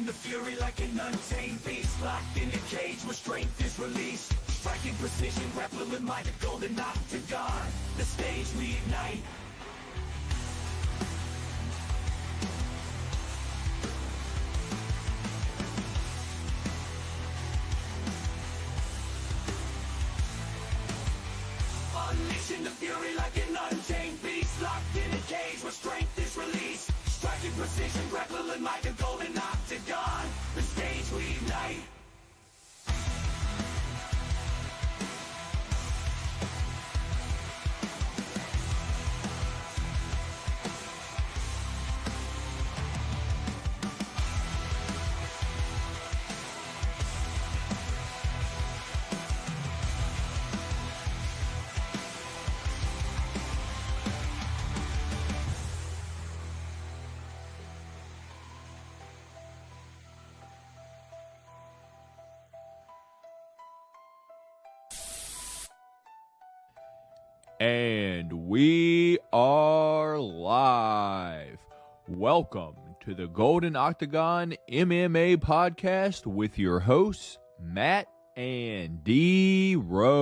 the fury like an untamed beast, locked in a cage where strength is released. Striking precision, grappling with might, the golden octagon. The stage we ignite. Unleashing the fury like an untamed beast, locked in a cage where strength is released. Striking precision, grappling like a golden octagon. The stage we ignite. And we are live. Welcome to the Golden Octagon MMA Podcast with your hosts, Matt and D. Rose.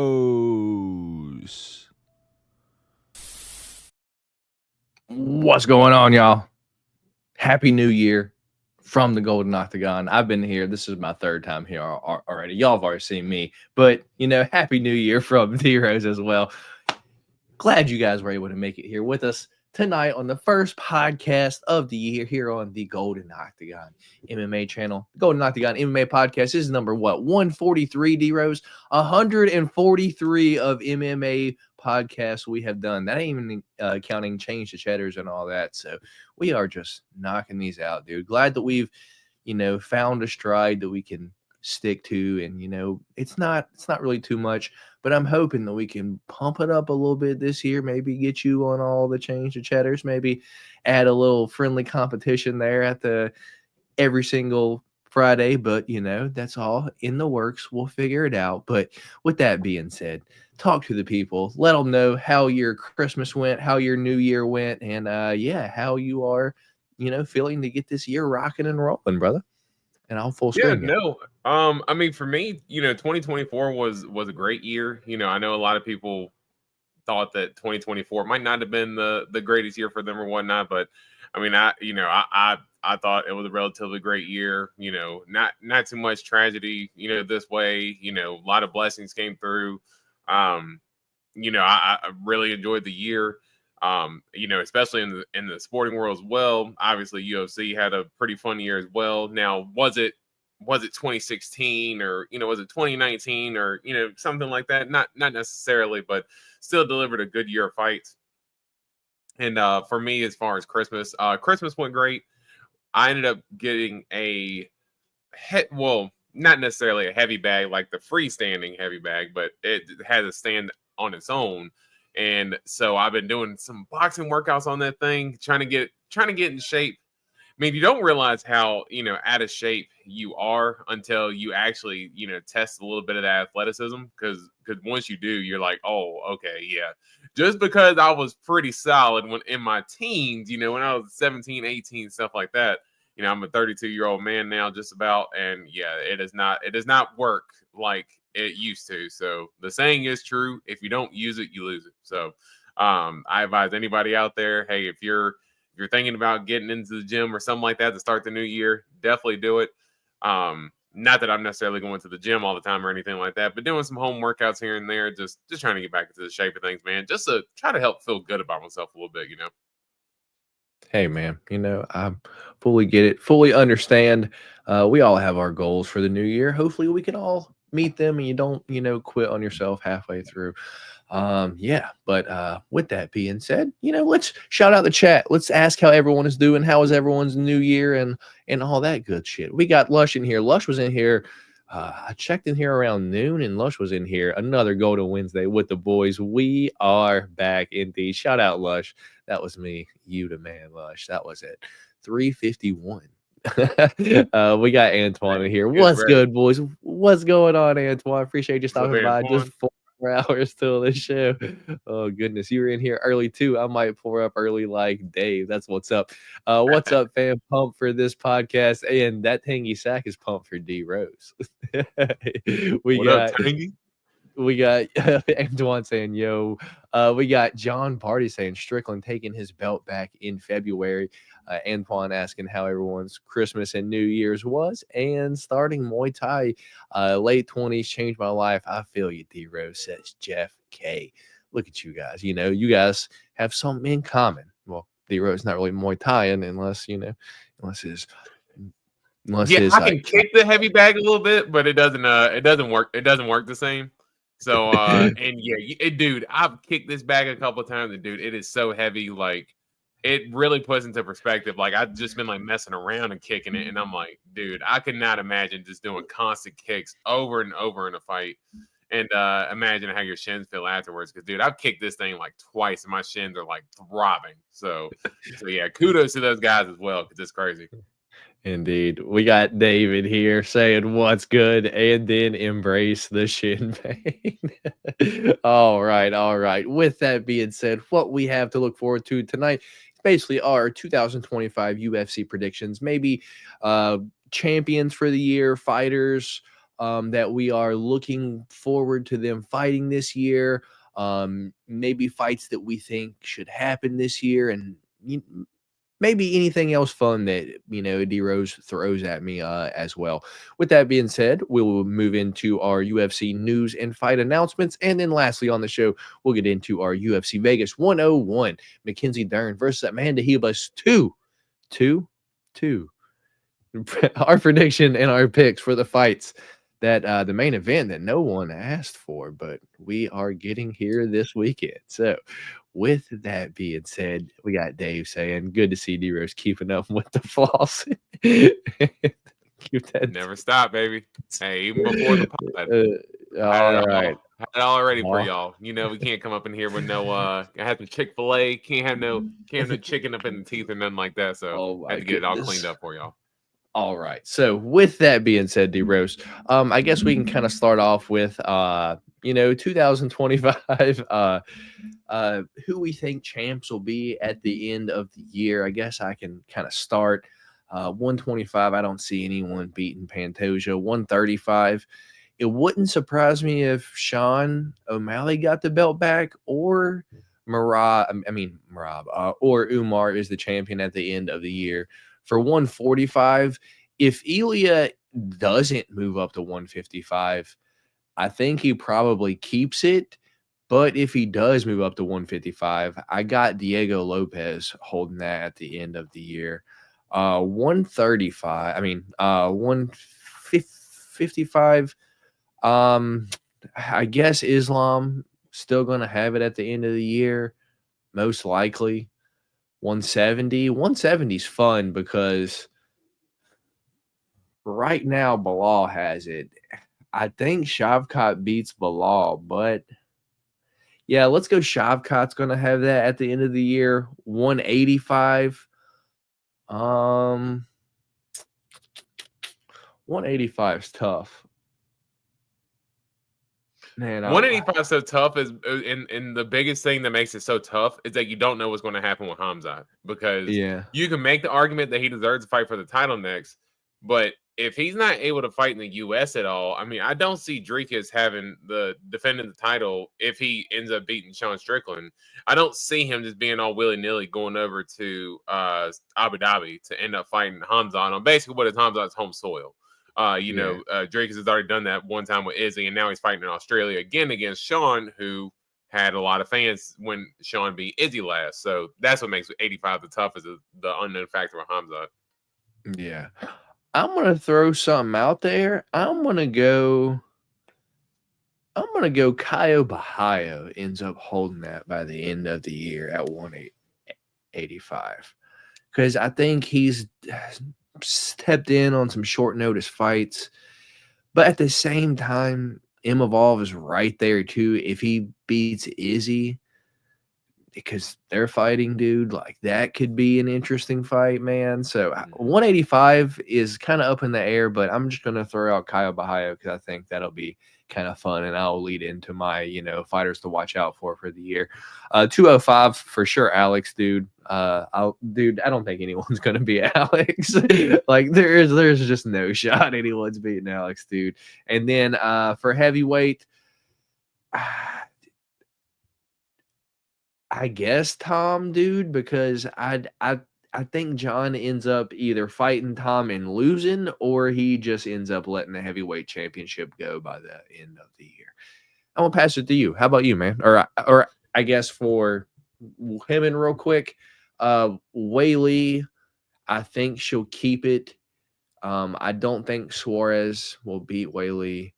What's going on, y'all? Happy New Year from the Golden Octagon. I've been here. This is my third time here already. Y'all have already seen me. But, Happy New Year from D. Rose as well. Glad you guys were able to make it here with us tonight on the first podcast of the year here on the Golden Octagon MMA channel. The Golden Octagon MMA Podcast is number 143, D Rose. 143 of MMA podcasts we have done. That ain't even counting Change the Cheddars and all that. So we are just knocking these out, dude. Glad that we've, found a stride that we can stick to, and it's not really too much, but I'm hoping that we can pump it up a little bit this year, maybe get you on all the Change the Cheddars, maybe add a little friendly competition there at every single Friday, but that's all in the works. We'll figure it out. But with that being said, talk to the people, let them know how your Christmas went, how your New Year went, and how you are feeling to get this year rocking and rolling, brother. And I'll full screen. For me, 2024 was a great year. I know a lot of people thought that 2024 might not have been the greatest year for them or whatnot, but I thought it was a relatively great year. Not too much tragedy, this way. A lot of blessings came through. I really enjoyed the year. Especially in the sporting world as well. Obviously, UFC had a pretty fun year as well. Now, was it 2016 or was it 2019 or something like that? Not necessarily, but still delivered a good year of fights. And for me, as far as Christmas went great. I ended up getting not necessarily a heavy bag like the freestanding heavy bag, but it had to stand on its own. And so I've been doing some boxing workouts on that thing, trying to get in shape. I mean, you don't realize how, out of shape you are until you actually, test a little bit of that athleticism. Because once you do, you're like, oh, okay, yeah. Just because I was pretty solid when in my teens, when I was 17, 18, stuff like that. I'm a 32-year-old man now, just about. And yeah, it does not work like it used to. So the saying is true: if you don't use it, you lose it. So I advise anybody out there, hey, if you're thinking about getting into the gym or something like that to start the new year, definitely do it. Not that I'm necessarily going to the gym all the time or anything like that, but doing some home workouts here and there, just trying to get back into the shape of things, man, just to try to help feel good about myself a little bit. Hey, man, I fully get it, fully understand. We all have our goals for the new year. Hopefully we can all meet them and you don't, quit on yourself halfway through. But with that being said, let's shout out the chat. Let's ask how everyone is doing. How was everyone's new year and all that good shit. We got Lush in here. Lush was in here. I checked in here around noon and Lush was in here. Another Golden Wednesday with the boys. We are back indeed. Shout out Lush. That was me. You the man, Lush. That was it. 351. We got Antoine in here. What's good, boys? What's going on, Antoine? Appreciate you stopping by just 4 hours till the show. Oh goodness, you were in here early too. I might pour up early like Dave. That's what's up. What's up, fam? Pumped for this podcast, and that Tangy Sack is pumped for D Rose. What up, Tangy? We got Antoine saying, yo. We got John Party saying Strickland taking his belt back in February. Antoine asking how everyone's Christmas and New Year's was. And starting Muay Thai, late 20s changed my life. I feel you, D Rose, says Jeff K. Look at you guys. You know, you guys have something in common. Well, D Rose not really Muay Thai unless his. I can kick the heavy bag a little bit, but it doesn't work. It doesn't work the same. So, and yeah, dude, I've kicked this bag a couple of times, and dude, it is so heavy. Like, it really puts into perspective. Like, I've just been like messing around and kicking it, and I'm like, dude, I could not imagine just doing constant kicks over and over in a fight. And imagine how your shins feel afterwards. Because, dude, I've kicked this thing like twice, and my shins are like throbbing. So yeah, kudos to those guys as well, because it's crazy. Indeed. We got David here saying what's good and then embrace the shin pain. All right. With that being said, what we have to look forward to tonight is basically our 2025 UFC predictions, maybe champions for the year, fighters that we are looking forward to them fighting this year, maybe fights that we think should happen this year, and maybe anything else fun that, D Rose throws at me as well. With that being said, we will move into our UFC news and fight announcements. And then lastly on the show, we'll get into our UFC Vegas 101, Mackenzie Dern versus Amanda Ribas 2. Our prediction and our picks for the fights that the main event that no one asked for, but we are getting here this weekend. So with that being said, we got Dave saying, good to see D-Rose keeping up with the floss. Never stop, baby. Hey, even before the pod. All right. I had it all ready for y'all. We can't come up in here with no I have some Chick-fil-A, can't have no chicken up in the teeth or nothing like that. So I had to get it all cleaned up for y'all. All right. So with that being said, D-Rose, I guess we can kind of start off with 2025, who we think champs will be at the end of the year. I guess I can kind of start 125. I don't see anyone beating Pantoja. 135. It wouldn't surprise me if Sean O'Malley got the belt back, or Merab or Umar is the champion at the end of the year. For 145, if Ilya doesn't move up to 155, I think he probably keeps it. But if he does move up to 155, I got Diego Lopez holding that at the end of the year. 155. I guess Islam still going to have it at the end of the year, most likely. 170. 170 is fun because right now Bilal has it. I think Shavkat beats Bilal, but yeah, let's go. Shavkat's going to have that at the end of the year. 185. 185 is tough. Man, 185 is so tough and the biggest thing that makes it so tough is that you don't know what's going to happen with Hamzat, because you can make the argument that he deserves to fight for the title next, but if he's not able to fight in the U.S. at all, I mean, I don't see Dricus defending the title if he ends up beating Sean Strickland. I don't see him just being all willy-nilly going over to Abu Dhabi to end up fighting Hamzat on basically what is Hamzat's home soil. Dricus has already done that one time with Izzy, and now he's fighting in Australia again against Sean, who had a lot of fans when Sean beat Izzy last. So that's what makes 85 the toughest, is the unknown factor of Hamzat. Yeah. I'm going to throw something out there. I'm going to go Caio Bahayo ends up holding that by the end of the year at 185. Because I think he's stepped in on some short notice fights, but at the same time, Imavov is right there too. If he beats Izzy, because they're fighting, dude, like that could be an interesting fight, man. So 185 is kind of up in the air, but I'm just going to throw out Caio Bahayo because I think that'll be kind of fun, and I'll lead into my, fighters to watch out for the year. 205 for sure, Alex, dude. I don't think anyone's gonna be Alex. Like there's just no shot anyone's beating Alex, dude. And then for heavyweight, I guess Tom, dude, because I think John ends up either fighting Tom and losing, or he just ends up letting the heavyweight championship go by the end of the year. I'm gonna pass it to you. How about you, man? Or I guess for Heyman, real quick, Whaley, I think she'll keep it. I don't think Suarez will beat Whaley.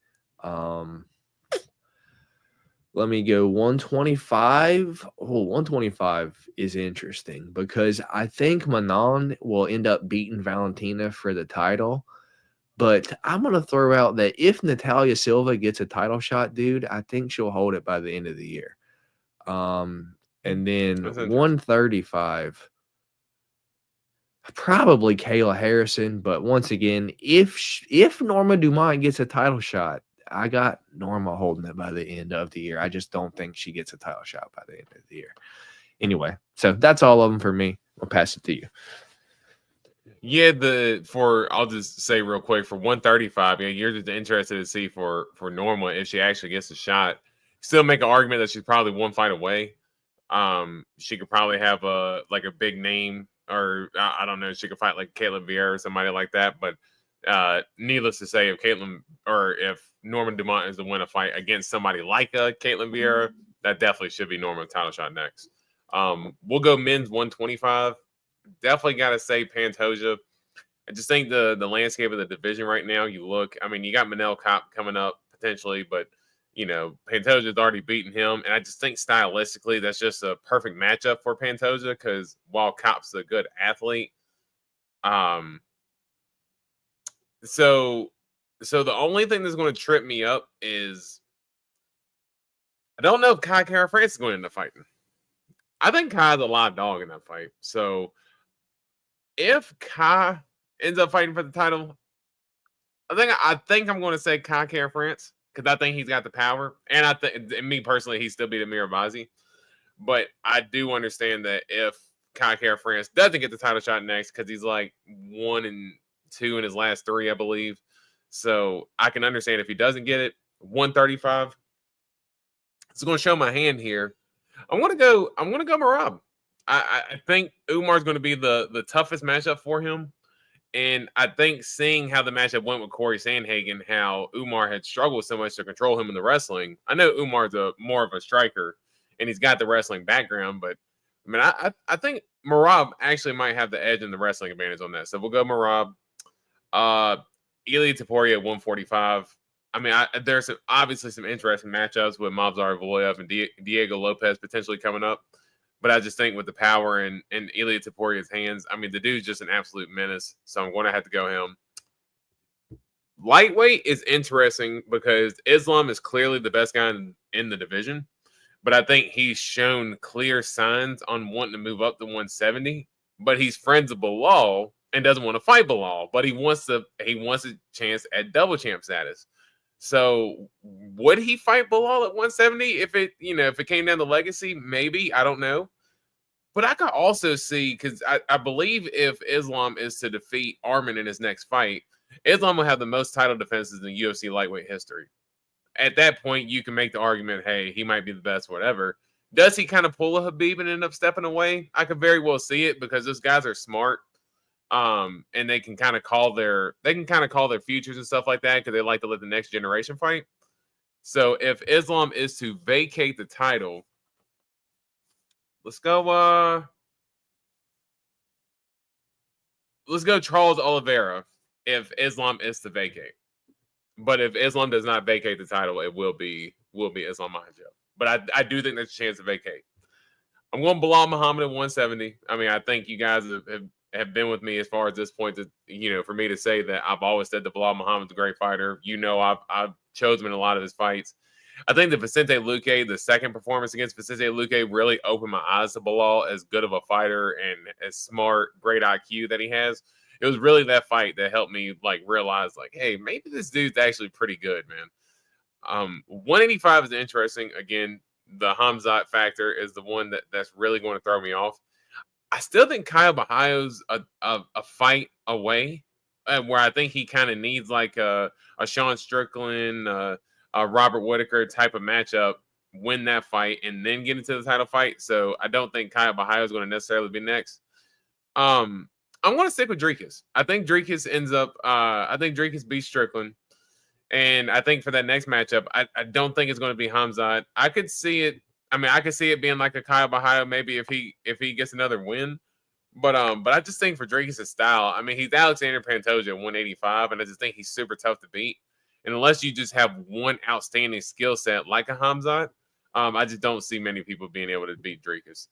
Let me go 125. Oh, 125 is interesting because I think Manon will end up beating Valentina for the title. But I'm going to throw out that if Natalia Silva gets a title shot, dude, I think she'll hold it by the end of the year. And then 135, probably Kayla Harrison. But once again, if Norma Dumont gets a title shot, I got Norma holding it by the end of the year. I just don't think she gets a title shot by the end of the year. Anyway, so that's all of them for me. I'll pass it to you. Yeah, I'll just say real quick for 135. Yeah, you're just interested to see for Norma if she actually gets a shot. Still make an argument that she's probably one fight away. She could probably have a big name, or I don't know. She could fight like Caitlin Vieira or somebody like that. But needless to say, if Norma Dumont is to win a fight against somebody like Caitlin Vieira, that definitely should be Norma's title shot next. We'll go men's 125. Definitely got to say Pantoja. I just think the landscape of the division right now, you got Manel Kopp coming up potentially, but Pantoja's already beaten him, and I just think stylistically that's just a perfect matchup for Pantoja because while Kopp's a good athlete, so the only thing that's going to trip me up is I don't know if Kai Kara France is going to end up fighting. I think Kai's a live dog in that fight. So if Kai ends up fighting for the title, I think I'm going to say Kai Kara France because I think he's got the power, and I think me personally, he's still beat Mirabazi. But I do understand that if Kai Kara France doesn't get the title shot next, because he's like 1-2 in his last 3, I believe. So I can understand if he doesn't get it. 135. It's going to show my hand here. I'm going to go Merab. I think Umar's going to be the toughest matchup for him. And I think seeing how the matchup went with Corey Sandhagen, how Umar had struggled so much to control him in the wrestling. I know Umar's more of a striker, and he's got the wrestling background, but I mean, I think Merab actually might have the edge and the wrestling advantage on that. So we'll go Merab. Ilia Topuria at 145. I mean, there's obviously some interesting matchups with Movsar Evloev and Diego Lopez potentially coming up. But I just think with the power in Ilia Topuria's hands, I mean, the dude's just an absolute menace. So I'm going to have to go him. Lightweight is interesting because Islam is clearly the best guy in the division. But I think he's shown clear signs on wanting to move up to 170. But he's friends with Bilal and doesn't want to fight Bilal. But he wants a chance at double champ status. So would he fight Bilal at 170 if it came down to legacy? Maybe. I don't know. But I could also see, because I believe if Islam is to defeat Arman in his next fight, Islam will have the most title defenses in UFC lightweight history. At that point, you can make the argument, hey, he might be the best, whatever. Does he kind of pull a Habib and end up stepping away? I could very well see it because those guys are smart. And they can kind of call their futures and stuff like that because they like to let the next generation fight. So if Islam is to vacate the title, let's go Charles Oliveira if Islam is to vacate. But if Islam does not vacate the title, it will be Islam Makhachev. But I do think there's a chance to vacate. I'm going Bilal Muhammad at 170. I mean, I think you guys have been with me as far as this point to, for me to say that I've always said that Bilal Muhammad's a great fighter. I've chosen him in a lot of his fights. I think the Vicente Luque, the second performance against Vicente Luque, really opened my eyes to Bilal as good of a fighter and as smart, great IQ that he has. It was really that fight that helped me realize hey, maybe this dude's actually pretty good, man. 185 is interesting. Again, the Hamzat factor is the one that's really going to throw me off. I still think Kyle Bahayo's a fight away, where I think he kind of needs like a Sean Strickland, a Robert Whitaker type of matchup, win that fight, and then get into the title fight. So I don't think Kyle Bahio is going to necessarily be next. I'm going to stick with Dricus. I think Dricus ends up. I think Dricus beats Strickland, and I think for that next matchup, I don't think it's going to be Hamzat. I could see it. I mean, I could see it being like a Kyle Bahio maybe if he gets another win. But I just think for Dricus' style, I mean, he's Alexander Pantoja at 185, and I just think he's super tough to beat. And unless you just have one outstanding skill set like a Hamzat, I just don't see many people being able to beat Dricus.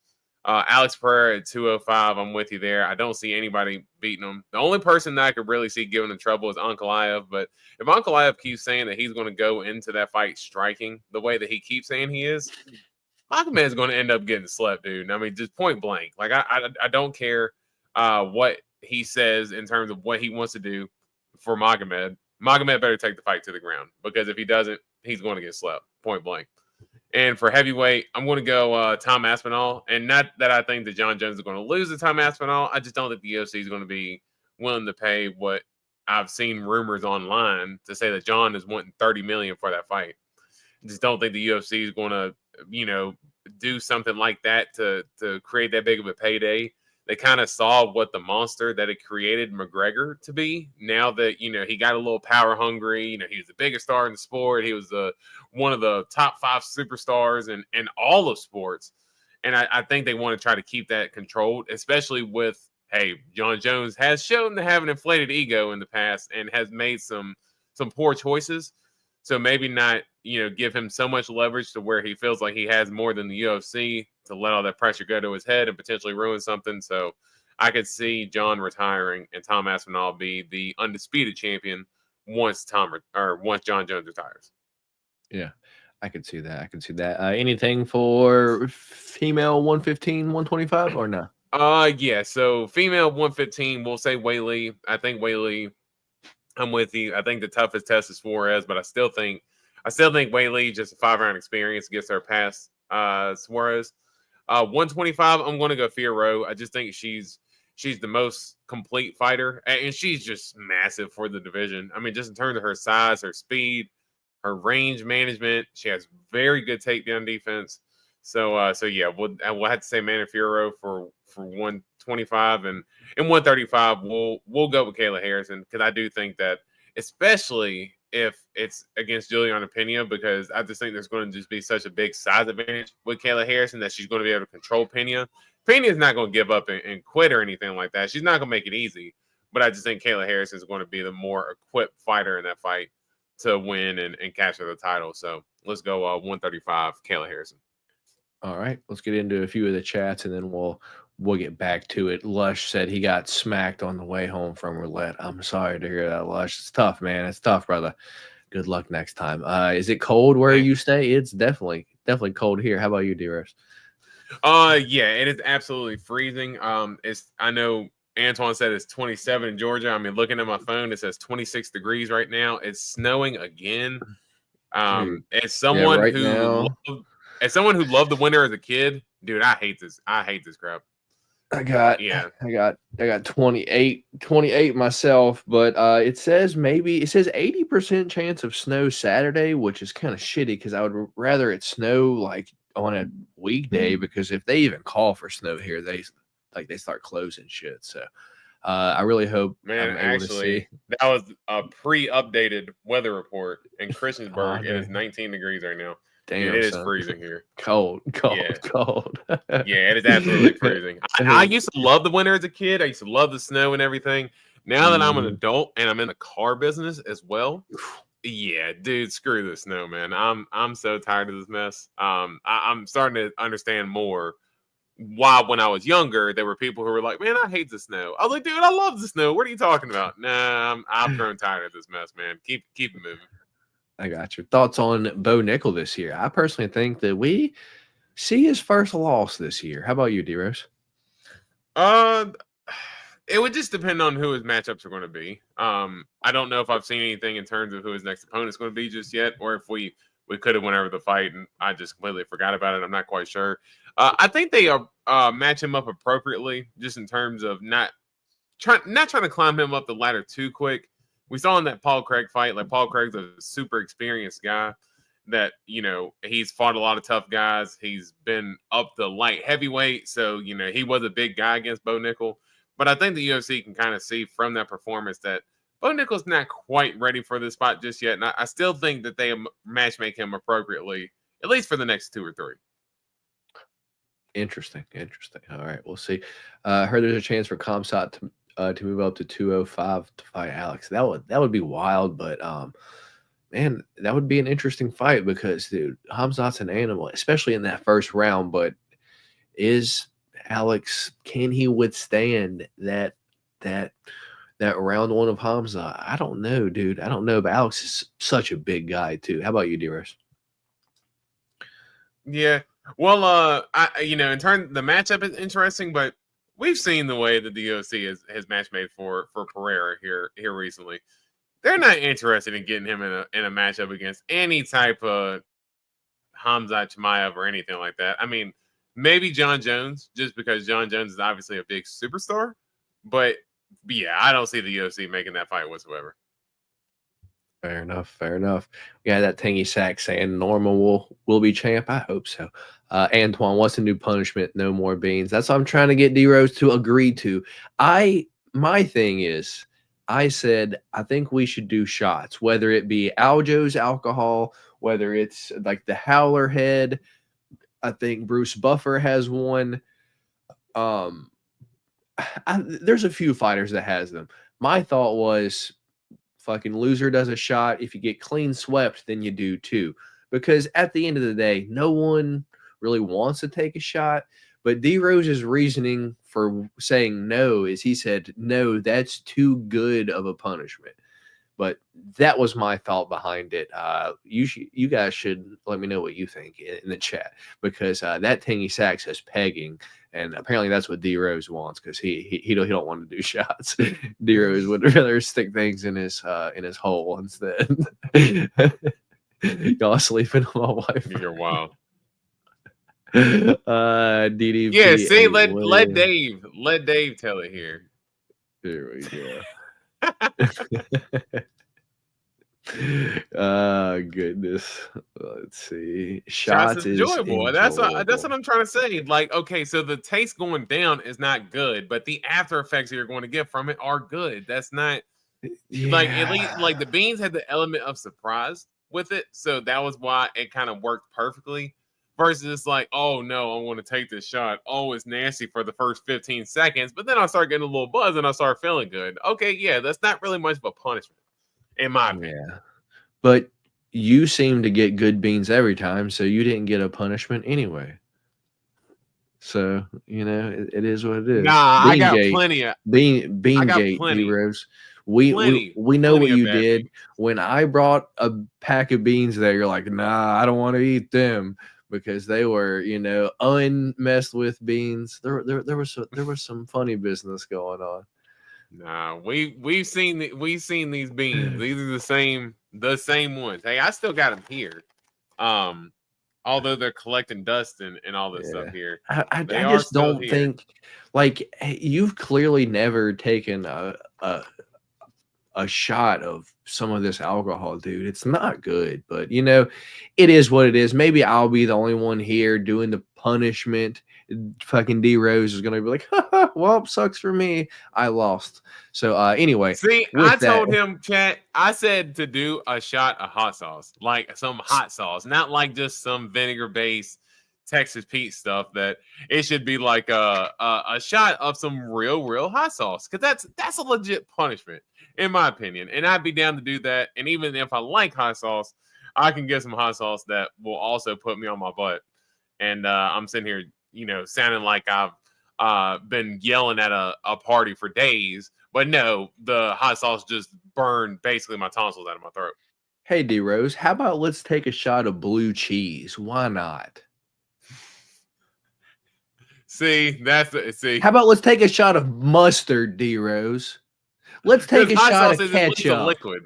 Alex Pereira at 205, I'm with you there. I don't see anybody beating him. The only person that I could really see giving him trouble is Ankalaev. But if Ankalaev keeps saying that he's going to go into that fight striking the way that he keeps saying he is, Magomed is going to end up getting slept, dude. I mean, just point blank. Like, I don't care what he says in terms of what he wants to do for Magomed. Magomed better take the fight to the ground, because if he doesn't, he's going to get slept, point blank. And for heavyweight, I'm going to go Tom Aspinall. And not that I think that John Jones is going to lose to Tom Aspinall. I just don't think the UFC is going to be willing to pay what I've seen rumors online to say that John is wanting $30 million for that fight. I just don't think the UFC is going to, do something like that to create that big of a payday. They kind of saw what the monster that it created McGregor to be. Now that, he got a little power hungry, he was the biggest star in the sport. He was one of the top 5 superstars in all of sports. And I think they want to try to keep that controlled, especially with, hey, John Jones has shown to have an inflated ego in the past and has made some poor choices. So maybe not, give him so much leverage to where he feels like he has more than the UFC to let all that pressure go to his head and potentially ruin something. So I could see John retiring and Tom Aspinall be the undisputed champion once John Jones retires. Yeah, I could see that. Anything for female 115, 125 or no? Yeah. So female 115, we'll say Weili. I think Weili, I'm with you. I think the toughest test is Suarez, but I still think Weili, just a 5-round experience, gets her past Suarez. 125, I'm going to go Fierro. I just think she's the most complete fighter, and she's just massive for the division. I mean, just in terms of her size, her speed, her range management, she has very good takedown defense. So yeah, we'll have to say Manny Fierro for 125, and in 135, we'll go with Kayla Harrison, because I do think that, especially if it's against Juliana Pena, because I just think there's going to just be such a big size advantage with Kayla Harrison that she's going to be able to control Pena. Pena is not going to give up and quit or anything like that. She's not going to make it easy, but I just think Kayla Harrison is going to be the more equipped fighter in that fight to win and capture the title. So let's go 135, Kayla Harrison. All right, let's get into a few of the chats, and then we'll get back to it. Lush said he got smacked on the way home from roulette. I'm sorry to hear that, Lush. It's tough, man. It's tough, brother. Good luck next time. Is it cold where you stay? It's definitely cold here. How about you, D-Rose? Yeah, it is absolutely freezing. I know Antoine said it's 27 in Georgia. I mean, looking at my phone, it says 26 degrees right now. It's snowing again. As someone who loved the winter as a kid, dude, I hate this. I hate this crap. I got 28 myself, but it says 80% chance of snow Saturday, which is kind of shitty because I would rather it snow like on a weekday, because if they even call for snow here, they start closing shit. So I really hope, man, actually that was a pre-updated weather report in Christiansburg. It is 19 degrees right now. Damn, it is freezing here. Cold. Yeah, cold. Yeah, it is absolutely freezing. I used to love the winter as a kid. I used to love the snow and everything. Now that I'm an adult and I'm in the car business as well, yeah, dude, screw the snow, man. I'm so tired of this mess. I'm starting to understand more why, when I was younger, there were people who were like, man, I hate the snow. I was like, dude, I love the snow. What are you talking about? Nah, I've grown tired of this mess, man. Keep it moving. I got your thoughts on Bo Nickel this year. I personally think that we see his first loss this year. How about you, D-Rose? It would just depend on who his matchups are going to be. I don't know if I've seen anything in terms of who his next opponent is going to be just yet, or if we could have went over the fight and I just completely forgot about it. I'm not quite sure. I think they match him up appropriately, just in terms of not trying to climb him up the ladder too quick. We saw in that Paul Craig fight, like Paul Craig's a super experienced guy that, he's fought a lot of tough guys. He's been up the light heavyweight. So, he was a big guy against Bo Nickel. But I think the UFC can kind of see from that performance that Bo Nickel's not quite ready for this spot just yet. And I still think that they match make him appropriately, at least for the next 2 or 3. Interesting. All right, we'll see. I heard there's a chance for Kamsat to move up to 205 to fight Alex. That would be wild, but man, that would be an interesting fight because, dude, Hamzat's an animal, especially in that first round. But is Alex, can he withstand that round one of Hamzat? I don't know, dude. I don't know, but Alex is such a big guy too. How about you, D-Rose? Yeah. Well, in turn, the matchup is interesting, but we've seen the way that the UFC has match made for Pereira here recently. They're not interested in getting him in a matchup against any type of Hamzat Chimaev or anything like that. I mean, maybe John Jones, just because John Jones is obviously a big superstar. But yeah, I don't see the UFC making that fight whatsoever. Fair enough. Yeah, that Tangy Sack saying Norma will be champ. I hope so. Antoine, what's the new punishment? No more beans. That's what I'm trying to get D-Rose to agree to. My thing is, I said I think we should do shots, whether it be Aljo's alcohol, whether it's like the Howler head. I think Bruce Buffer has one. There's a few fighters that has them. My thought was, fucking loser does a shot. If you get clean swept, then you do too. Because at the end of the day, no one really wants to take a shot. But D-Rose's reasoning for saying no is he said, no, that's too good of a punishment. But that was my thought behind it. You guys should let me know what you think in the chat, because that Tangy Sack says pegging, and apparently that's what D-Rose wants, because he don't want to do shots. D-Rose would rather stick things in his hole instead. Y'all sleeping on my wife. You're wild. DDP. Yeah, see, let Dave tell it here. There we go. Goodness. Let's see. Shots is enjoyable. That's what I'm trying to say. Like, okay, so the taste going down is not good, but the after effects you're going to get from it are good. That's not like, at least like the beans had the element of surprise with it, so that was why it kind of worked perfectly. Versus like, oh no, I want to take this shot. Oh, it's nasty for the first 15 seconds, but then I start getting a little buzz and I start feeling good. Okay, yeah, that's not really much of a punishment, in my opinion. Yeah, but you seem to get good beans every time, so you didn't get a punishment anyway. So it is what it is. Nah, I got plenty of Beangate heroes. We know what you did when I brought a pack of beans there. You're like, nah, I don't want to eat them, because they were, unmessed with beans. There was some funny business going on. Nah, we've seen these beans. These are the same ones. Hey, I still got them here. Although they're collecting dust and all this stuff here. I just don't think, like, you've clearly never taken a shot of some of this alcohol, dude. It's not good, but it is what it is. Maybe I'll be the only one here doing the punishment. Fucking D-Rose is gonna be like, well, sucks for me, I lost. So anyway, see, I told him, chat, I said to do a shot of hot sauce, like some hot sauce, not like just some vinegar based Texas Pete stuff. That it should be like a shot of some real hot sauce, because that's a legit punishment, in my opinion. And I'd be down to do that. And even if I like hot sauce, I can get some hot sauce that will also put me on my butt. And I'm sitting here, sounding like I've been yelling at a party for days. But no, the hot sauce just burned basically my tonsils out of my throat. Hey, D-Rose, how about let's take a shot of blue cheese? Why not? See, that's the see. How about let's take a shot of mustard, D-Rose? Let's take a Hot shot sauce of is at least a ketchup. liquid.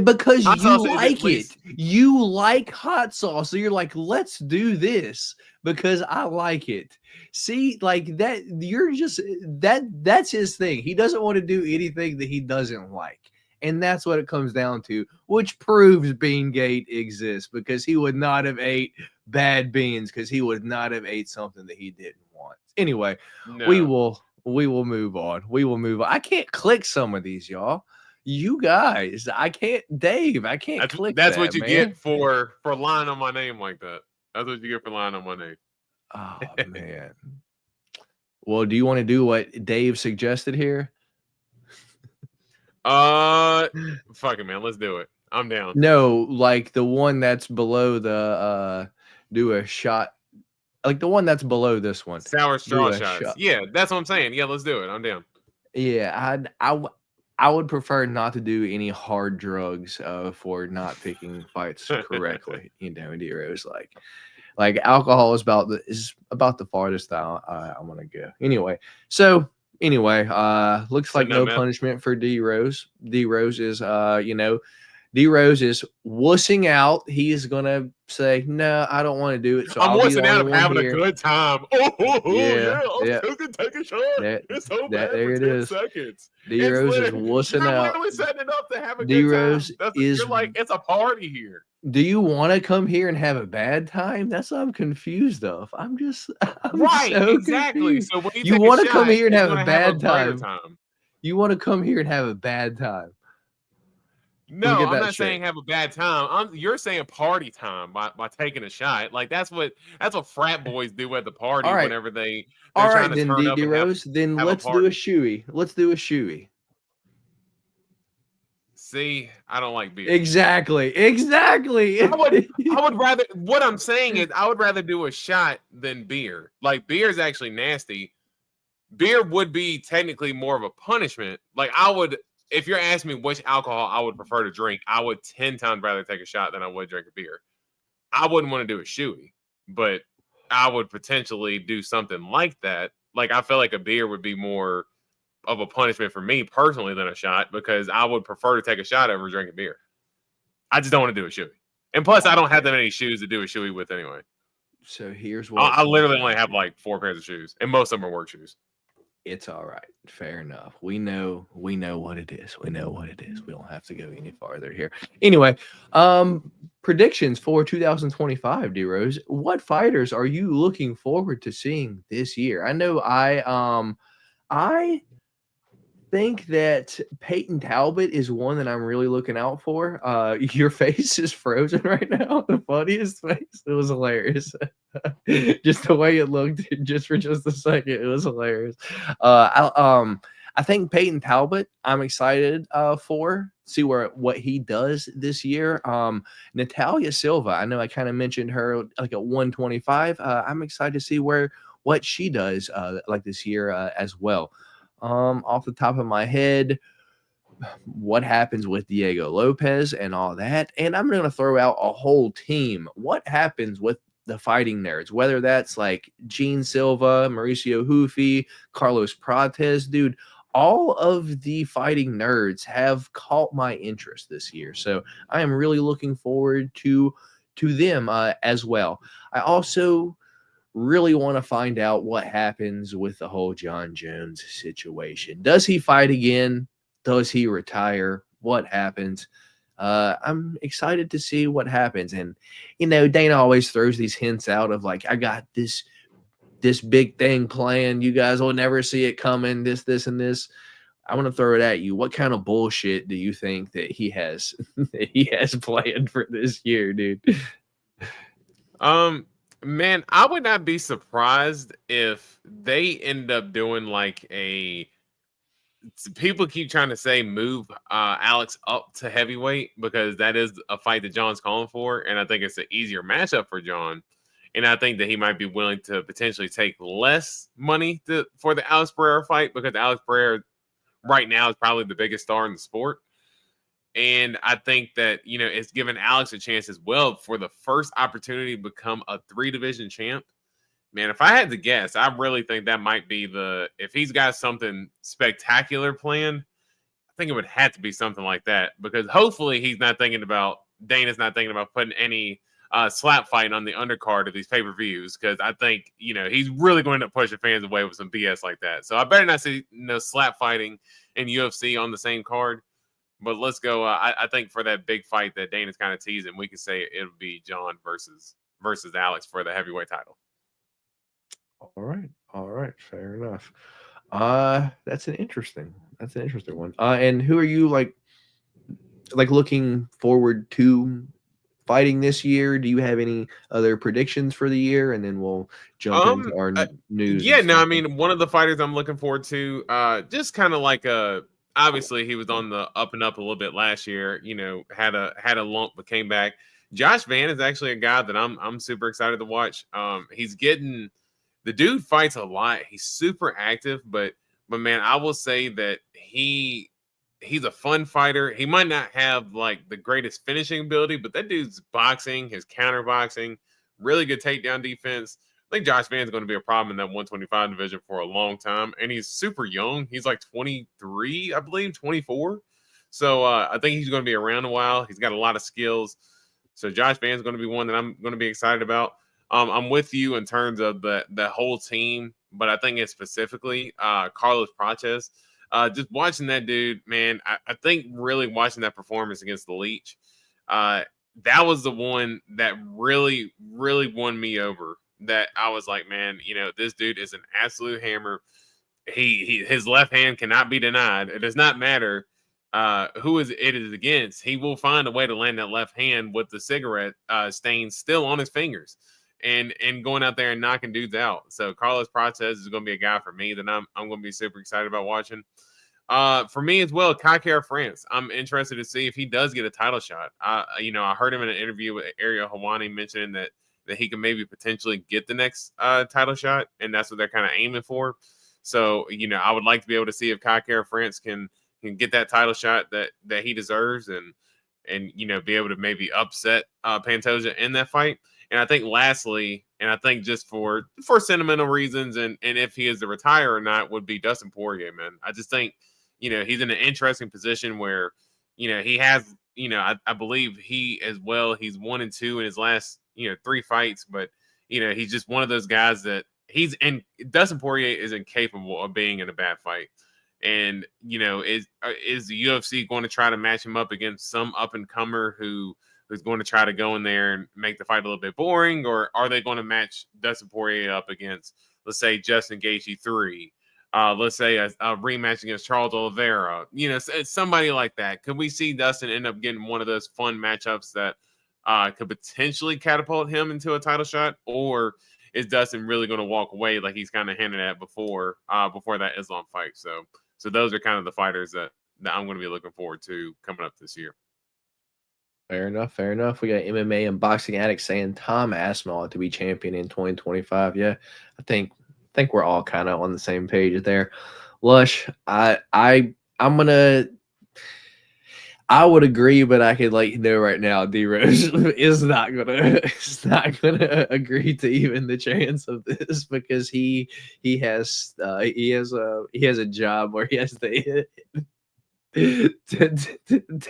Because Hot you sauce is at like it. least- You like hot sauce. So you're like, let's do this because I like it. See, like that, you're just that's his thing. He doesn't want to do anything that he doesn't like. And that's what it comes down to, which proves Beangate exists because he would not have ate bad beans because he would not have ate something that he didn't want. Anyway, No. we will move on. We will move on. I can't click some of these, y'all. You guys, I can't, Dave. I can't click. That's that, what you man. get for lying on my name like that. That's what you get for lying on my name. Oh man. Well, do you want to do what Dave suggested here? Fuck it, man. Let's do it. I'm down. No, like the one that's below the do a shot, like the one that's below this one. Sour straw Do a shots. shot. Yeah, that's what I'm saying. Yeah, let's do it. I'm down. Yeah, I would prefer not to do any hard drugs for not picking fights correctly. You know, D-Rose, like alcohol is about the farthest I want to go. Anyway, looks like no punishment for D-Rose. D-Rose is D-Rose is wussing out. He's gonna say, "No, I don't want to do it." So I'm wussing out. I'm one having here. a good time. Yeah, I'm gonna take a shot. It's so bad there for it 10 is. seconds. D-Rose is wussing You're out. literally setting it up to have a D-Rose good time. is. You're like, it's a party here. Do you want to come here and have a bad time? That's what I'm confused of. I'm Right, so exactly. confused. So when You take a wanna come shot, here and you're have a gonna bad greater time. You want to come here and have a bad time. No, get I'm that not straight. saying have a bad time. You're saying party time by taking a shot. Like that's what frat boys do at the party All right. whenever they're All trying right, to then, turn up and D-Rose. Then have a let's do party. a shoey. Let's do a shoey. See, I don't like beer. Exactly. I would rather. What I'm saying is, I would rather do a shot than beer. Like beer is actually nasty. Beer would be technically more of a punishment. Like I would, if you're asking me which alcohol I would prefer to drink, I would 10 times rather take a shot than I would drink a beer. I wouldn't want to do a shoey, but I would potentially do something like that. Like I feel like a beer would be more of a punishment for me personally than a shot because I would prefer to take a shot over drinking beer. I just don't want to do a shoey. And plus, I don't have that many shoes to do a shoey with anyway. So here's what I literally only have like 4 pairs of shoes, and most of them are work shoes. It's all right. Fair enough. We know what it is. We know what it is. We don't have to go any farther here. Anyway, predictions for 2025, D-Rose. What fighters are you looking forward to seeing this year? I know I think that Peyton Talbot is one that I'm really looking out for. Your face is frozen right now. The funniest face. It was hilarious. Just the way it looked, just for just a second, it was hilarious. I think Peyton Talbot, I'm excited for see what he does this year. Natalia Silva, I know I kind of mentioned her like at 125. I'm excited to see what she does like this year as well. Off the top of my head, what happens with Diego Lopez and all that. And I'm going to throw out a whole team. What happens with the fighting nerds, whether that's like Gene Silva, Mauricio Hufi, Carlos Prates, dude, all of the fighting nerds have caught my interest this year. So I am really looking forward to them as well. I also really want to find out what happens with the whole John Jones situation. Does he fight again? Does he retire? What happens? I'm excited to see what happens. And, Dana always throws these hints out of like, I got this big thing planned. You guys will never see it coming. This, and this. I want to throw it at you. What kind of bullshit do you think that he has planned for this year, dude? Man, I would not be surprised if they end up doing like people keep trying to say move Alex up to heavyweight because that is a fight that John's calling for. And I think it's an easier matchup for John. And I think that he might be willing to potentially take less money for the Alex Pereira fight because Alex Pereira right now is probably the biggest star in the sport. And I think that, it's given Alex a chance as well for the first opportunity to become a 3-division champ. Man, if I had to guess, I really think that might be if he's got something spectacular planned, I think it would have to be something like that, because hopefully Dana's not thinking about putting any slap fight on the undercard of these pay-per-views, because I think, he's really going to push the fans away with some BS like that. So I better not see no slap fighting in UFC on the same card. But let's go. I think for that big fight that Dana's kind of teasing, we could say it'll be John versus Alex for the heavyweight title. All right, fair enough. That's an interesting one. And who are you like looking forward to fighting this year? Do you have any other predictions for the year? And then we'll jump into our news. Yeah, no, I mean, one of the fighters I'm looking forward to, just kind of like obviously he was on the up and up a little bit last year, had a lump but came back. Josh Van is actually a guy that I'm super excited to watch. The dude fights a lot. He's super active, but man, I will say that he's a fun fighter. He might not have like the greatest finishing ability, but that dude's boxing, his counter boxing, really good takedown defense. I think Josh Van's going to be a problem in that 125 division for a long time, and he's super young. He's like 23, I believe, 24. So I think he's going to be around a while. He's got a lot of skills. So Josh Van's going to be one that I'm going to be excited about. I'm with you in terms of the whole team, but I think it's specifically Carlos Prates. Just watching that dude, man, I think really watching that performance against the Leech, that was the one that really, really won me over. That I was like, man, this dude is an absolute hammer. His left hand cannot be denied. It does not matter who it is against. He will find a way to land that left hand with the cigarette stain still on his fingers. And going out there and knocking dudes out. So Carlos Prates is going to be a guy for me that I'm going to be super excited about watching. For me as well, Kai France. I'm interested to see if he does get a title shot. I heard him in an interview with Ariel Helwani mentioning that he can maybe potentially get the next title shot, and that's what they're kind of aiming for. So, I would like to be able to see if Kai France can get that title shot that he deserves, and be able to maybe upset Pantoja in that fight. And I think lastly, and I think just for sentimental reasons and if he is to retire or not, would be Dustin Poirier, man. I just think, he's in an interesting position where, he has, I believe he as well, he's 1-2 in his last, 3 fights, but, he's just one of those guys that Dustin Poirier is incapable of being in a bad fight. And, is the UFC going to try to match him up against some up-and-comer who's going to try to go in there and make the fight a little bit boring, or are they going to match Dustin Poirier up against, let's say, Justin Gaethje 3? Let's say a rematch against Charles Oliveira. It's somebody like that. Could we see Dustin end up getting one of those fun matchups that could potentially catapult him into a title shot, or is Dustin really going to walk away like he's kind of hinted at before that Islam fight? So those are kind of the fighters that I'm going to be looking forward to coming up this year. Fair enough. We got MMA and boxing addicts saying Tom Aspinall to be champion in 2025. Yeah, I think we're all kind of on the same page there. Lush, I would agree, but I could let you know right now, D Rose is not gonna agree to even the chance of this, because he has a job where he has to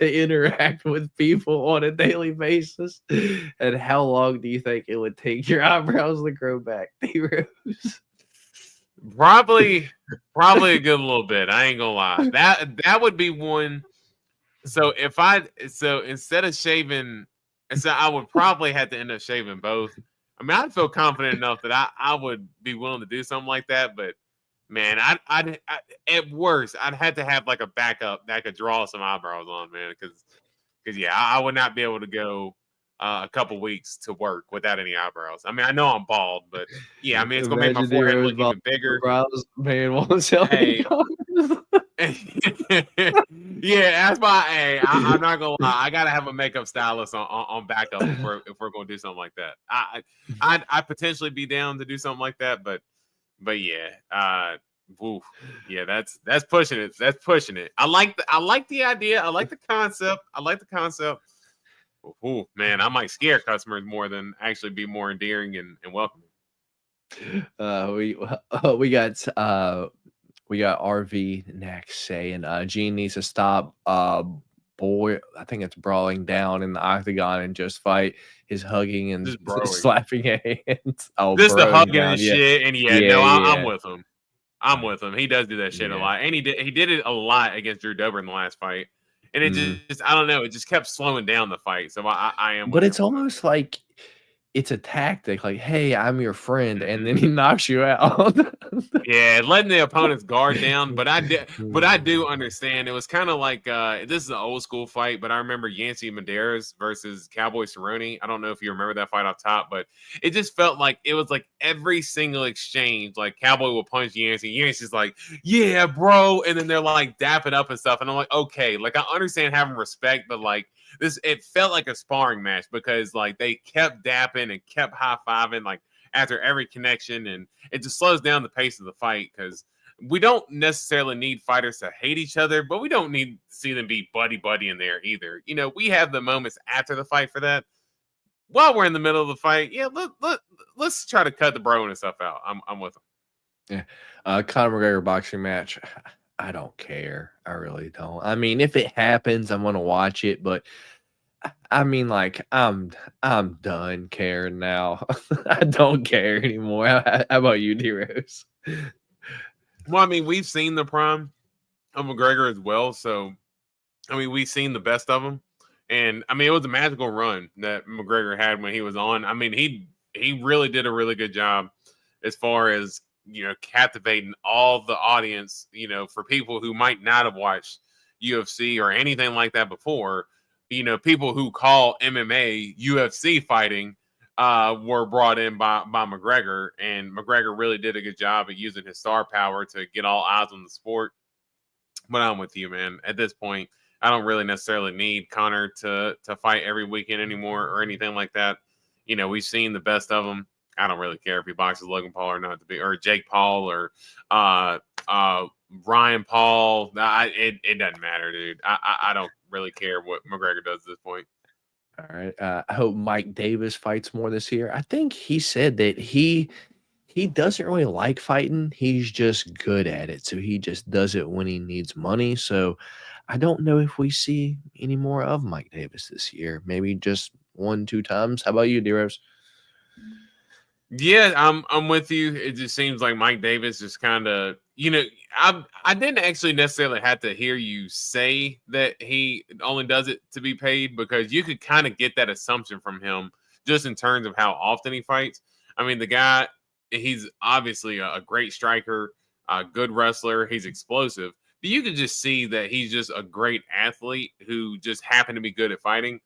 interact with people on a daily basis. And how long do you think it would take your eyebrows to grow back, D Rose? Probably a good little bit. I ain't gonna lie. That would be one. So instead of shaving, I would probably have to end up shaving both. I mean, I'd feel confident enough that I would be willing to do something like that, but man, I'd at worst, I'd have to have like a backup that I could draw some eyebrows on, man, because yeah, I would not be able to go a couple weeks to work without any eyebrows. I mean, I know I'm bald, but yeah, I mean, it's gonna make my forehead look even bigger. Eyebrows, man, won't sell any yeah, that's why. Hey, I'm not gonna lie. I gotta have a makeup stylist on backup if we're gonna do something like that. I'd potentially be down to do something like that, but yeah, yeah, that's pushing it. That's pushing it. I like the idea. I like the concept. Ooh, man, I might scare customers more than actually be more endearing and welcoming. We got RV next saying Gene needs to stop boy, I think it's brawling down in the octagon and just fight his hugging and Just broing. slapping hands. Oh, This the broing hugging down, and yeah. shit. And Yeah, I'm yeah. with him. I'm with him. He does do that shit a Yeah. lot, and he did it a lot against Drew Dober in the last fight. And it Mhm. just I don't know. It just kept slowing down the fight. So I am. But with it's him on that. almost like it's a tactic, like, "Hey, I'm your friend," and Mhm. then he knocks you out. Yeah, letting the opponent's guard down, but I do Mm. understand. It was kind of like this is an old school fight, but I remember Yancy Medeiros versus Cowboy Cerrone. I don't know if you remember that fight off top, but it just felt like it was like every single exchange, like Cowboy will punch Yancy, Yancey's like, "Yeah, bro," and then they're like dapping up and stuff, and I'm like, okay, like I understand having respect, but like this, it felt like a sparring match because like they kept dapping and kept high fiving like after every connection, and it just slows down the pace of the fight because we don't necessarily need fighters to hate each other, but we don't need to see them be buddy in there either. You know, we have the moments after the fight for that. While we're in the middle of the fight, yeah, let's try to cut the bro and stuff out. I'm with them. Yeah. Conor McGregor boxing match. I don't care. I really don't. I mean, if it happens, I'm gonna watch it, but I mean, like, I'm done caring now. I don't care anymore. How about you, D-Rose? Well, I mean, we've seen the prime of McGregor as well, so I mean, we've seen the best of him, and I mean, it was a magical run that McGregor had when he was on. I mean, he really did a really good job as far as captivating all the audience. For people who might not have watched UFC or anything like that before, people who call MMA UFC fighting were brought in by McGregor, and McGregor really did a good job at using his star power to get all eyes on the sport. But I'm with you, man. At this point, I don't really necessarily need Conor to fight every weekend anymore or anything like that. We've seen the best of him. I don't really care if he boxes Logan Paul or not, or Jake Paul or Ryan Paul. It doesn't matter, dude. I don't really care what McGregor does at this point. All right. I hope Mike Davis fights more this year. I think he said that he doesn't really like fighting. He's just good at it. So he just does it when he needs money. So I don't know if we see any more of Mike Davis this year. Maybe just 1-2 times. How about you, D-Rose? Yeah, I'm with you. It just seems like Mike Davis just kind of, I didn't actually necessarily have to hear you say that he only does it to be paid, because you could kind of get that assumption from him just in terms of how often he fights. I mean, the guy, he's obviously a great striker, a good wrestler. He's explosive, but you could just see that he's just a great athlete who just happened to be good at fighting,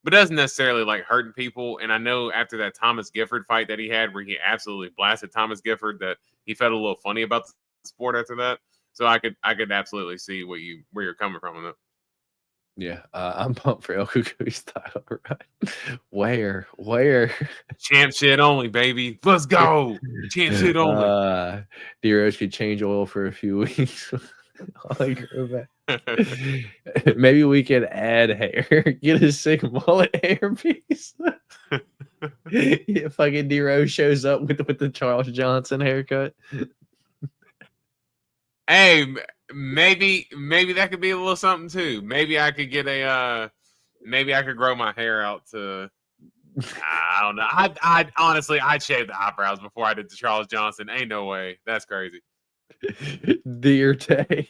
but doesn't necessarily like hurting people. And I know after that Thomas Gifford fight that he had, where he absolutely blasted Thomas Gifford, that he felt a little funny about the sport after that. So I could absolutely see where you're coming from on that. Yeah, I'm pumped for El Cucuy's title run. Where? Champ shit only, baby. Let's go. Champ shit only. D-Rose could change oil for a few weeks. Maybe we could add hair. Get a sick mullet hairpiece. Yeah, fucking D-Rose shows up with the Charles Johnson haircut. Hey, maybe that could be a little something too. Maybe I could get maybe I could grow my hair out to, I don't know. I honestly, I'd shave the eyebrows before I did the Charles Johnson. Ain't no way. That's crazy. Dear Tay.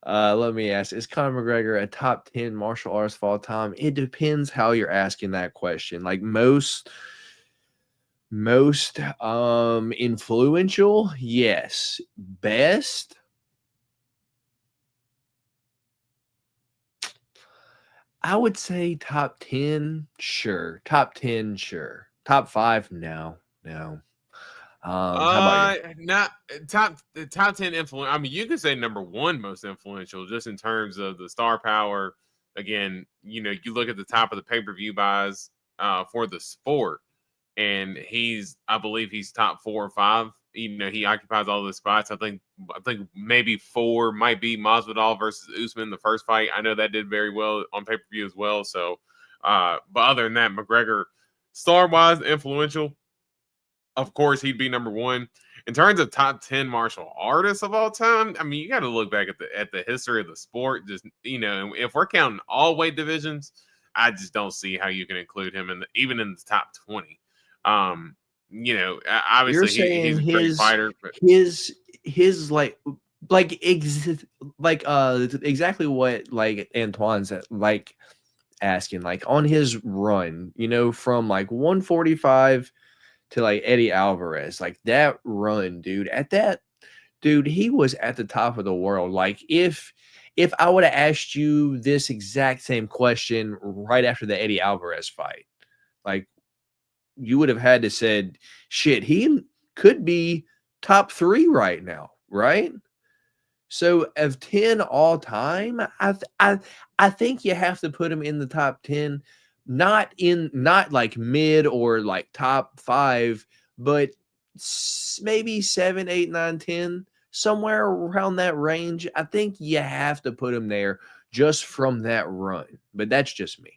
Let me ask, is Conor McGregor a top 10 martial artist of all time? It depends how you're asking that question. Like most influential, yes. Best, I would say top 10, sure. Top 10, sure. Top 5, no. How about you? Not top 10 influence. I mean, you could say number 1 most influential, just in terms of the star power. Again, you look at the top of the pay-per-view buys for the sport, and I believe he's top 4 or 5. He occupies all the spots. I think maybe 4 might be Masvidal versus Usman, the first fight. I know that did very well on pay-per-view as well. So, but other than that, McGregor, star-wise, influential, of course, he'd be number one. In terms of top 10 martial artists of all time, I mean, you got to look back at the history of the sport. Just, if we're counting all weight divisions, I just don't see how you can include him even in the top 20. You're Obviously saying he's a great fighter. But his exactly what like Antoine's like asking, like on his run, from like 145 to like Eddie Alvarez, like that run, dude. He was at the top of the world. Like if I would have asked you this exact same question right after the Eddie Alvarez fight, like you would have had to said, shit, he could be top 3 right now, right? So of 10 all time, I think you have to put him in the top 10, not like mid or like top 5, but maybe 7, 8, 9, 10, somewhere around that range. I think you have to put him there just from that run. But that's just me.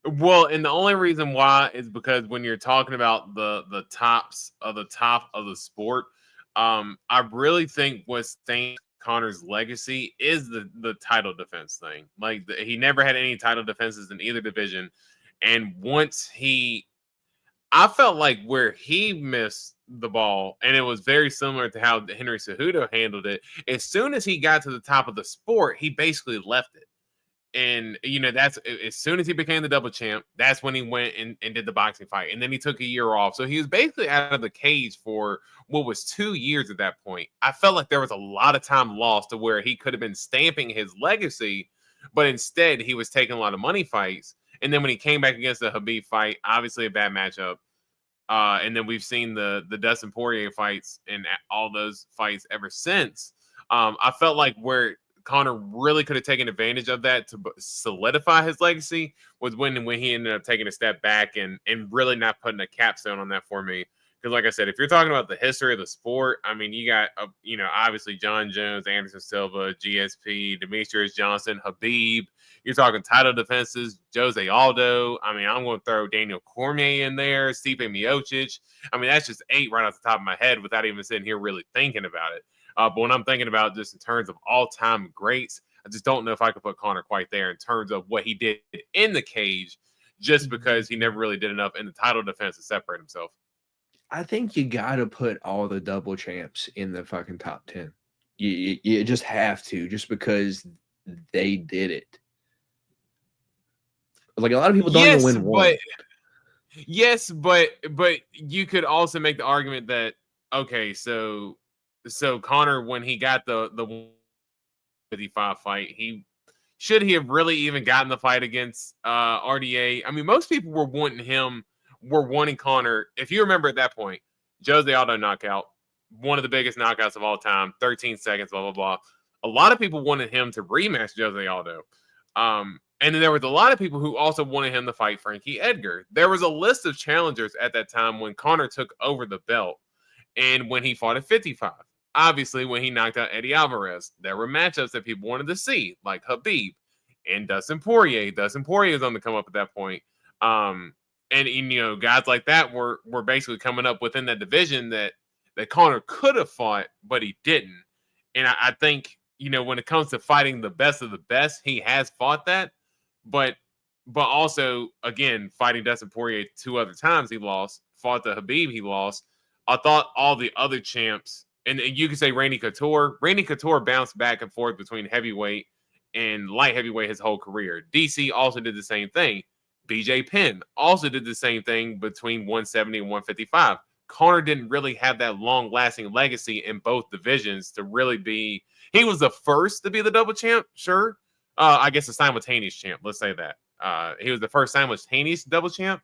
Well, and the only reason why is because when you're talking about the tops of the top of the sport, I really think what stains Conor's legacy is the title defense thing. Like he never had any title defenses in either division, and I felt like where he missed the ball, and it was very similar to how Henry Cejudo handled it. As soon as he got to the top of the sport, he basically left it. And that's as soon as he became the double champ, that's when he went and did the boxing fight, and then he took a year off. So he was basically out of the cage for what was 2 years at that point. I felt like there was a lot of time lost to where he could have been stamping his legacy, but instead he was taking a lot of money fights. And then when he came back against the Khabib fight, obviously a bad matchup. And then we've seen the Dustin Poirier fights and all those fights ever since. I felt like where Conor really could have taken advantage of that to solidify his legacy was when he ended up taking a step back and really not putting a capstone on that for me. Because like I said, if you're talking about the history of the sport, I mean, you got, obviously John Jones, Anderson Silva, GSP, Demetrius Johnson, Khabib. You're talking title defenses, Jose Aldo. I mean, I'm going to throw Daniel Cormier in there, Stipe Miocic. I mean, that's just 8 right off the top of my head without even sitting here really thinking about it. But when I'm thinking about just in terms of all-time greats, I just don't know if I could put Conor quite there in terms of what he did in the cage, just because he never really did enough in the title defense to separate himself. I think you got to put all the double champs in the fucking top 10. You just have to, just because they did it. Like a lot of people don't even win one. Yes, but you could also make the argument that, okay, so Conor, when he got the 55 fight, should he have really even gotten the fight against RDA? I mean, most people were wanting Conor. If you remember at that point, Jose Aldo knockout, one of the biggest knockouts of all time, 13 seconds, blah, blah, blah. A lot of people wanted him to rematch Jose Aldo. And then there was a lot of people who also wanted him to fight Frankie Edgar. There was a list of challengers at that time when Conor took over the belt and when he fought at 55. Obviously, when he knocked out Eddie Alvarez, there were matchups that people wanted to see, like Khabib and Dustin Poirier. Dustin Poirier was on the come up at that point. And guys like that were basically coming up within that division that Conor could have fought, but he didn't. And I think, when it comes to fighting the best of the best, he has fought that. But also, again, fighting Dustin Poirier 2 other times he lost, fought the Khabib he lost. I thought all the other champs, and you could say Randy Couture. Randy Couture bounced back and forth between heavyweight and light heavyweight his whole career. DC also did the same thing. BJ Penn also did the same thing between 170 and 155. Conor didn't really have that long-lasting legacy in both divisions to really be. He was the first to be the double champ, sure. I guess a simultaneous champ. Let's say that. He was the first simultaneous double champ,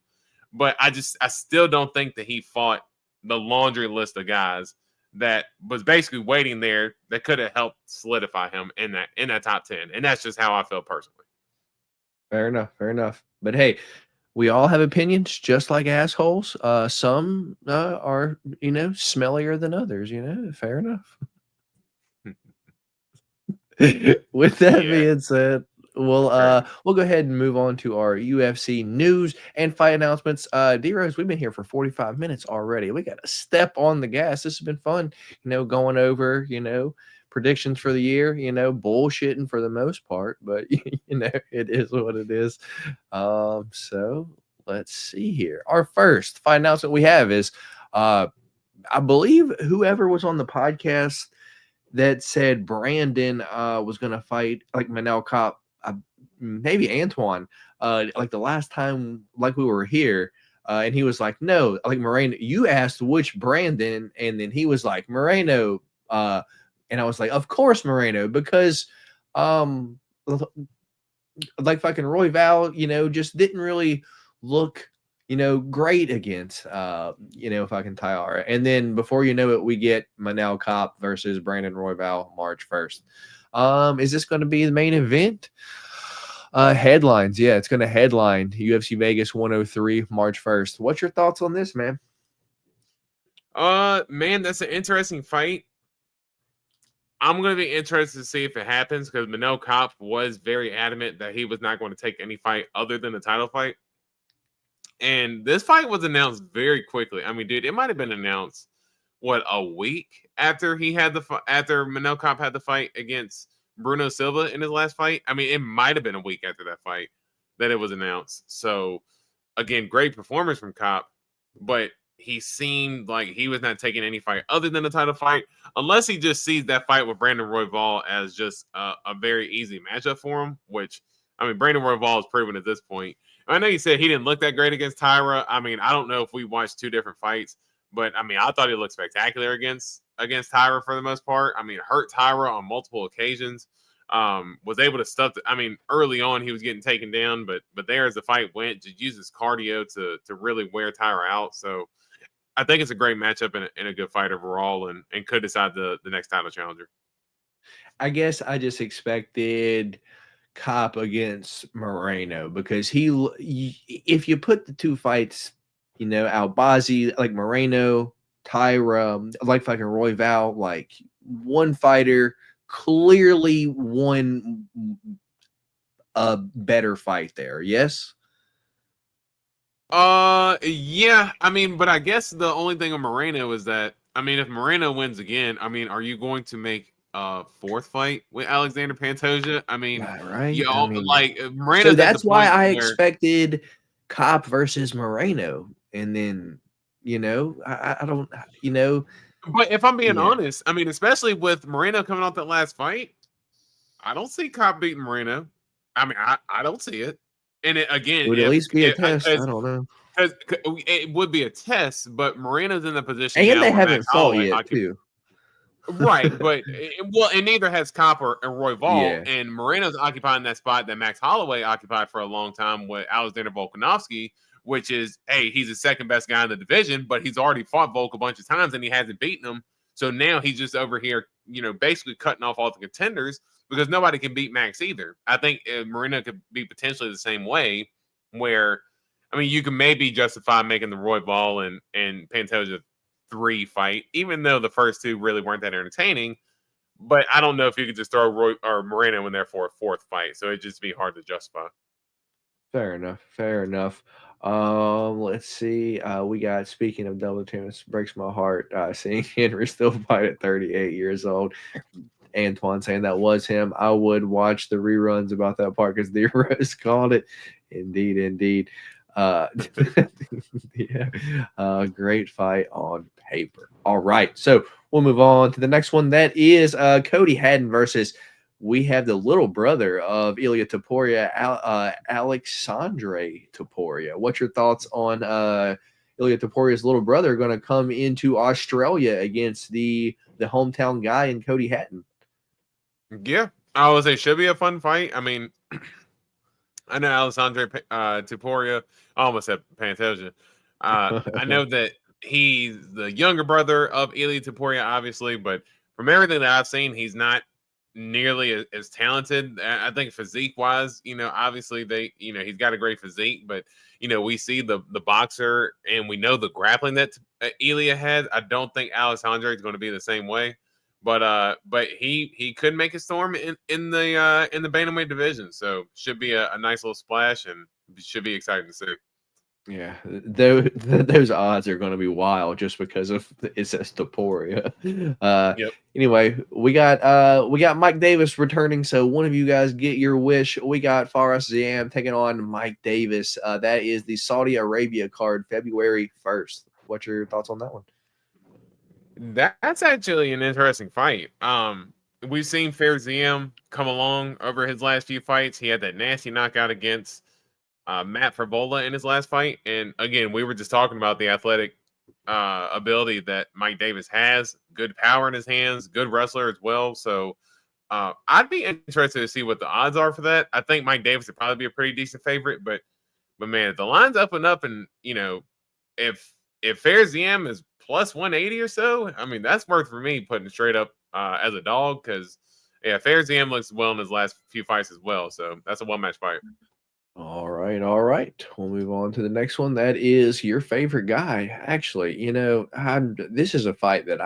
but I still don't think that he fought the laundry list of guys that was basically waiting there that could have helped solidify him in that top 10. And that's just how I feel personally. Fair enough. But hey, we all have opinions, just like assholes. Some are, smellier than others, fair enough. With that being said, We'll go ahead and move on to our UFC news and fight announcements. D-Rose, we've been here for 45 minutes already. We got to step on the gas. This has been fun, going over, predictions for the year, bullshitting for the most part, but it is what it is. So let's see here. Our first fight announcement we have is I believe whoever was on the podcast that said Brandon was going to fight like Manel Cop, maybe Antoine, like the last time like we were here. And he was like, no, like Moreno, you asked which Brandon. And then he was like, Moreno. And I was like, of course, Moreno, because like fucking Roy Val, just didn't really look, great against, fucking Tyara. And then before you know it, we get Manel Cop versus Brandon Royval March 1st. Is this going to be the main event? Headlines. Yeah, it's going to headline UFC Vegas 103 March 1st. What's your thoughts on this, man? Man, that's an interesting fight. I'm going to be interested to see if it happens because Manel Cop was very adamant that he was not going to take any fight other than the title fight. And this fight was announced very quickly. I mean, dude, it might have been announced a week after he had after Manel Cop had the fight against Bruno Silva in his last fight. I mean, it might have been a week after that fight that it was announced. So, again, great performance from Cop, but he seemed like he was not taking any fight other than the title fight, unless he just sees that fight with Brandon Royval as just a very easy matchup for him. Which, I mean, Brandon Royval has proven at this point. I know you said he didn't look that great against Tyra. I mean, I don't know if we watched two different fights, but I mean, I thought he looked spectacular against Tyra for the most part. I mean, hurt Tyra on multiple occasions. Was able to stuff. I mean, early on he was getting taken down, but there as the fight went, just used his cardio to really wear Tyra out. So I think it's a great matchup and a good fight overall, and could decide the next title challenger. I guess I just expected Cop against Moreno because if you put the two fights, Albazi, like Moreno, Tyra, like fucking Royval, like one fighter clearly won a better fight there. Yes. Yeah. I mean, but I guess the only thing with Moreno is that, I mean, if Moreno wins again, I mean, are you going to make fourth fight with Alexander Pantoja? I mean, right. I mean, like So Moreno. that's why I expected Cop versus Moreno, and then I don't But if I'm being honest, I mean, especially with Moreno coming off that last fight, I don't see Cop beating Moreno. I mean, I don't see it. And it, again, it would at least be a test. I don't know. Because it would be a test, but Moreno's in the position, and they haven't fought yet, too. Right, but and neither has Cop or Royval, and Moreno's occupying that spot that Max Holloway occupied for a long time with Alexander Volkanovski, which is, hey, he's the second best guy in the division, but he's already fought Volk a bunch of times and he hasn't beaten him. So now he's just over here, basically cutting off all the contenders because nobody can beat Max either. I think Moreno could be potentially the same way, where, I mean, you can maybe justify making the Royval and Pantoja 3 fight, even though the first two really weren't that entertaining. But I don't know if you could just throw Moreno in there for a 4th fight. So it'd just be hard to justify. Fair enough. Let's see. We got, speaking of double tennis, breaks my heart seeing Henry still fight at 38 years old. Antoine saying that was him. I would watch the reruns about that part because the Rose called it. Indeed. Great fight on paper. All right, so we'll move on to the next one. That is Cody Haddon versus, we have the little brother of Ilia Topuria, Alexandre Topuria. What's your thoughts on Ilia Topuria's little brother going to come into Australia against the hometown guy in Cody Haddon? Yeah, I would say should be a fun fight. I mean, I know Alexandre Topuria. I almost said Pantoja. I know that he's the younger brother of Ilia Topuria, obviously, but from everything that I've seen, he's not nearly as talented. I think physique-wise, obviously he's got a great physique, but we see the boxer and we know the grappling that Ilia had. I don't think Alexandre is going to be the same way. But he could make a storm in the bantamweight division, so should be a nice little splash and should be exciting to see. Yeah, those odds are going to be wild just because of it's Taporia. Yep. Anyway, we got Mike Davis returning, so one of you guys get your wish. We got Fares Ziam taking on Mike Davis. That is the Saudi Arabia card, February 1st. What's your thoughts on that one? That's actually an interesting fight. We've seen Fares Ziam come along over his last few fights. He had that nasty knockout against Matt Favola in his last fight. And again, we were just talking about the athletic ability that Mike Davis has. Good power in his hands, good wrestler as well. So I'd be interested to see what the odds are for that. I think Mike Davis would probably be a pretty decent favorite, but man, if the line's up and up, and if Fares Ziam is plus 180 or so, I mean, that's worth for me putting it straight up as a dog, because Fares Ziam looks well in his last few fights as well. So that's a one-match fight. All right. We'll move on to the next one. That is your favorite guy. Actually, this is a fight that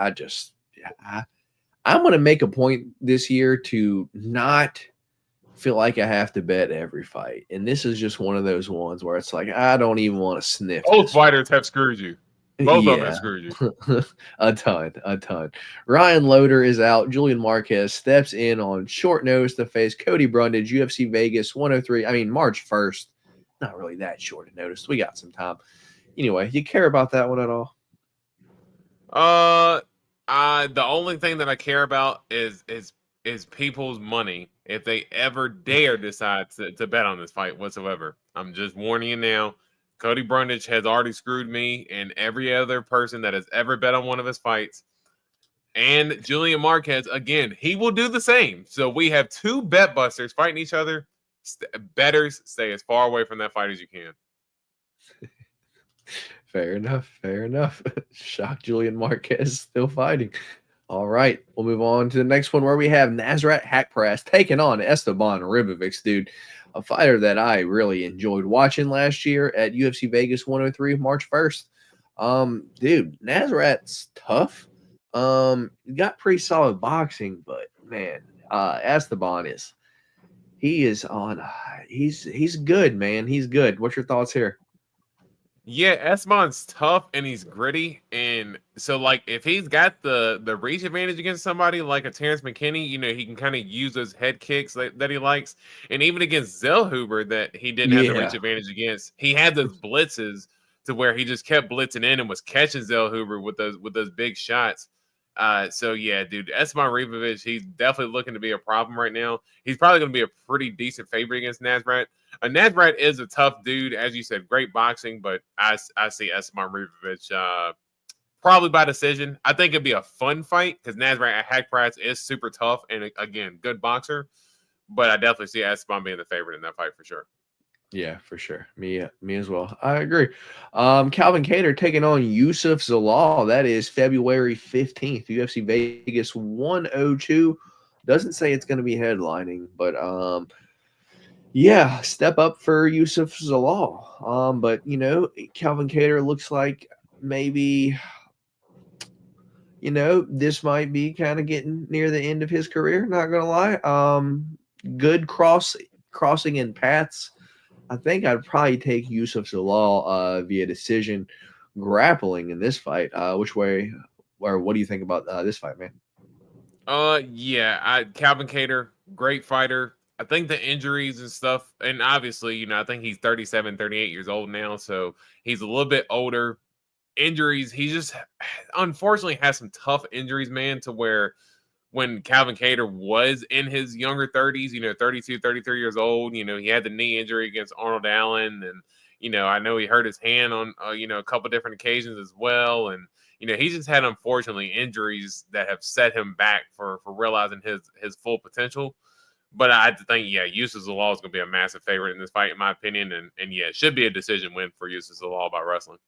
I'm going to make a point this year to not feel like I have to bet every fight. And this is just one of those ones where it's like, I don't even want to sniff. Both fighters have screwed you. Both of them have screwed you. A ton. Ryan Loder is out. Julian Marquez steps in on short notice to face Cody Brundage, UFC Vegas 103. I mean, March 1st. Not really that short a notice. We got some time. Anyway, you care about that one at all? The only thing that I care about is people's money if they ever dare decide to bet on this fight whatsoever. I'm just warning you now. Cody Brundage has already screwed me and every other person that has ever bet on one of his fights. And Julian Marquez, again, he will do the same. So we have two bet busters fighting each other. Bettors, stay as far away from that fight as you can. Fair enough. Shock Julian Marquez still fighting. All right, we'll move on to the next one where we have Nasrat Haqparast taking on Esteban Ribas, dude. A fighter that I really enjoyed watching last year at UFC Vegas 103, March 1st. Dude, Nasrat's tough. Got pretty solid boxing, but man, Esteban he's good, man. He's good. What's your thoughts here? Yeah, Esteban's tough and he's gritty, and so like if he's got the reach advantage against somebody like a Terrence McKinney, he can kind of use those head kicks that he likes, and even against Zellhuber that he didn't have the reach advantage against, he had those blitzes to where he just kept blitzing in and was catching Zellhuber with those big shots. So yeah, dude, Esteban Ribas, he's definitely looking to be a problem right now. He's probably going to be a pretty decent favorite against Nasrat. Nasrat is a tough dude, as you said, great boxing, but I see Esteban Ribas probably by decision. I think it'd be a fun fight because Nasrat Haqparast is super tough and again, good boxer. But I definitely see Esteban being the favorite in that fight for sure. Yeah, for sure. Me as well. I agree. Calvin Kattar taking on Yusuf Zalal. That is February 15th. UFC Vegas 102. Doesn't say it's going to be headlining, but yeah, step up for Yusuf Zalal. But Calvin Kattar looks like maybe this might be kind of getting near the end of his career, not going to lie. Good crossing in paths. I think I'd probably take Yusuf Zalal via decision grappling in this fight. Which way, or what do you think about this fight, man? Calvin Kattar, great fighter. I think the injuries and stuff, and obviously, I think he's 37, 38 years old now, so he's a little bit older. Injuries, he just unfortunately has some tough injuries, man, to where when Calvin Kattar was in his younger 30s, 32, 33 years old, he had the knee injury against Arnold Allen. And, I know he hurt his hand on, a couple different occasions as well. And, he just had, unfortunately, injuries that have set him back for realizing his full potential. But I think, Yusuf Zalal is going to be a massive favorite in this fight, in my opinion. And it should be a decision win for Yusuf Zalal by wrestling.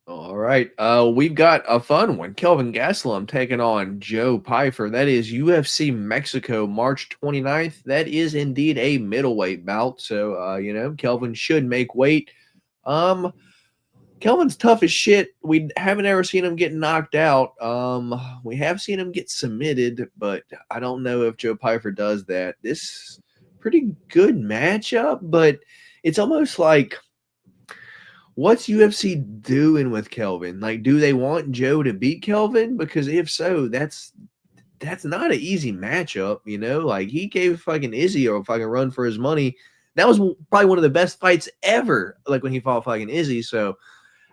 All right. We've got a fun one. Kelvin Gastelum taking on Joe Pyfer. That is UFC Mexico, March 29th. That is indeed a middleweight bout. So, Kelvin should make weight. Kelvin's tough as shit. We haven't ever seen him get knocked out. We have seen him get submitted, but I don't know if Joe Pyfer does that. This pretty good matchup, but it's almost like, what's UFC doing with Kelvin? Like, do they want Joe to beat Kelvin? Because if so, that's not an easy matchup, you know? Like, he gave fucking Izzy a fucking run for his money. That was probably one of the best fights ever, like when he fought fucking Izzy. So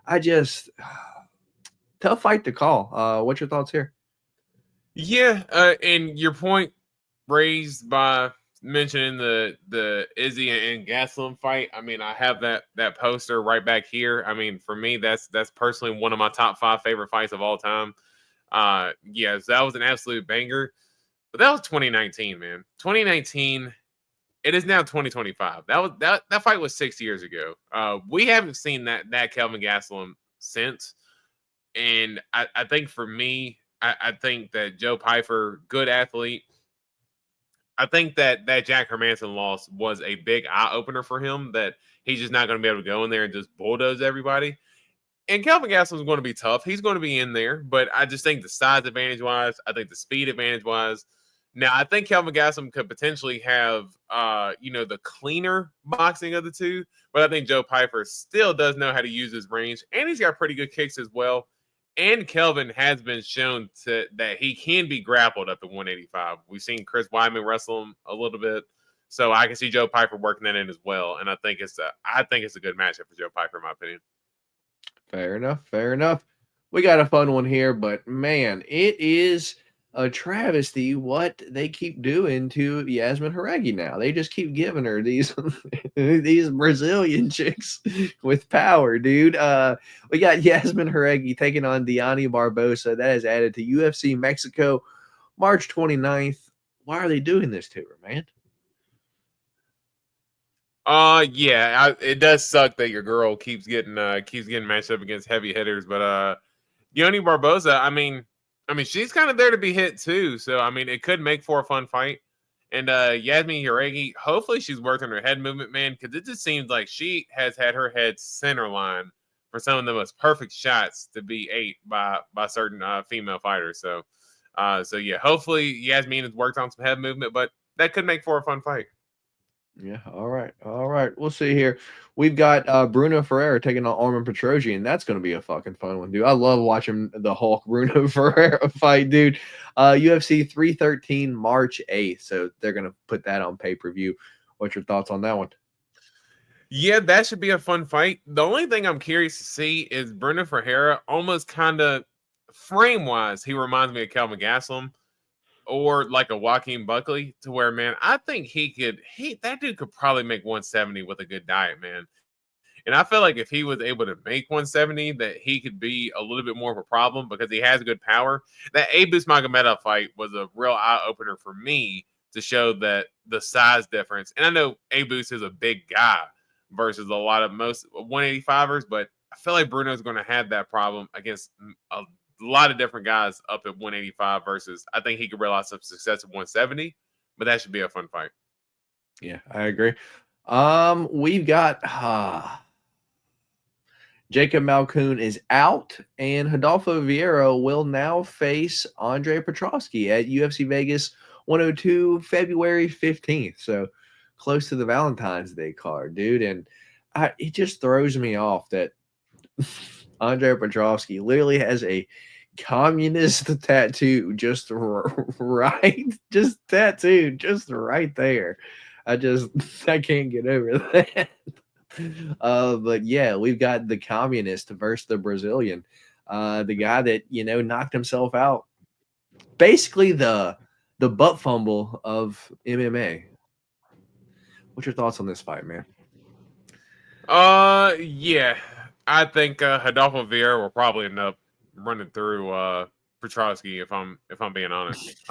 I just tough fight to call. What's your thoughts here? Yeah, and your point raised by mentioning the Izzy and Gastelum fight. I mean, I have that poster right back here. I mean, for me, that's personally one of my top 5 favorite fights of all time. Yes, that was an absolute banger. But that was 2019, man. 2019. It is now 2025. That fight was 6 years ago. We haven't seen that Kelvin Gastelum since. And I think for me, I think that Joe Pyfer, good athlete. I think that Jack Hermanson loss was a big eye opener for him, that he's just not going to be able to go in there and just bulldoze everybody. And Kelvin Gastelum is going to be tough. He's going to be in there, but I just think the size advantage wise, I think the speed advantage wise. Now, I think Kelvin Gastelum could potentially have, the cleaner boxing of the two, but I think Joe Pyfer still does know how to use his range, and he's got pretty good kicks as well. And Kelvin has been shown that he can be grappled up to 185. We've seen Chris Weidman wrestle him a little bit, so I can see Joe Pyfer working that in as well. And I think it's a good matchup for Joe Pyfer, in my opinion. Fair enough. We got a fun one here, but man, it is a travesty what they keep doing to Yasmin Haregi now. They just keep giving her these these Brazilian chicks with power, dude. We got Yasmin Haregi taking on Diane Barbosa. That is added to UFC Mexico, March 29th. Why are they doing this to her, man? It does suck that your girl keeps getting matched up against heavy hitters, but Diane Barbosa, I mean, she's kind of there to be hit too. So, I mean, it could make for a fun fight. And Yasmin Haregi, hopefully she's working her head movement, man, because it just seems like she has had her head center line for some of the most perfect shots to be ate by certain female fighters. So yeah, hopefully Yasmin has worked on some head movement, but that could make for a fun fight. Yeah, all right. We'll see here. We've got Bruno Ferreira taking on Armin Petrosian. That's going to be a fucking fun one, dude. I love watching the Hulk Bruno Ferreira fight, dude. UFC 313, March 8th. So they're going to put that on pay-per-view. What's your thoughts on that one? Yeah, that should be a fun fight. The only thing I'm curious to see is Bruno Ferreira, almost kind of frame-wise, he reminds me of Kelvin Gastelum, or like a Joaquin Buckley, to where, man, I think that dude could probably make 170 with a good diet, man. And I feel like if he was able to make 170, that he could be a little bit more of a problem because he has good power. That Abus Magomedov fight was a real eye opener for me to show that the size difference. And I know Abus is a big guy versus a lot of most 185ers, but I feel like Bruno's going to have that problem against a lot of different guys up at 185 versus I think he could realize some success at 170, but that should be a fun fight. Yeah, I agree. We've got Jacob Malkoun is out, and Rodolfo Vieira will now face Andre Petroski at UFC Vegas 102 February 15th. So close to the Valentine's Day card, dude. And it just throws me off that Andre Petroski literally has a communist tattoo just right there. I can't get over that. But yeah, we've got the communist versus the Brazilian, the guy that knocked himself out, basically the butt fumble of MMA. What's your thoughts on this fight, man? Yeah, I think Rodolfo Vieira will probably end up running through Petroski if I'm being honest.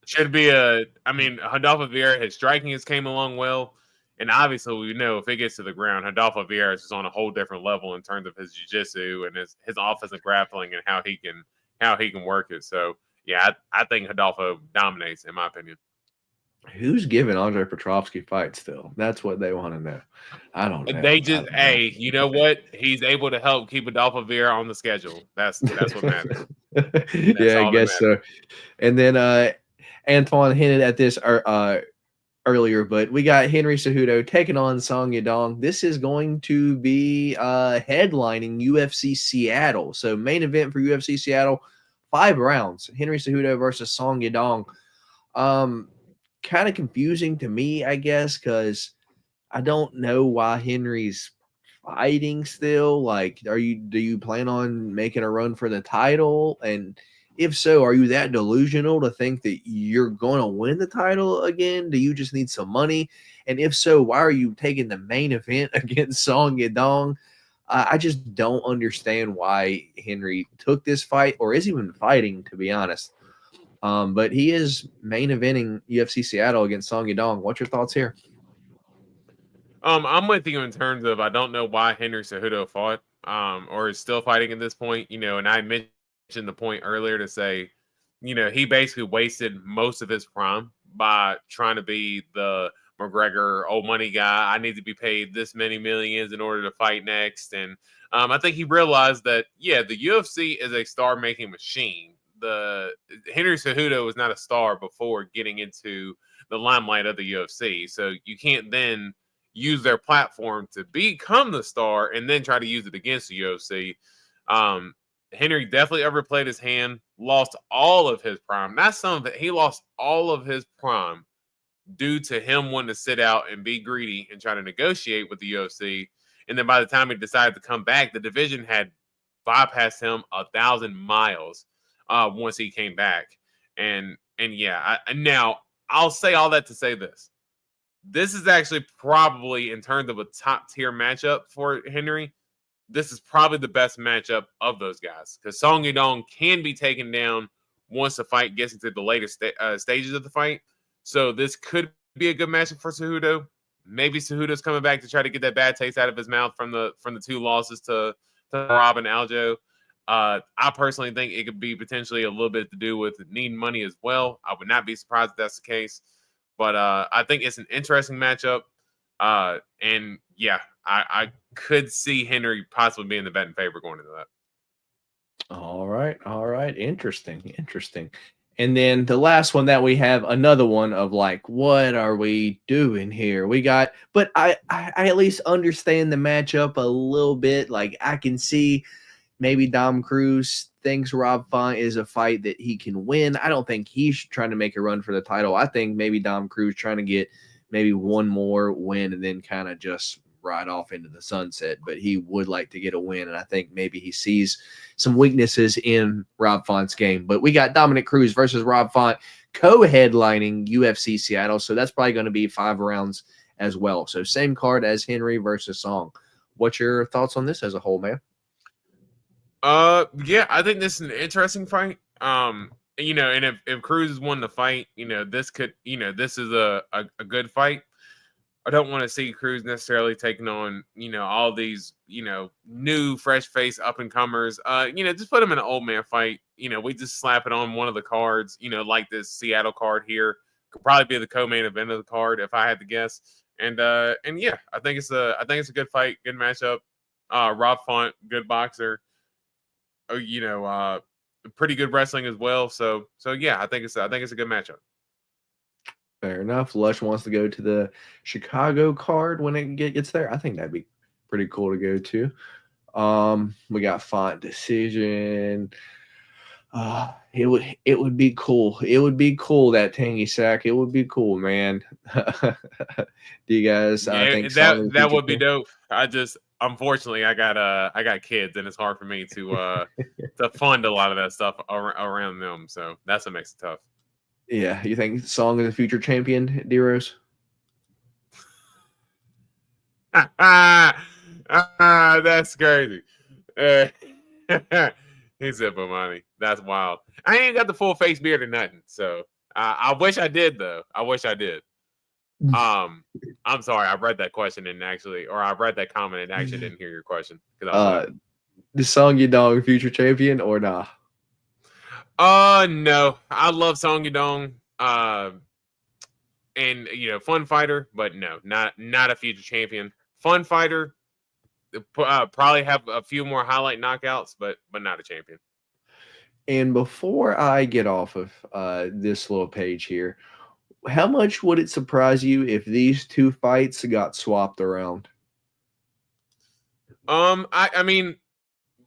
Should be Rodolfo Vieira, his striking has came along well, and obviously we know if it gets to the ground, Rodolfo Vieira is just on a whole different level in terms of his jiu-jitsu and his offensive grappling and how he can work it. So yeah, I think Rodolfo dominates in my opinion. Who's giving Andre Petrovsky fights still? That's what they want to know. I don't know. They just, hey, you know what? He's able to help keep Adolfo Vera on the schedule. That's what matters. Yeah, I guess so. And then Antoine hinted at this earlier, but we got Henry Cejudo taking on Song Yadong. This is going to be headlining UFC Seattle. So main event for UFC Seattle, 5 rounds. Henry Cejudo versus Song Yadong. Kind of confusing to me, I guess, because I don't know why Henry's fighting still. Like, do you plan on making a run for the title? And if so, are you that delusional to think that you're going to win the title again? Do you just need some money? And if so, why are you taking the main event against Song Yadong? I just don't understand why Henry took this fight or is even fighting, to be honest. But he is main eventing UFC Seattle against Song Yadong. What's your thoughts here? I'm with you in terms of I don't know why Henry Cejudo fought or is still fighting at this point, and I mentioned the point earlier to say, he basically wasted most of his prime by trying to be the McGregor old money guy. I need to be paid this many millions in order to fight next. And I think he realized that, the UFC is a star-making machine. The Henry Cejudo was not a star before getting into the limelight of the UFC. So you can't then use their platform to become the star and then try to use it against the UFC. Henry definitely overplayed his hand, lost all of his prime. Not some of it. He lost all of his prime due to him wanting to sit out and be greedy and try to negotiate with the UFC. And then by the time he decided to come back, the division had bypassed him 1,000 miles once he came back. And now I'll say all that to say this. This is actually probably, in terms of a top tier matchup for Henry, this is probably the best matchup of those guys because Song Yadong can be taken down once the fight gets into the later stages of the fight. So this could be a good matchup for Cejudo. Maybe Cejudo's coming back to try to get that bad taste out of his mouth from the 2 losses to Rob and Aljo. I personally think it could be potentially a little bit to do with needing money as well. I would not be surprised if that's the case. But I think it's an interesting matchup. I could see Henry possibly being the betting favorite going into that. All right. Interesting. And then the last one that we have, another one of like, what are we doing here? But I at least understand the matchup a little bit. Like I can see maybe Dom Cruz thinks Rob Font is a fight that he can win. I don't think he's trying to make a run for the title. I think maybe Dom Cruz trying to get maybe one more win and then kind of just ride off into the sunset. But he would like to get a win, and I think maybe he sees some weaknesses in Rob Font's game. But we got Dominic Cruz versus Rob Font co-headlining UFC Seattle, so that's probably going to be 5 rounds as well. So same card as Henry versus Song. What's your thoughts on this as a whole, man? I think this is an interesting fight. And if Cruz has won the fight, this is a good fight. I don't want to see Cruz necessarily taking on, all these, new, fresh face up and comers. Just put him in an old man fight. We just slap it on one of the cards, like this Seattle card here. Could probably be the co-main event of the card if I had to guess. I think it's a good fight, good matchup. Rob Font, good boxer. Pretty good wrestling as well. So I think it's a good matchup. Fair enough. Lush wants to go to the Chicago card when it gets there. I think that'd be pretty cool to go to. We got Font decision. It would be cool. It would be cool, that Tangy Sack. It would be cool, man. Do you guys think that would be dope? Unfortunately, I got kids, and it's hard for me to fund a lot of that stuff around them. So that's what makes it tough. Yeah, you think Song is a future champion, D-Rose? That's crazy. He said, "Bomani, that's wild." I ain't got the full face beard or nothing, so I wish I did, though. I wish I did. I'm sorry. I read that question I read that comment and actually didn't hear your question. The Song Yadong future champion or nah? No. I love Song Yadong. and fun fighter, but no, not a future champion. Fun fighter, probably have a few more highlight knockouts, but not a champion. And before I get off of this little page here, how much would it surprise you if these two fights got swapped around? I mean,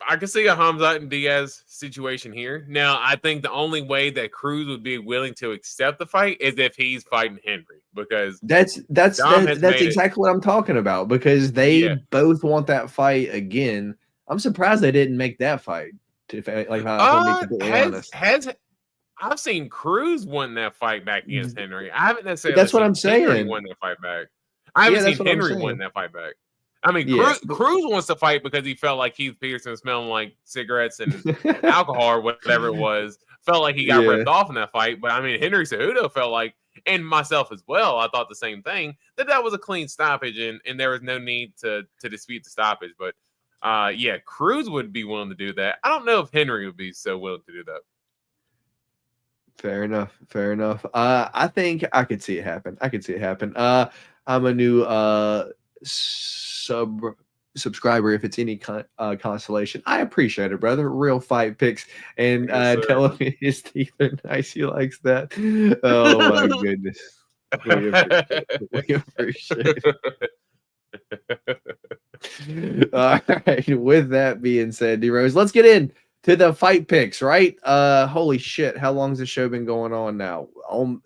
I can see a Hamzat and Diaz situation here. Now, I think the only way that Cruz would be willing to accept the fight is if he's fighting Henry, because that's exactly what I'm talking about, because they both want that fight again. I'm surprised they didn't make that fight. I've seen Cruz won that fight back against Henry. I haven't necessarily. That's what I'm saying. Henry won that fight back. I haven't seen Henry win that fight back. I mean, Cruz wants to fight because he felt like Keith Pearson smelling like cigarettes and alcohol or whatever it was. Felt like he got ripped off in that fight. But I mean, Henry Cejudo felt like, and myself as well, I thought the same thing, that was a clean stoppage and there was no need to dispute the stoppage. But Cruz would be willing to do that. I don't know if Henry would be so willing to do that. Fair enough. I think I could see it happen. I'm a new subscriber, if it's any consolation. I appreciate it, brother. Real Fight Picks, and telling me his teeth are nice. He likes that. Oh my goodness. We appreciate it. All right. With that being said, D-Rose, let's get in to the fight picks, right? Holy shit, how long's the show been going on now?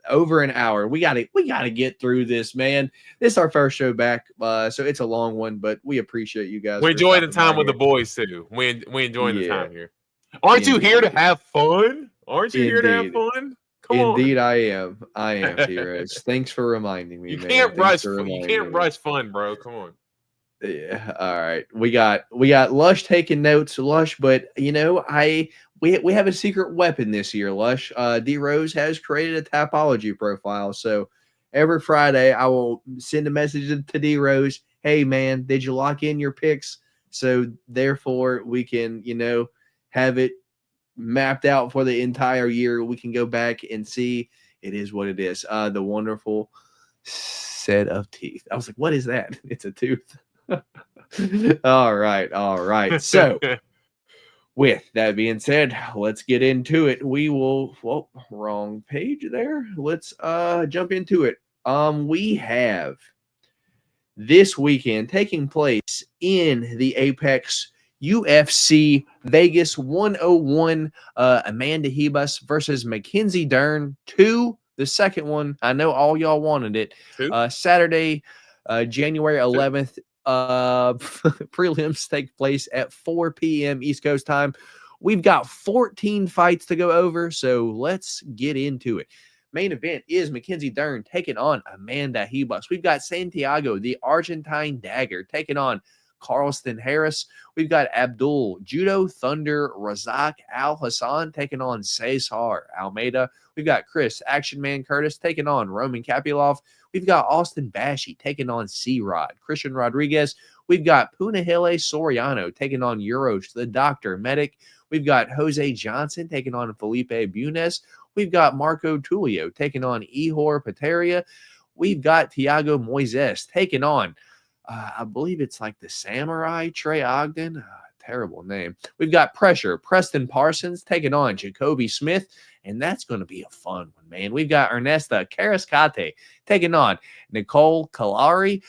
Over an hour. We gotta get through this, man. This is our first show back, so it's a long one, but we appreciate you guys. We enjoy the time with the boys too. We enjoying the time here. Aren't you here to have fun? Aren't you here to have fun? Come on. Indeed, I am, D-Rose. Thanks for reminding me. You can't rush fun, bro. Come on. Yeah. All right. We got Lush taking notes, Lush, but we have a secret weapon this year, Lush. D Rose has created a Tapology profile. So every Friday I will send a message to D Rose. Hey man, did you lock in your picks? So therefore we can, have it mapped out for the entire year. We can go back and see it is what it is. The wonderful set of teeth. I was like, what is that? It's a tooth. All right. So with that being said, let's get into it. We will, wrong page there. Let's jump into it. We have this weekend taking place in the Apex UFC Vegas 101, Amanda Ribas versus Mackenzie Dern 2. The second one, I know all y'all wanted it. Saturday, January 11th. Prelims take place at 4 p.m. East Coast time. We've got 14 fights to go over, so let's get into it. Main event is Mackenzie Dern taking on Amanda Ribas. We've got Santiago, the Argentine Dagger, taking on Carlston Harris. We've got Abdul Judo Thunder Razak Al Hassan taking on Cesar Almeida. We've got Chris Action Man Curtis taking on Roman Kapilov. We've got Austin Bashi taking on C-Rod Christian Rodriguez. We've got Punahele Soriano taking on Euros the Doctor Medic. We've got Jose Johnson taking on Felipe Bunes. We've got Marco Tulio taking on Ihor Pateria. We've got Thiago Moises taking on I believe it's like the Samurai Trey Ogden. Terrible name. We've got Pressure Preston Parsons taking on Jacoby Smith, and that's going to be a fun one, man. We've got Ernesta Karascate taking on Nicole Kalari.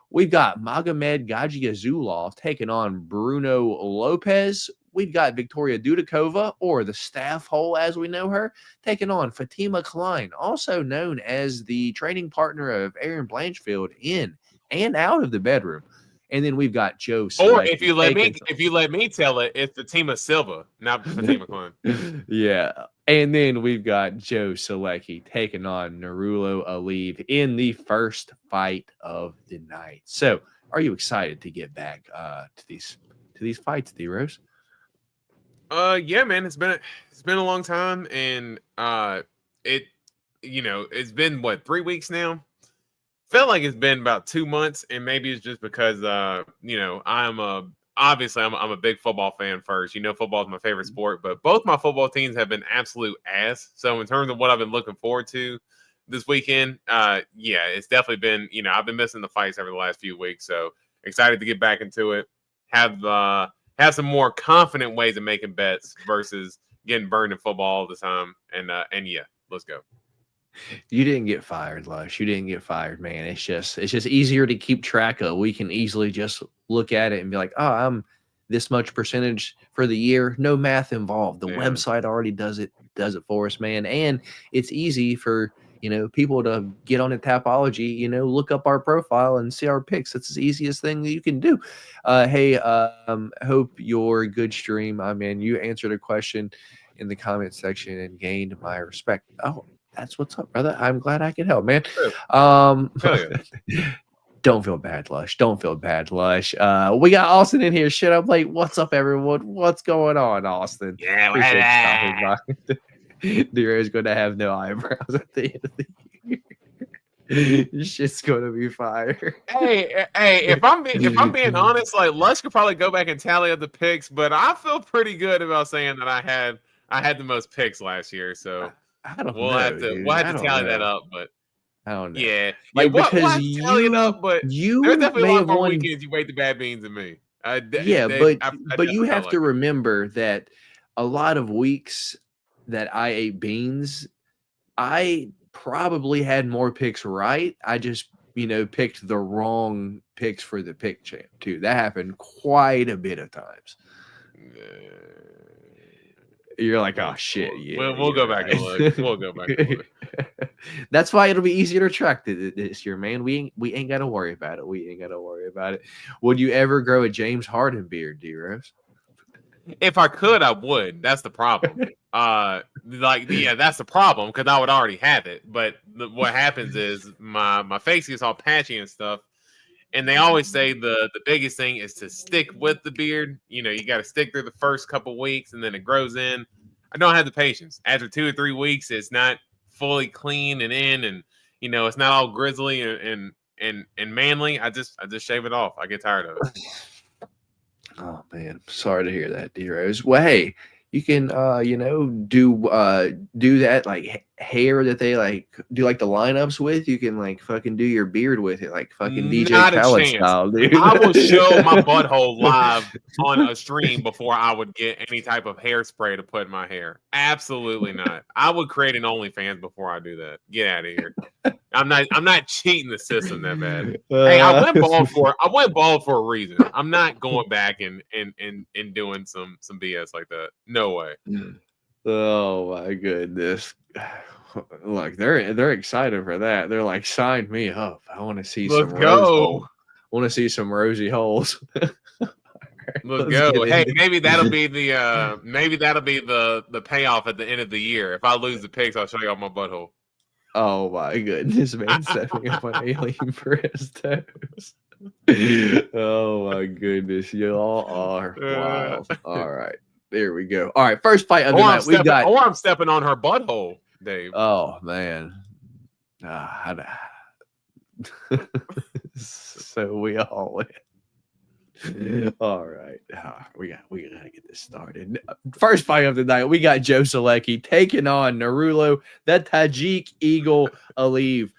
We've got Magomed Gajiazulov taking on Bruno Lopez. We've got Victoria Dudakova, or the Staff Hole as we know her, taking on Fatima Klein, also known as the training partner of Aaron Blanchfield in and out of the bedroom. And then we've got Joe Selecki. Or if you let me tell it, it's Fatima Silva, not Fatima Klein. Yeah. And then we've got Joe Selecki taking on Narulo Aliv in the first fight of the night. So are you excited to get back to these fights, D-Rose? Yeah, man. It's been a long time, and it's been 3 weeks now. Felt like it's been about 2 months, and maybe it's just because I'm a big football fan first. Football is my favorite sport, but both my football teams have been absolute ass. So in terms of what I've been looking forward to, this weekend. Yeah, it's definitely been, I've been missing the fights over the last few weeks, so excited to get back into it. Have some more confident ways of making bets versus getting burned in football all the time. And yeah, let's go. You didn't get fired, Lush. You didn't get fired, man. It's just easier to keep track of. We can easily just look at it and be like, oh, I'm this much percentage for the year. No math involved. The website already does it for us, man. And it's easy for people to get on the Tapology, look up our profile and see our picks. That's the easiest thing that you can do. Hey, hope your good stream. I mean, you answered a question in the comment section and gained my respect. Oh, that's what's up, brother. I'm glad I can help, man. Don't feel bad, Lush. Don't feel bad, Lush. We got Austin in here. Shit, I'm like, what's up, everyone? What's going on, Austin? Yeah, Dero's going to have no eyebrows at the end of the year. This shit's going to be fire. Hey, if I'm being honest, like Lush could probably go back and tally up the picks, but I feel pretty good about saying that I had the most picks last year, so. We'll have to tally that up, but I don't know. Yeah, because tally it up, but you there's definitely a lot more won weekends you wait the bad beans than me. But you have to remember that a lot of weeks that I ate beans, I probably had more picks right. I just picked the wrong picks for the pick champ too. That happened quite a bit of times. You're like, oh shit, yeah. We'll go back and look. We'll go back and look. That's why it'll be easier to track this year, man. We ain't got to worry about it. We ain't got to worry about it. Would you ever grow a James Harden beard, D-Rose? If I could, I would. That's the problem. That's the problem because I would already have it. But what happens is my face gets all patchy and stuff. And they always say the biggest thing is to stick with the beard. You got to stick through the first couple weeks and then it grows in. I don't have the patience. After 2 or 3 weeks, it's not fully clean and in, and it's not all grizzly and manly. I just shave it off. I get tired of it. Oh man, sorry to hear that, D-Rose. Well, hey, you can do that like hair that they like do like the lineups with. You can like fucking do your beard with it, like fucking DJ Khaled style, dude. I will show my butthole live on a stream before I would get any type of hairspray to put in my hair. Absolutely not. I would create an OnlyFans before I do that. Get out of here. I'm not cheating the system that bad. Hey, I went bald for a reason. I'm not going back and doing some BS like that. No way. Oh my goodness. Look, they're excited for that. They're like, sign me up. I want to see some rosy holes. Let's go. Hey, maybe that'll be the payoff at the end of the year. If I lose the picks, I'll show you all my butthole. Oh my goodness, man. Stepping up on alien for his toes. Oh my goodness. Y'all are wild. All right. There we go. All right. First fight of the night. I'm stepping on her butthole, Dave. Oh man. So we all win. All right. We gotta get this started. First fight of the night, we got Joe Solecki taking on Narulo, the Tajik Eagle Aliyev.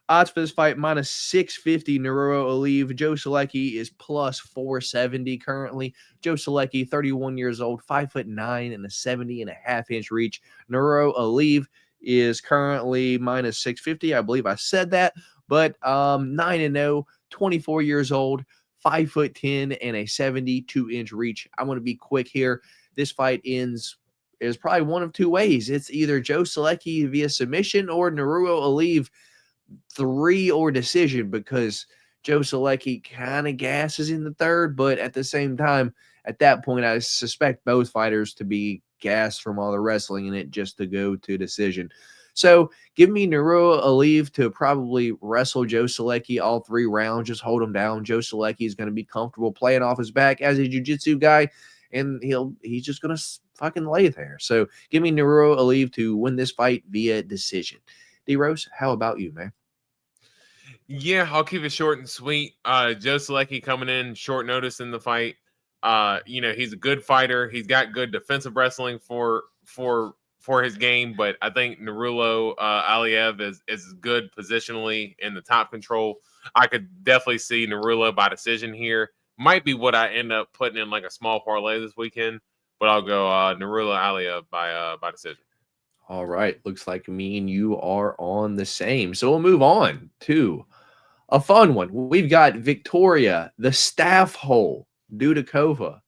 Odds for this fight -650 Narulo Aliyev. Joe Solecki is +470 currently. Joe Solecki, 31 years old, 5'9" and a 70.5-inch reach. Narulo Aliyev is currently -650. I believe I said that, but 9-0, 24 years old, 5'10" and a 72-inch reach. I'm going to be quick here. This fight is probably one of two ways. It's either Joe Solecki via submission or Narulo Aliyev 3 or decision, because Joe Solecki kind of gasses in the third, but at the same time, at that point, I suspect both fighters to be gassed from all the wrestling in it just to go to decision. So give me Narulo Aliyev to probably wrestle Joe Solecki all 3 rounds, just hold him down. Joe Solecki is going to be comfortable playing off his back as a jiu-jitsu guy, and he's just going to fucking lay there. So give me Narulo Aliyev to win this fight via decision. D-Rose, how about you, man? Yeah, I'll keep it short and sweet. Joe Solecki coming in short notice in the fight. He's a good fighter. He's got good defensive wrestling for for his game, but I think Nurullo Aliev is good positionally in the top control. I could definitely see Nurullo by decision here. Might be what I end up putting in like a small parlay this weekend, but I'll go Nurullo Aliev by decision. All right. Looks like me and you are on the same. So we'll move on to a fun one. We've got Victoria, the staff hole, Dudakova,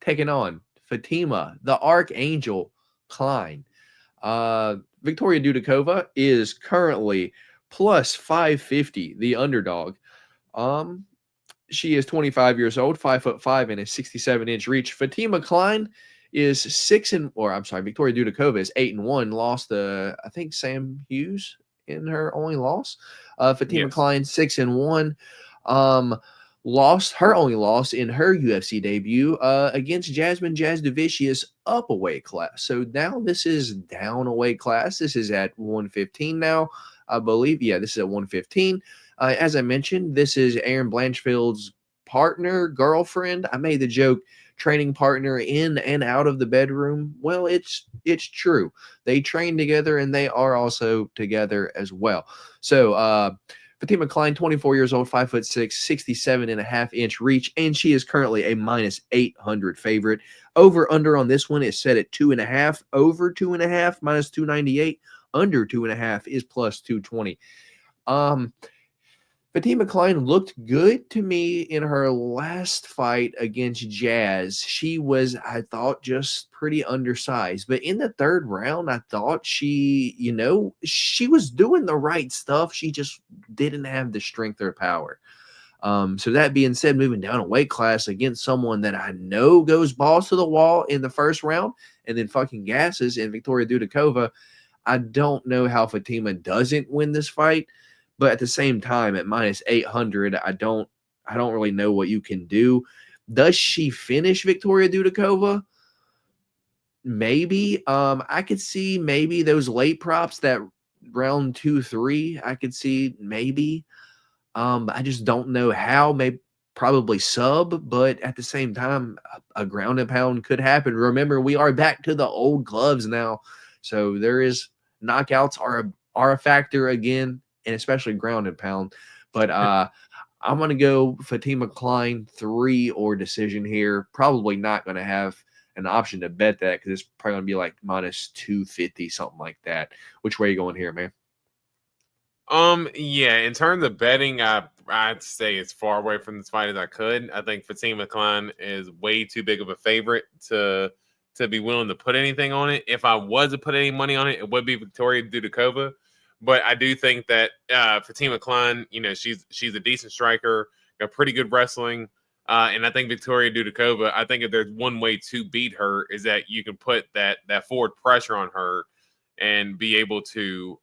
taking on Fatima, the Archangel Klein. Victoria Dudakova is currently plus 550, the underdog. She is 25 years old, 5'5" and a 67-inch reach. Fatima Klein is Victoria Dudakova is 8-1. Lost I think Sam Hughes in her only loss. Fatima Klein 6-1. Lost her only loss in her UFC debut against Jasmine Jasdovicius up a weight class. So now this is down a weight class. This is at 115 now, I believe. Yeah, this is at 115. As I mentioned, this is Aaron Blanchfield's partner, girlfriend. I made the joke, training partner in and out of the bedroom. Well, it's true. They train together and they are also together as well. So Fatima Klein, 24 years old, 5'6", 67.5-inch reach, and she is currently a minus 800 favorite. Over under on this one is set at 2.5. Over 2.5, minus 298. Under 2.5 is plus 220. Fatima Klein looked good to me in her last fight against Jazz. She was, I thought, just pretty undersized. But in the third round, I thought she was doing the right stuff. She just didn't have the strength or power. So that being said, moving down a weight class against someone that I know goes balls to the wall in the first round and then fucking gasses in Victoria Dudakova, I don't know how Fatima doesn't win this fight. But at the same time, at minus 800, I don't really know what you can do. Does she finish Victoria Dudakova? Maybe. I could see maybe those late props, that round 2-3. I could see maybe. I just don't know how. Maybe probably sub, but at the same time, a ground and pound could happen. Remember, we are back to the old gloves now, so there is knockouts are a factor again. And especially ground and pound. But I'm going to go Fatima Klein 3 or decision here. Probably not going to have an option to bet that because it's probably going to be like minus 250, something like that. Which way are you going here, man? Yeah, in terms of betting, I'd say as far away from this fight as I could. I think Fatima Klein is way too big of a favorite to be willing to put anything on it. If I was to put any money on it, it would be Victoria Dudakova. But I do think that Fatima Klein, she's a decent striker, got pretty good wrestling. And I think Victoria Dudakova, I think if there's one way to beat her is that you can put that forward pressure on her and be able to,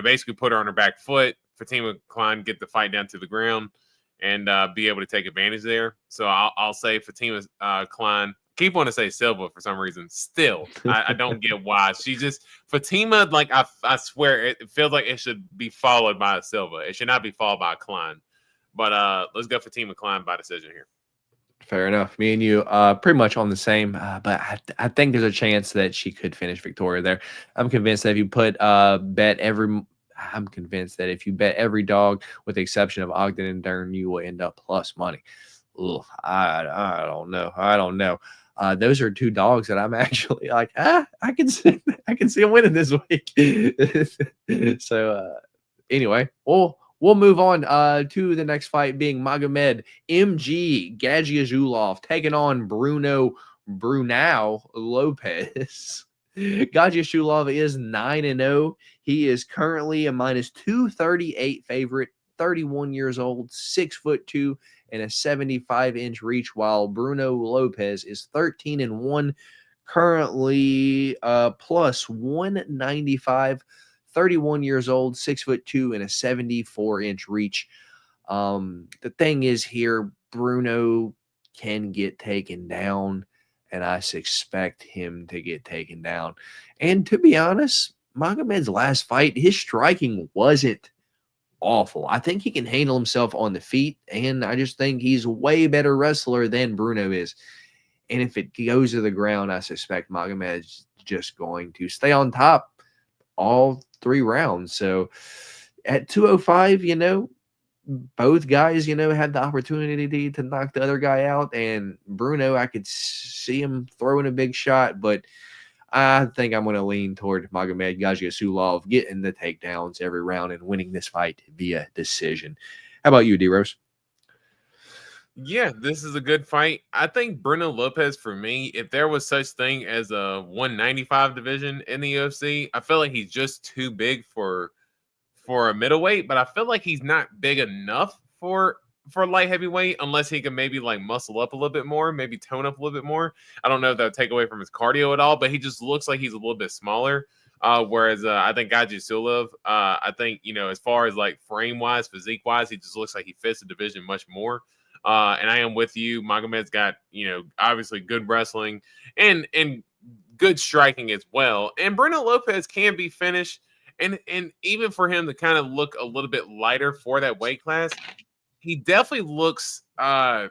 basically put her on her back foot. Fatima Klein get the fight down to the ground and be able to take advantage there. So I'll say Fatima Klein. Keep wanting to say Silva for some reason. Still, I don't get why. She just Fatima, like I swear, it feels like it should be followed by a Silva. It should not be followed by a Klein. But let's go Fatima Klein by decision here. Fair enough. Me and you pretty much on the same. But I think there's a chance that she could finish Victoria there. I'm convinced that if you if you bet every dog with the exception of Ogden and Dern, you will end up plus money. Ugh, I don't know. Those are two dogs that I'm actually like, I can see them winning this week. So anyway, we'll move on to the next fight being Magomed MG Gagiazulov taking on Bruno Lopez. Gagiazulov is 9-0. He is currently a minus 238 favorite, 31 years old, 6'2", and a 75-inch reach, while Bruno Lopez is 13-1, currently plus 195, 31 years old, 6'2", and a 74-inch reach. The thing is here, Bruno can get taken down, and I expect him to get taken down. And to be honest, Magomed's last fight, his striking wasn't awful. I think he can handle himself on the feet, and I just think he's a way better wrestler than Bruno is. And if it goes to the ground, I suspect Magomed is just going to stay on top all 3 rounds. So at 205, both guys, had the opportunity to knock the other guy out. And Bruno, I could see him throwing a big shot, but I think I'm going to lean toward Magomed Gaziesulov getting the takedowns every round and winning this fight via decision. How about you, D-Rose? Yeah, this is a good fight. I think Bruno Lopez, for me, if there was such thing as a 195 division in the UFC, I feel like he's just too big for a middleweight, but I feel like he's not big enough for light heavyweight unless he can maybe like muscle up a little bit more, maybe tone up a little bit more. I don't know if that would take away from his cardio at all, but he just looks like he's a little bit smaller. Whereas I think Gaziesulov, I think, as far as like frame wise, physique wise, he just looks like he fits the division much more. And I am with you. Magomed's got, obviously good wrestling and good striking as well. And Bruno Lopez can be finished. And even for him to kind of look a little bit lighter for that weight class, he definitely looks I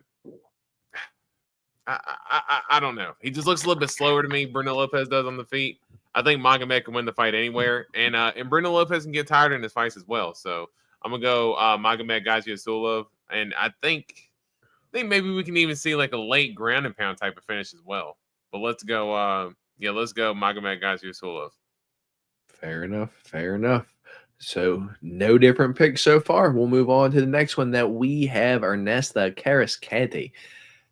don't know. He just looks a little bit slower to me. Bruno Lopez does on the feet. I think Magomed can win the fight anywhere. And Bruno Lopez can get tired in his fights as well. So I'm gonna go Magomed Gaziesulov. And I think maybe we can even see like a late ground and pound type of finish as well. But let's go let's go Magomed Gaziesulov. Fair enough. So no different picks so far. We'll move on to the next one that we have Ernesta Karaskati.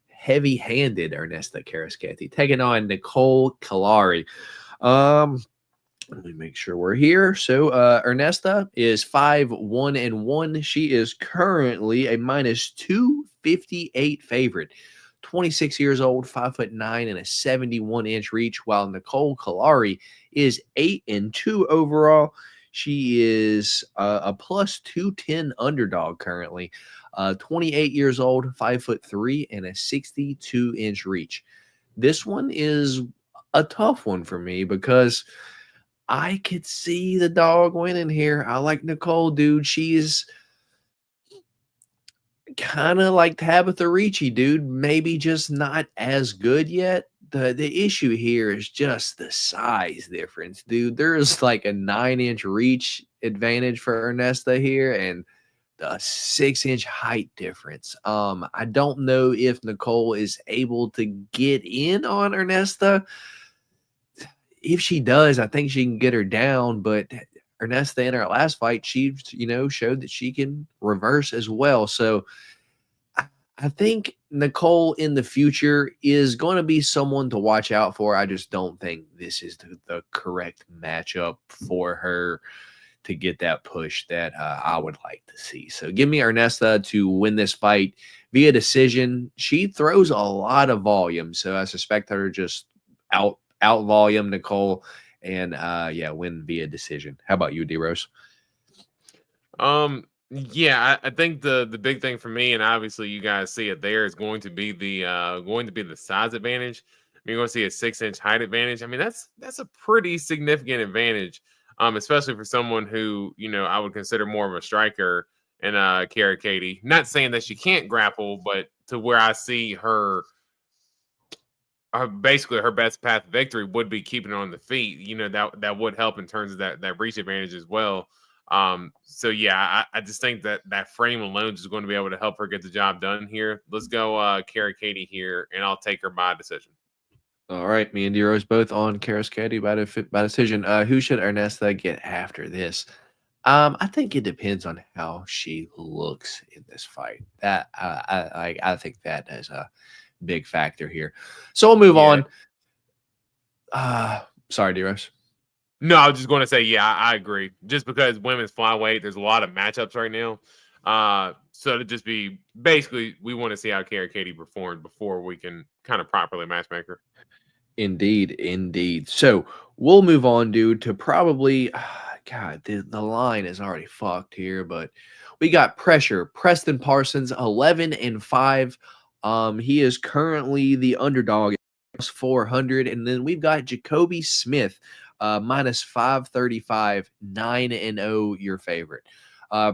Heavy-handed Ernesta Karaskati taking on Nicole Kalari. Let me make sure we're here. So Ernesta is 5-1-1. She is currently a -258 favorite. 26 years old, 5'9" and a 71-inch reach, while Nicole Kalari is 8-2 overall. She is a +210 underdog currently. 28 years old, 5'3" and a 62-inch reach. This one is a tough one for me because I could see the dog winning here. I like Nicole, dude. She's kind of like Tabitha Ricci, dude. Maybe just not as good yet. The issue here is just the size difference, dude. There's like a 9-inch reach advantage for Ernesta here and the 6-inch height difference. I don't know if Nicole is able to get in on Ernesta. If she does, I think she can get her down, but Ernesta in her last fight, she showed that she can reverse as well. So I think Nicole in the future is going to be someone to watch out for. I just don't think this is the correct matchup for her to get that push that I would like to see. So give me Ernesta to win this fight via decision. She throws a lot of volume, so I suspect her to just out volume Nicole and win via decision. How about you, D-Rose? Yeah, I think the big thing for me, and obviously you guys see it there, is going to be the size advantage. I mean, you're going to see a 6-inch height advantage. I mean, that's a pretty significant advantage, especially for someone who I would consider more of a striker in Kara-Katie. Not saying that she can't grapple, but to where I see her. Basically, her best path to victory would be keeping her on the feet. That would help in terms of that reach advantage as well. So yeah, I just think that frame alone is going to be able to help her get the job done here. Let's go Kara-Katie here, and I'll take her by decision. All right, me and D-Rose both on Kara-Katie by decision. Who should Ernesta get after this? I think it depends on how she looks in this fight. That I think that is a big factor here. So we'll move on. Sorry, D-Rose. No, I was just going to say, yeah, I agree. Just because women's flyweight, there's a lot of matchups right now. So to just be basically, we want to see how Kara-Katie performed before we can kind of properly matchmake her. Indeed. So we'll move on, dude, to probably, God, the line is already fucked here, but we got pressure. Preston Parsons, 11-5. He is currently the underdog at 400, and then we've got Jacoby Smith, -535, 9-0, your favorite.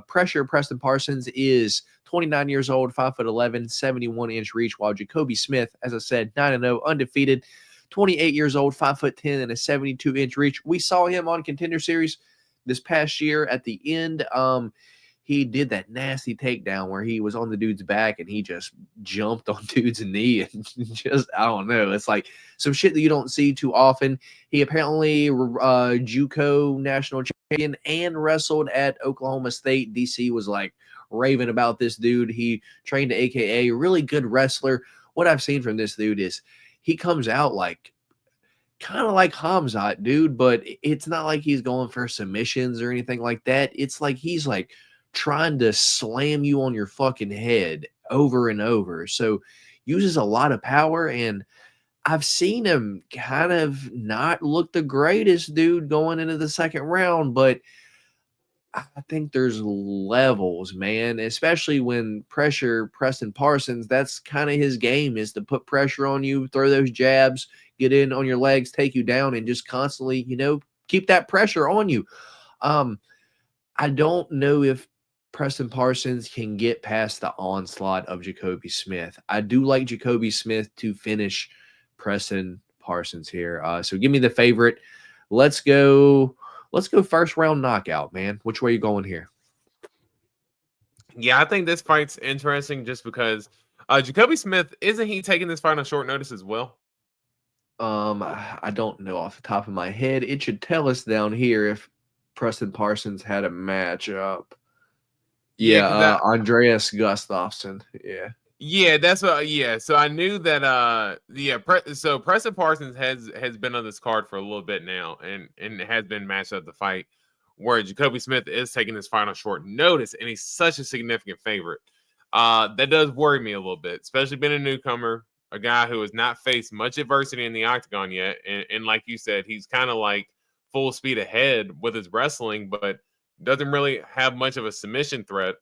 Pressure Preston Parsons is 29 years old, 5'11", 71-inch reach, while Jacoby Smith, as I said, 9-0, undefeated, 28 years old, 5'10", and a 72-inch reach. We saw him on Contender Series this past year at the end. He did that nasty takedown where he was on the dude's back and he just jumped on dude's knee and just, I don't know. It's like some shit that you don't see too often. He apparently JUCO national champion and wrestled at Oklahoma State. DC was like raving about this dude. He trained at AKA, really good wrestler. What I've seen from this dude is he comes out like kind of like Hamzat, dude, but it's not like he's going for submissions or anything like that. It's like he's like trying to slam you on your fucking head over and over. So uses a lot of power, and I've seen him kind of not look the greatest, dude, going into the second round, but I think there's levels, man, especially when pressure, Preston Parsons, that's kind of his game, is to put pressure on you, throw those jabs, get in on your legs, take you down, and just constantly, keep that pressure on you. I don't know if Preston Parsons can get past the onslaught of Jacoby Smith. I do like Jacoby Smith to finish Preston Parsons here. So give me the favorite. Let's go first round knockout, man. Which way are you going here? Yeah, I think this fight's interesting just because Jacoby Smith, isn't he taking this fight on short notice as well? I don't know off the top of my head. It should tell us down here if Preston Parsons had a matchup. Yeah, Andreas Gustafsson. Yeah, that's what. Yeah, so I knew that. So Preston Parsons has been on this card for a little bit now, and has been matched up the fight, where Jacoby Smith is taking this fight on short notice, and he's such a significant favorite. That does worry me a little bit, especially being a newcomer, a guy who has not faced much adversity in the octagon yet, and like you said, he's kind of like full speed ahead with his wrestling, but doesn't really have much of a submission threat.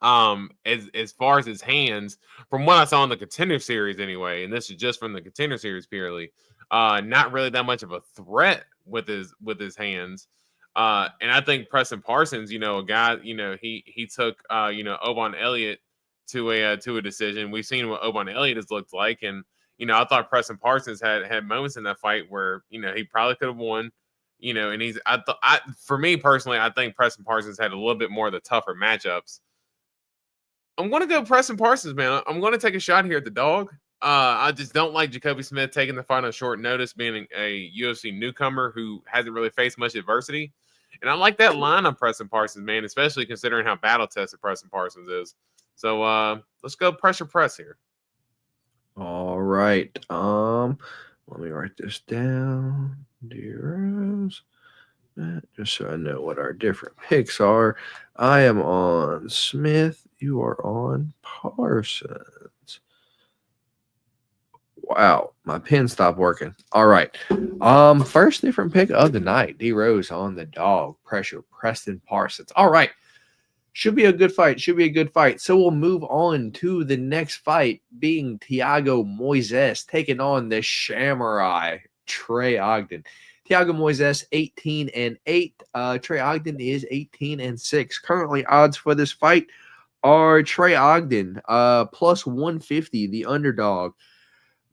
As far as his hands, from what I saw in the Contender Series anyway, and this is just from the Contender Series purely, not really that much of a threat with his hands. And I think Preston Parsons, a guy, he took Oban Elliott to a decision. We've seen what Oban Elliott has looked like, and I thought Preston Parsons had moments in that fight where he probably could have won. And for me personally, I think Preston Parsons had a little bit more of the tougher matchups. I'm going to go Preston Parsons, man. I'm going to take a shot here at the dog. I just don't like Jacoby Smith taking the fight on short notice, being a UFC newcomer who hasn't really faced much adversity. And I like that line on Preston Parsons, man, especially considering how battle-tested Preston Parsons is. So let's go pressure press here. All right. Let me write this down. Zeros. Just so I know what our different picks are. I am on Smith. You are on Parsons. Wow, my pen stopped working. All right. First different pick of the night. D Rose on the dog. Pressure Preston Parsons. All right. Should be a good fight. So we'll move on to the next fight, being Thiago Moises taking on the Samurai Trey Ogden. Thiago Moises 18-8. Trey Ogden is 18-6. Currently, odds for this fight are Trey Ogden plus 150, the underdog.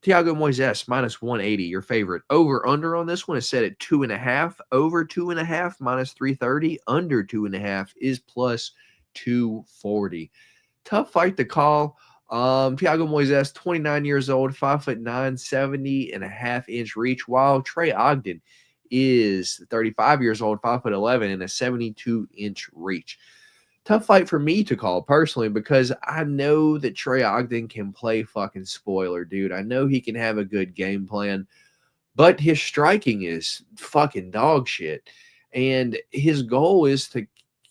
Thiago Moises minus 180, your favorite. Over under on this one is set at 2.5. Over 2.5 minus 330. Under 2.5 is plus 240. Tough fight to call. Thiago Moises, 29 years old, 5'9", 70.5-inch reach, while Trey Ogden is 35 years old, 5'11", and a 72-inch reach. Tough fight for me to call personally, because I know that Trey Ogden can play fucking spoiler, dude. I know he can have a good game plan, but his striking is fucking dog shit. And his goal is to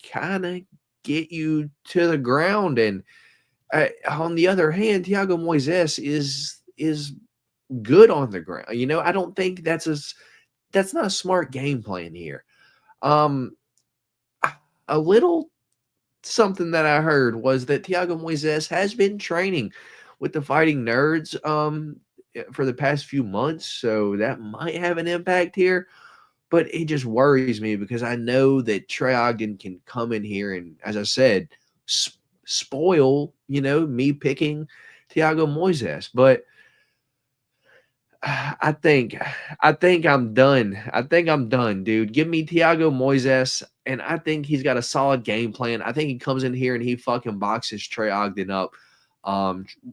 kind of get you to the ground. And on the other hand, Thiago Moises is good on the ground. I don't think that's not a smart game plan here. A little something that I heard was that Thiago Moises has been training with the Fighting Nerds for the past few months, so that might have an impact here. But it just worries me because I know that Trey Ogden can come in here and, as I said, spoil, me picking Thiago Moises. But I think I'm done. I think I'm done, dude. Give me Thiago Moises, and I think he's got a solid game plan. I think he comes in here and he fucking boxes Trey Ogden up.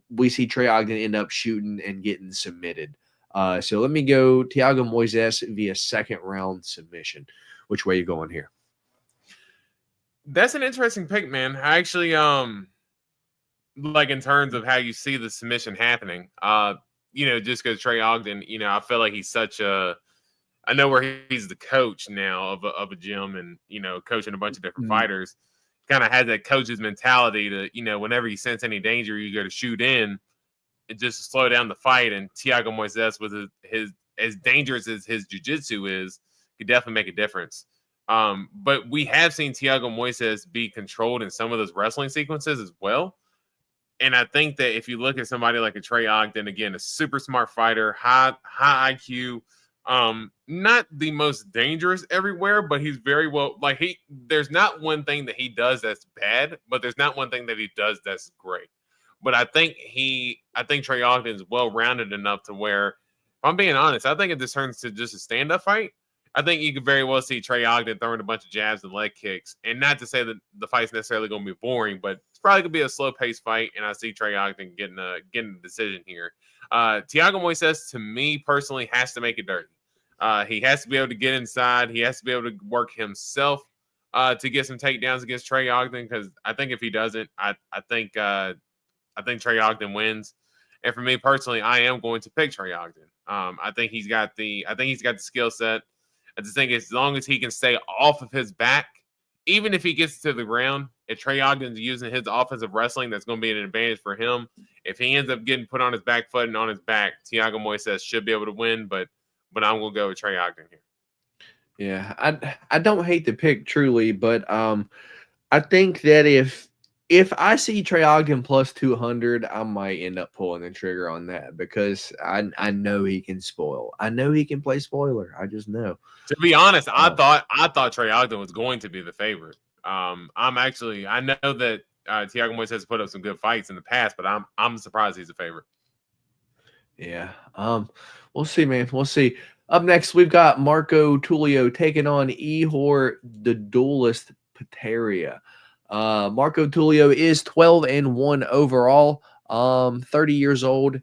We see Trey Ogden end up shooting and getting submitted. So let me go Thiago Moises via second round submission. Which way you going here? That's an interesting pick, man. I actually like in terms of how you see the submission happening. Just because Trey Ogden, I feel like he's I know where he's the coach now of a gym and, coaching a bunch of different fighters. Kind of has that coach's mentality to, whenever you sense any danger, you go to shoot in and just to slow down the fight. And Thiago Moises, with his as dangerous as his jiu-jitsu is, could definitely make a difference. But we have seen Thiago Moises be controlled in some of those wrestling sequences as well. And I think that if you look at somebody like a Trey Ogden, again, a super smart fighter, high IQ, not the most dangerous everywhere, but he's very well, there's not one thing that he does that's bad, but there's not one thing that he does that's great. But I think Trey Ogden is well-rounded enough to where, if I'm being honest, I think if this turns to just a stand-up fight, I think you could very well see Trey Ogden throwing a bunch of jabs and leg kicks. And not to say that the fight's necessarily going to be boring, but it's probably going to be a slow-paced fight, and I see Trey Ogden getting a decision here. Thiago Moises, to me personally, has to make it dirty. He has to be able to get inside. He has to be able to work himself to get some takedowns against Trey Ogden, because I think if he doesn't, I think Trey Ogden wins. And for me personally, I am going to pick Trey Ogden. I think he's got the skill set. I just think as long as he can stay off of his back, even if he gets to the ground, if Trey Ogden's using his offensive wrestling, that's going to be an advantage for him. If he ends up getting put on his back foot and on his back, Thiago Moises should be able to win, but I'm going to go with Trey Ogden here. Yeah, I don't hate the pick truly, but I think that if I see Trey Ogden plus 200, I might end up pulling the trigger on that because I know he can spoil. I know he can play spoiler. I just know. To be honest, I thought Trey Ogden was going to be the favorite. I know that Thiago Moises has put up some good fights in the past, but I'm surprised he's a favorite. Yeah. We'll see, man. We'll see. Up next, we've got Marco Tulio taking on Ihor the Duelist Pateria. Marco Tulio is 12-1 overall, 30 years old,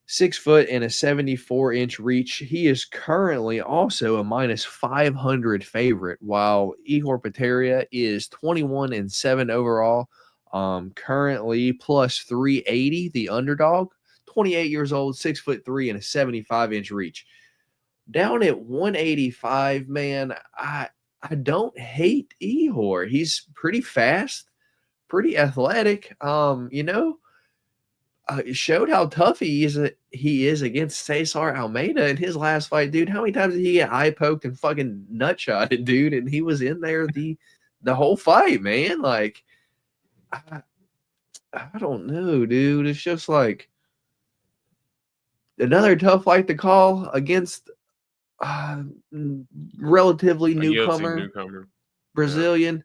6 foot and a 74-inch reach. He is currently also a minus 500 favorite, while Ihor Pateria is 21-7 overall, currently plus 380, the underdog, 28 years old, 6'3" and a 75-inch reach. Down at 185, man, I don't hate Ihor. He's pretty fast, pretty athletic. Showed how tough he is against Cesar Almeida in his last fight, dude. How many times did he get eye poked and fucking nutshotted, dude? And he was in there the whole fight, man. Like, I don't know, dude. It's just like another tough fight to call against relatively newcomer Brazilian.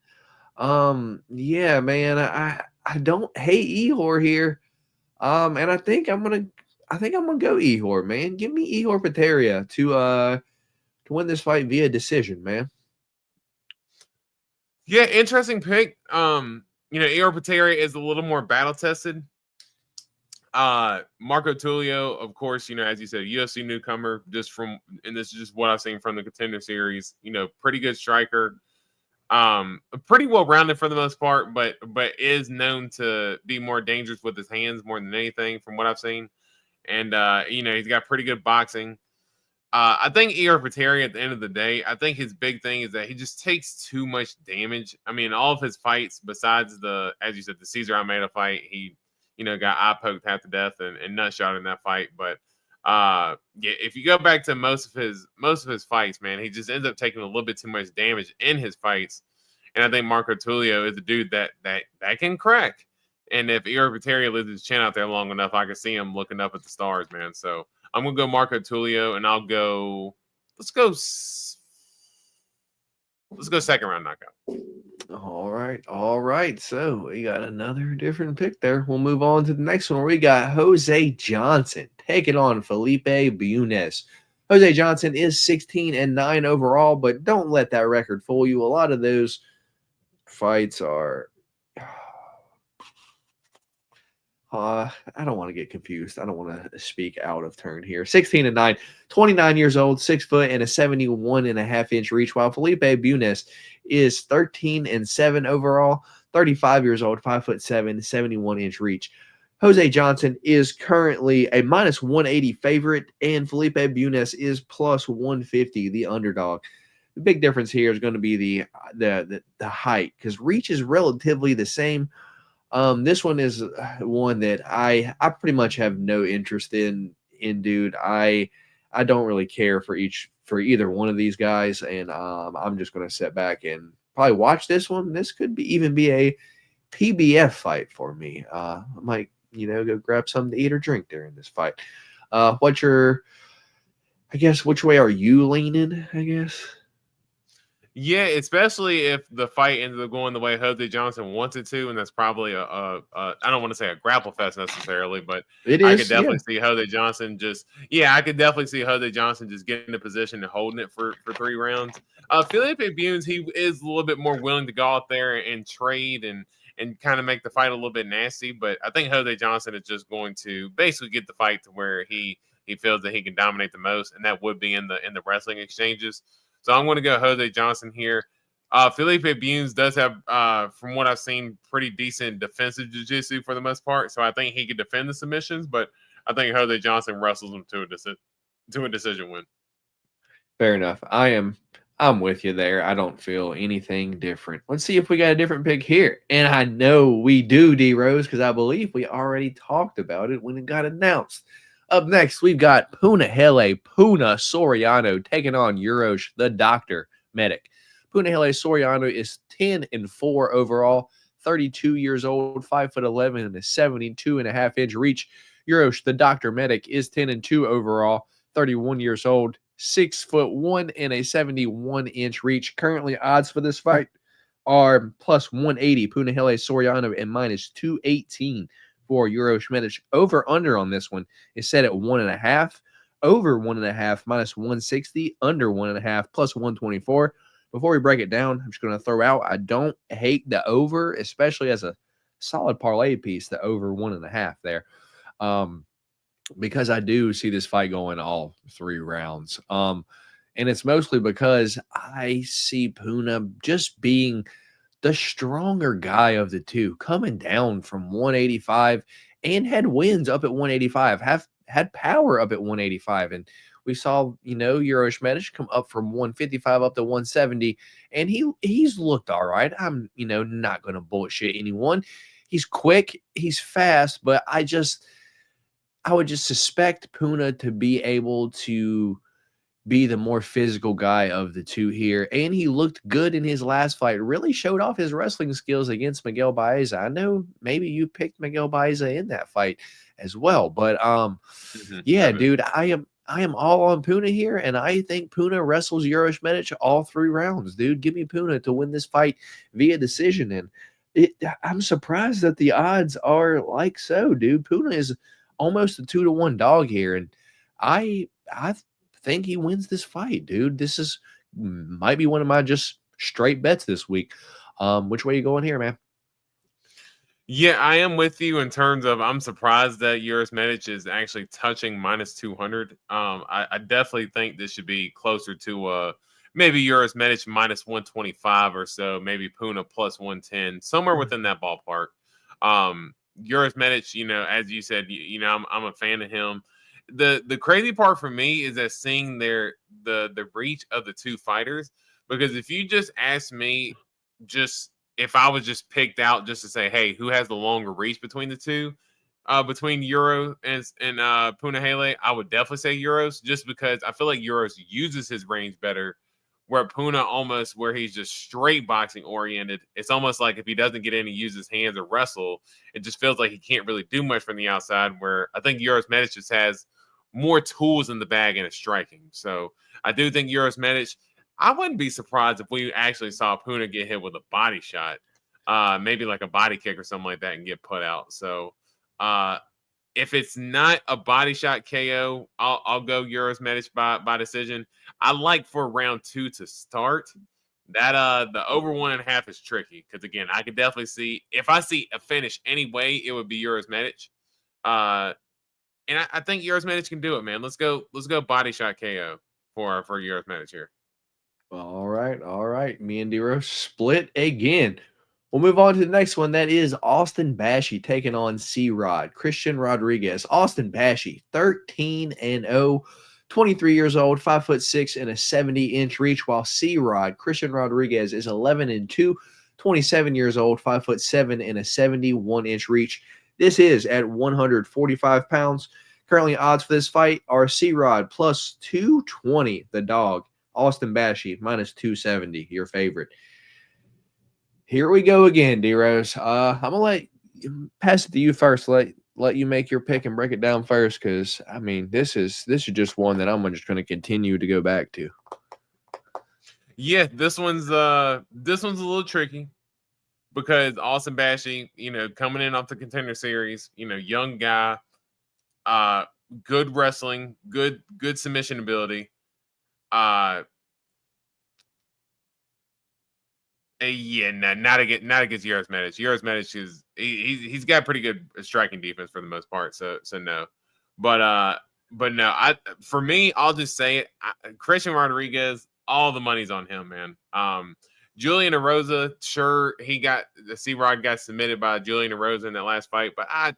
Yeah, man. I don't hate Ihor here. And I think I'm gonna go Ihor, man. Give me Ihor Pateria to win this fight via decision, man. Yeah, interesting pick. Ihor Pateria is a little more battle tested. Marco Tulio, of course, as you said, UFC newcomer, and this is just what I've seen from the Contender Series. Pretty good striker. Pretty well rounded for the most part, but is known to be more dangerous with his hands more than anything from what I've seen. And he's got pretty good boxing. I think Ihor Pateria, at the end of the day, I think his big thing is that he just takes too much damage. I mean, all of his fights, besides as you said, the Cesar Almeida fight, he got eye poked half to death and nut shot in that fight. But if you go back to most of his fights, man, he just ends up taking a little bit too much damage in his fights. And I think Marco Tulio is a dude that can crack. And if Ihor Pateria leaves his chin out there long enough, I can see him looking up at the stars, man. So I'm gonna go Marco Tulio, and let's go second round knockout. All right, all right. So we got another different pick there. We'll move on to the next one. We got Jose Johnson taking on Felipe Bunes. Jose Johnson is 16-9 overall, but don't let that record fool you. A lot of those fights are I don't want to get confused. I don't want to speak out of turn here. 16-9, 29 years old, 6 foot, and a 71.5-inch reach, while Felipe Bunes is 13-7 overall, 35 years old, 5'7", 71-inch reach. Jose Johnson is currently a minus 180 favorite, and Felipe Bunes is plus 150, the underdog. The big difference here is going to be the height, because reach is relatively the same. This one is one that I pretty much have no interest in, dude. I don't really care for either one of these guys, and I'm just gonna sit back and probably watch this one. This could even be a PBF fight for me. I might go grab something to eat or drink during this fight. Which way are you leaning? I guess. Yeah, especially if the fight ended up going the way Jose Johnson wanted to, and that's probably I don't want to say a grapple fest necessarily, but I could definitely see Jose Johnson just getting in a position and holding it for 3 rounds. Felipe Bunes, he is a little bit more willing to go out there and trade and kind of make the fight a little bit nasty, but I think Jose Johnson is just going to basically get the fight to where he feels that he can dominate the most, and that would be in the wrestling exchanges. So I'm going to go Jose Johnson here. Felipe Bunes does have, from what I've seen, pretty decent defensive jiu-jitsu for the most part. So I think he could defend the submissions, but I think Jose Johnson wrestles him to a decision win. Fair enough. I'm with you there. I don't feel anything different. Let's see if we got a different pick here. And I know we do, D-Rose, because I believe we already talked about it when it got announced. Up next, we've got Punahele Soriano taking on Uros the Doctor Medic. Punahele Soriano is 10-4 overall, 32 years old, 5'11", and a 72.5-inch reach. Uros the Doctor Medic is 10-2 overall, 31 years old, 6'1", and a 71-inch reach. Currently, odds for this fight are plus 180 Punahele Soriano and minus 218 for Uros Medic. Over under on this one is set at 1.5. Over 1.5 minus 160. Under 1.5 plus 124. Before we break it down, I'm just going to throw out, I don't hate the over, especially as a solid parlay piece, the over 1.5 there. Because I do see this fight going all 3 rounds. And it's mostly because I see Puna just being the stronger guy of the two, coming down from 185 and had wins up at 185, had power up at 185. And we saw, Uros Medic come up from 155 up to 170, and he's looked all right. I'm, not going to bullshit anyone. He's quick, he's fast, but I would just suspect Puna to be able to be the more physical guy of the two here. And he looked good in his last fight, really showed off his wrestling skills against Miguel Baeza. I know maybe you picked Miguel Baeza in that fight as well, but dude, I am all on Puna here, and I think Puna wrestles Uros Medic all 3 rounds, dude. Give me Puna to win this fight via decision. And I'm surprised that the odds are like so, dude. Puna is almost a 2-1 dog here, and I think he wins this fight, dude. This might be one of my just straight bets this week. Which way you going here, man? Yeah, I am with you in terms of I'm surprised that Uros Medic is actually touching minus 200. I definitely think this should be closer to maybe Uros Medic minus 125 or so, maybe Puna plus 110, somewhere within that ballpark. Uros Medic, as you said, I'm a fan of him. The crazy part for me is that seeing the reach of the two fighters, because if you just ask me, just if I was just picked out just to say, hey, who has the longer reach between the two, between Uros and Punahele, I would definitely say Uros, just because I feel like Uros uses his range better, where Puna almost where he's just straight boxing oriented. It's almost like if he doesn't get in and use his hands or wrestle, it just feels like he can't really do much from the outside, where I think Uros Medic just has more tools in the bag and it's striking. So I do think Uros Medic, I wouldn't be surprised if we actually saw Puna get hit with a body shot, maybe like a body kick or something like that, and get put out. So if it's not a body shot KO, I'll go Euros Medic by decision. I like for round 2 to start. That the over 1.5 is tricky because again, I could definitely see if I see a finish anyway, it would be Euros Medic. And I think Euros Medic can do it, man. Let's go body shot KO for Euros Medic here. All right. Me and D-Rose split again. We'll move on to the next one. That is Austin Bashi taking on C-Rod, Christian Rodriguez. Austin Bashi, 13-0, 23 years old, 5'6" and a 70-inch reach, while C-Rod, Christian Rodriguez, is 11-2, 27 years old, 5'7" and a 71-inch reach. This is at 145 pounds. Currently, odds for this fight are C-Rod plus 220, the dog. Austin Bashi minus 270, your favorite. Here we go again, D-Rose. I'm going to pass it to you first. Let you make your pick and break it down first because, I mean, this is just one that I'm just going to continue to go back to. Yeah, this one's a little tricky because Austin Bashi, coming in off the Contender Series, young guy, good wrestling, good submission ability. Not against Euros Medic. Euros Medic is he's got pretty good striking defense for the most part. So no, but no. For me, I'll just say it. Christian Rodriguez, all the money's on him, man. Julian Erosa, sure, the C-Rod got submitted by Julian Erosa in that last fight, but I'm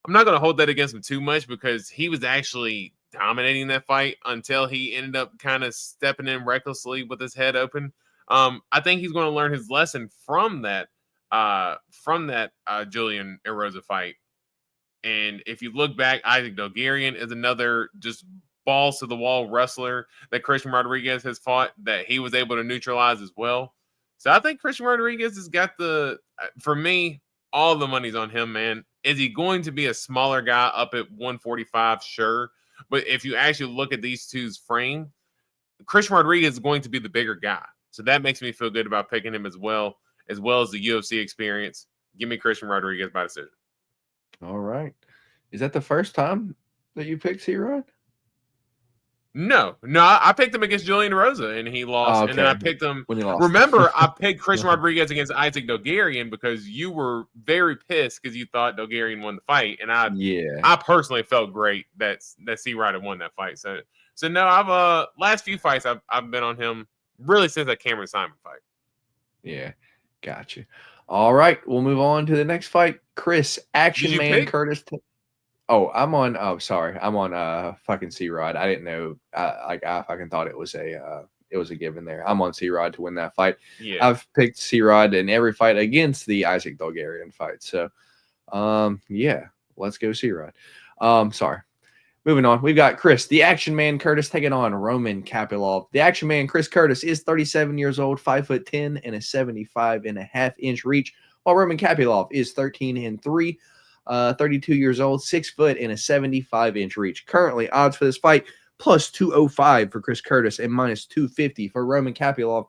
not going to hold that against him too much because he was actually dominating that fight until he ended up kind of stepping in recklessly with his head open. I think he's going to learn his lesson from that Julian Erosa fight. And if you look back, Isaac Dogarian is another just balls to the wall wrestler that Christian Rodriguez has fought that he was able to neutralize as well. So I think Christian Rodriguez has got for me, all the money's on him, man. Is he going to be a smaller guy up at 145? Sure. But if you actually look at these two's frame, Christian Rodriguez is going to be the bigger guy. So that makes me feel good about picking him as well as the UFC experience. Give me Christian Rodriguez by decision. All right. Is that the first time that you picked C-Rod? No, I picked him against Julian Erosa and he lost. Okay. And then I picked him. When he lost. Remember, I picked Christian Rodriguez against Isaac Dogarian because you were very pissed because you thought Dogarian won the fight. And I personally felt great that C-Rod had won that fight. So no, I've last few fights I've been on him really since that Cameron Simon fight. Yeah, gotcha. All right, we'll move on to the next fight. Chris, Action Man Curtis. I'm on fucking C-Rod. I didn't know. I fucking thought it was a given there. I'm on C-Rod to win that fight. Yeah. I've picked C-Rod in every fight against the Isaac Dogarian fight. So, yeah, let's go C-Rod. Sorry. Moving on, we've got Chris, the Action Man Curtis, taking on Roman Kapilov. The Action Man Chris Curtis is 37 years old, 5'10" and a 75.5-inch reach, while Roman Kapilov is 13-3, 32 years old, 6 foot and a 75-inch reach. Currently, odds for this fight plus 205 for Chris Curtis and minus 250 for Roman Kapilov.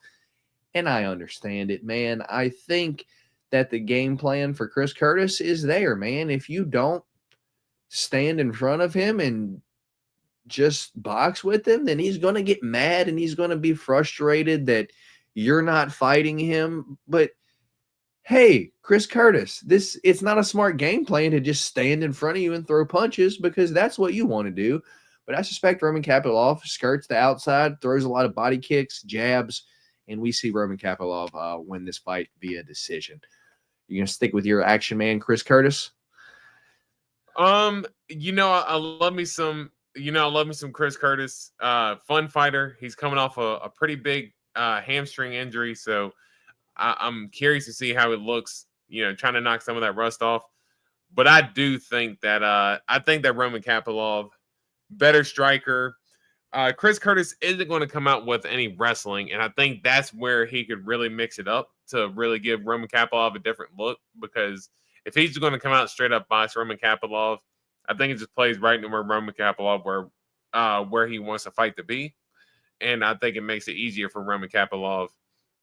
And I understand it, man. I think that the game plan for Chris Curtis is there, man. If you don't stand in front of him and just box with him, then he's going to get mad and he's going to be frustrated that you're not fighting him. But hey, Chris Curtis, it's not a smart game plan to just stand in front of you and throw punches because that's what you want to do. But I suspect Roman Kapilov skirts the outside, throws a lot of body kicks, jabs, and we see Roman Kapilov win this fight via decision. You're going to stick with your Action Man, Chris Curtis? I love me some Chris Curtis, fun fighter. He's coming off a pretty big hamstring injury, so I'm curious to see how it looks, trying to knock some of that rust off. But I do think that Roman Kapilov, better striker. Chris Curtis isn't going to come out with any wrestling, and I think that's where he could really mix it up to really give Roman Kapilov a different look, because if he's going to come out straight up box Roman Kapilov, I think it just plays right into where Roman Kapilov where he wants to fight to be. and I think it makes it easier for Roman Kapilov.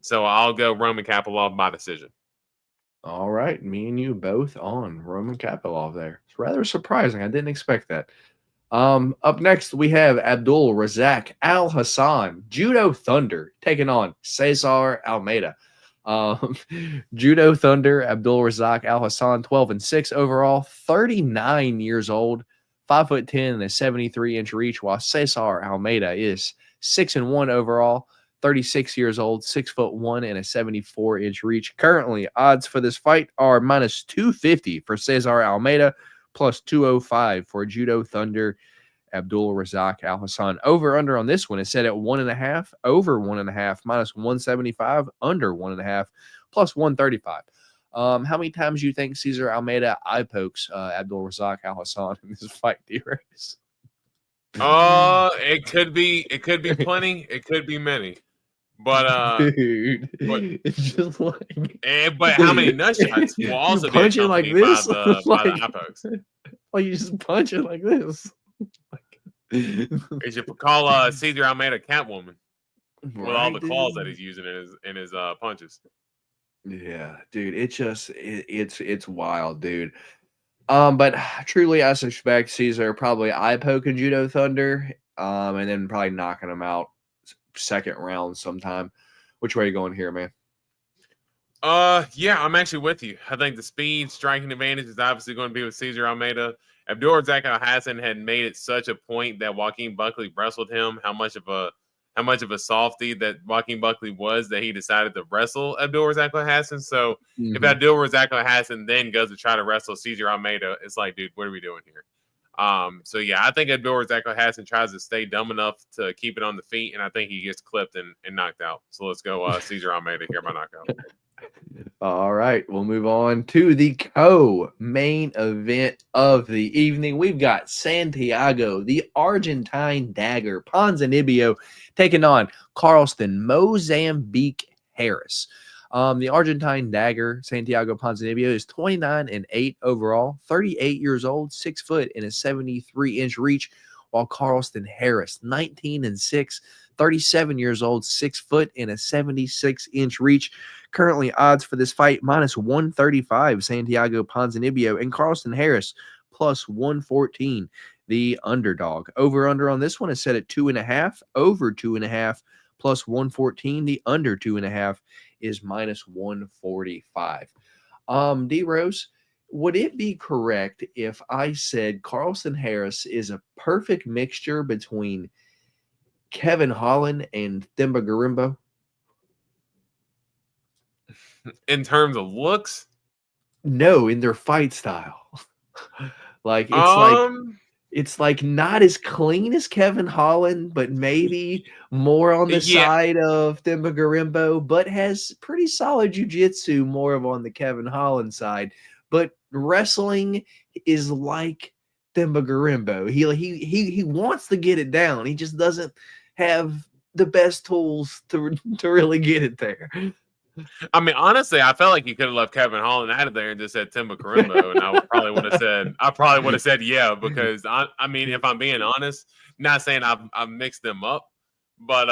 So I'll go Roman Kapilov by decision. All right, me and you both on Roman Kapilov there. It's rather surprising. I didn't expect that. Up next, we have Abdul Razak Al Hassan, Judo Thunder, taking on Cesar Almeida. Judo Thunder, Abdul Razak Al Hassan, 12-6 overall, 39 years old, 5'10" and a 73-inch reach, while Cesar Almeida is 6-1 overall, 36 years old, 6'1" and a 74-inch reach. Currently, odds for this fight are minus 250 for Cesar Almeida, plus 205 for Judo Thunder Abdul Razak Al Hassan. Over under on this one is set at 1.5, over 1.5, minus 175, under 1.5, plus 135. How many times do you think Cesar Almeida eye pokes Abdul Razak Al Hassan in this fight, D-Rose? It could be plenty, it could be many. But Dude, it's just like, but how many nut shots will also be punching like this by the eye pokes? Like you just punch it like this. You should call Cesar Almeida Catwoman with all the Right, claws dude? that he's using in his punches. Yeah, dude, it's wild, dude. But truly, I suspect Caesar probably eye poking Judo Thunder, and then probably knocking him out second round sometime. Which way are you going here, man? Yeah, I'm actually with you. I think the speed striking advantage is obviously going to be with Cesar Almeida. Abdul Razak Al Hassan had made it such a point that Joaquin Buckley wrestled him, how much of a softy that Joaquin Buckley was, that he decided to wrestle Abdul Razak Al Hassan. So if Abdul Razak Al Hassan then goes to try to wrestle Cesar Almeida, it's like, dude, what are we doing here? So yeah, I think Abdul Razak Al Hassan tries to stay dumb enough to keep it on the feet, and I think he gets clipped and knocked out. So let's go Cesar Almeida here by knockout. All right, we'll move on to the co-main event of the evening. We've got Santiago, the Argentine Dagger, Ponzinibbio, taking on Carlston Mozambique Harris. The Argentine Dagger, Santiago Ponzinibbio, is 29-8 overall, 38 years old, 6 foot and a 73-inch reach, while Carlston Harris, 19-6, 37 years old, 6 foot and a 76-inch reach. Currently, odds for this fight minus 135, Santiago Ponzinibbio, and Carlston Harris plus 114, the underdog. Over-under on this one is set at 2.5, over 2.5, plus 114. The under 2.5 is minus 145. D-Rose, would it be correct if I said Carlston Harris is a perfect mixture between Kevin Holland and Themba Gorimbo? In terms of looks? No, in their fight style. Like it's like not as clean as Kevin Holland, but maybe more on the side of Themba Gorimbo, but has pretty solid jiu-jitsu, more of on the Kevin Holland side. But wrestling is like Themba Gorimbo. He wants to get it down. He just doesn't have the best tools to really get it there. I mean, honestly, I felt like you could have left Kevin Holland out of there and just said Themba Gorimbo, and I probably would have said yeah, because I mean, if I'm being honest, not saying I've mixed them up, but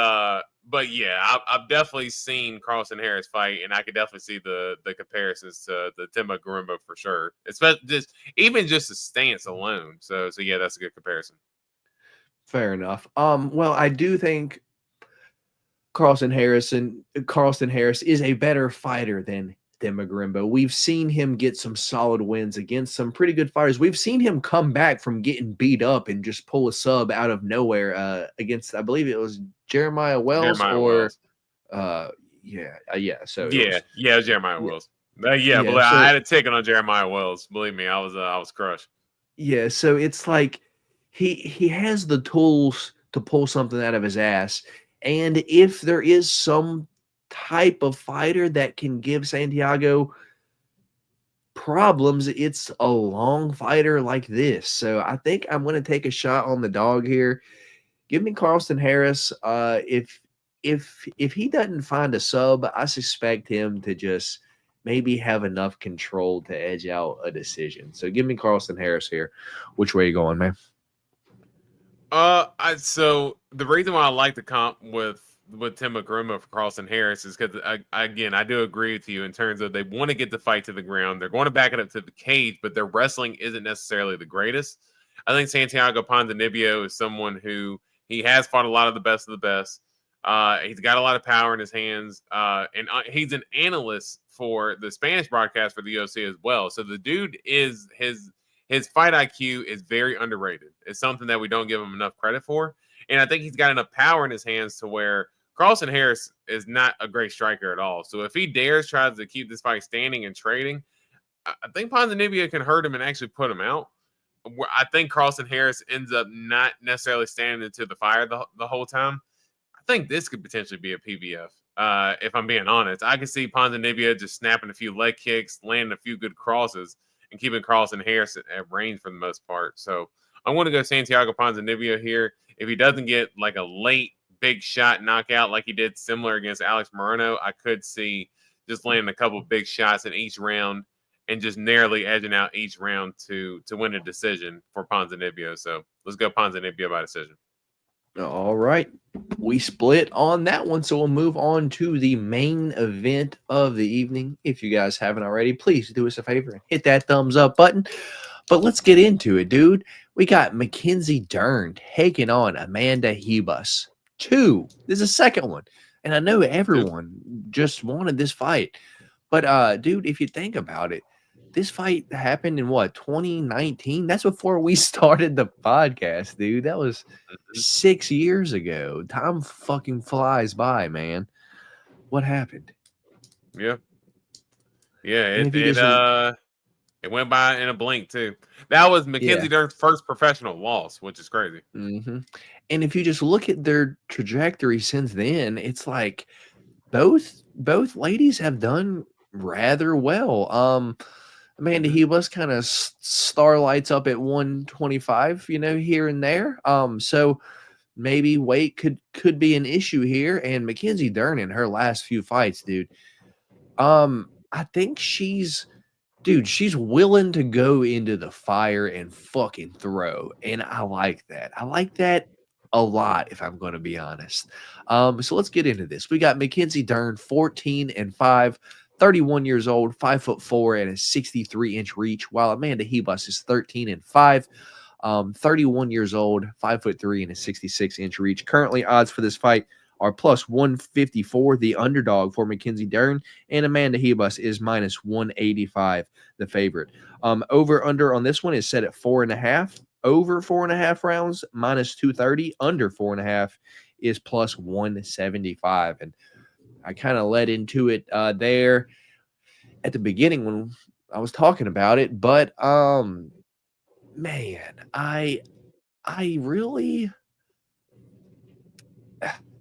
yeah, I've definitely seen Carlston Harris fight, and I could definitely see the comparisons to the Themba Gorimbo for sure, especially just the stance alone. So yeah, that's a good comparison. Fair enough. Well, I do think Carlston Harris is a better fighter than Themba Gorimbo. We've seen him get some solid wins against some pretty good fighters. We've seen him come back from getting beat up and just pull a sub out of nowhere against, I believe it was Jeremiah Wells. It was Jeremiah Wells. I had a ticket on Jeremiah Wells. Believe me, I was crushed. Yeah, so it's like he has the tools to pull something out of his ass. And if there is some type of fighter that can give Santiago problems, it's a long fighter like this. So I think I'm going to take a shot on the dog here. Give me Carlston Harris. If he doesn't find a sub, I suspect him to just maybe have enough control to edge out a decision. So give me Carlston Harris here. Which way are you going, man? So the reason why I like the comp with Tim McGrimmon for Carlson Harris is because I do agree with you in terms of they want to get the fight to the ground. They're going to back it up to the cage, but their wrestling isn't necessarily the greatest. I think Santiago Ponzinibbio is someone who he has fought a lot of the best of the best. He's got a lot of power in his hands, and he's an analyst for the Spanish broadcast for the UFC as well. So the dude is his fight IQ is very underrated. It's something that we don't give him enough credit for. And I think he's got enough power in his hands to where Carlson Harris is not a great striker at all. So if he dares tries to keep this fight standing and trading, I think Ponzinibbio can hurt him and actually put him out. I think Carlson Harris ends up not necessarily standing into the fire the whole time. I think this could potentially be a PBF. If I'm being honest, I could see Ponzinibbio just snapping a few leg kicks, landing a few good crosses, and keeping Carlson Harris at range for the most part. So I want to go Santiago Ponzinibbio here. If he doesn't get like a late big shot knockout like he did similar against Alex Moreno, I could see just landing a couple of big shots in each round and just narrowly edging out each round to win a decision for Ponzinibbio. So let's go Ponzinibbio by decision. All right. We split on that one, so we'll move on to the main event of the evening. If you guys haven't already, please do us a favor and hit that thumbs up button. But let's get into it, dude. We got Mackenzie Dern taking on Amanda Ribas. This is the second one. And I know everyone just wanted this fight. But, dude, if you think about it, this fight happened in 2019? That's before we started the podcast, dude. That was 6 years ago. Time fucking flies by, man. What happened? Yeah. It went by in a blink too. That was Mackenzie Dern's first professional loss, which is crazy. Mm-hmm. And if you just look at their trajectory since then, it's like both ladies have done rather well. Amanda Ribas kind of starlights up at 125, here and there. So maybe weight could be an issue here. And Mackenzie Dern in her last few fights, dude. I think she's willing to go into the fire and fucking throw. And I like that. I like that a lot, if I'm going to be honest. So let's get into this. We got Mackenzie Dern, 14-5. 31 years old, 5'4", and a 63-inch reach, while Amanda Ribas is 13-5, 31 years old, 5'3", and a 66-inch reach. Currently, odds for this fight are plus 154, the underdog for Mackenzie Dern, and Amanda Ribas is minus 185, the favorite. Over/under on this one is set at 4.5. Over 4.5 rounds, minus 230. Under 4.5 is plus 175, and I kind of led into it there at the beginning when I was talking about it, but man, I really,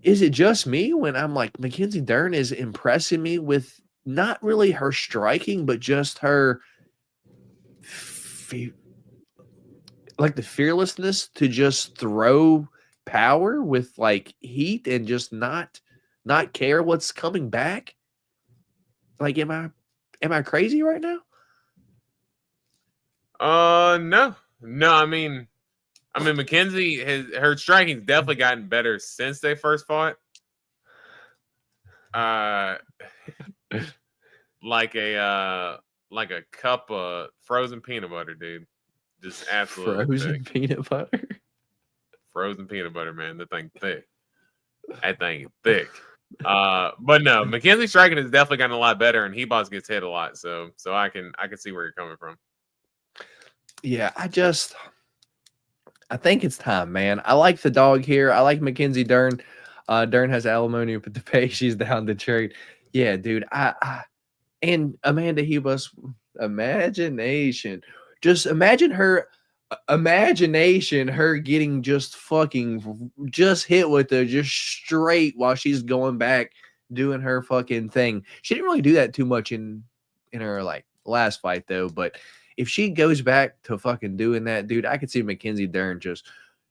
is it just me when I'm like Mackenzie Dern is impressing me with not really her striking, but just her like the fearlessness to just throw power with like heat and just not care what's coming back? Like, am I crazy right now? No. I mean, Mackenzie her striking's definitely gotten better since they first fought. Like a cup of frozen peanut butter, dude. Just absolutely frozen peanut butter. Frozen peanut butter, man. That thing thick. But no, Mackenzie striking has definitely gotten a lot better, and Ribas gets hit a lot, so I can see where you're coming from. Yeah, I think it's time, man. I like the dog here. I like Mackenzie Dern. Dern has alimony to pay. She's down to trade. Yeah, dude. And Amanda Ribas, imagination. Just imagine her. Imagination, her getting just hit with the just straight while she's going back doing her fucking thing. She didn't really do that too much in her like last fight though, but if she goes back to fucking doing that, dude, I could see Mackenzie Dern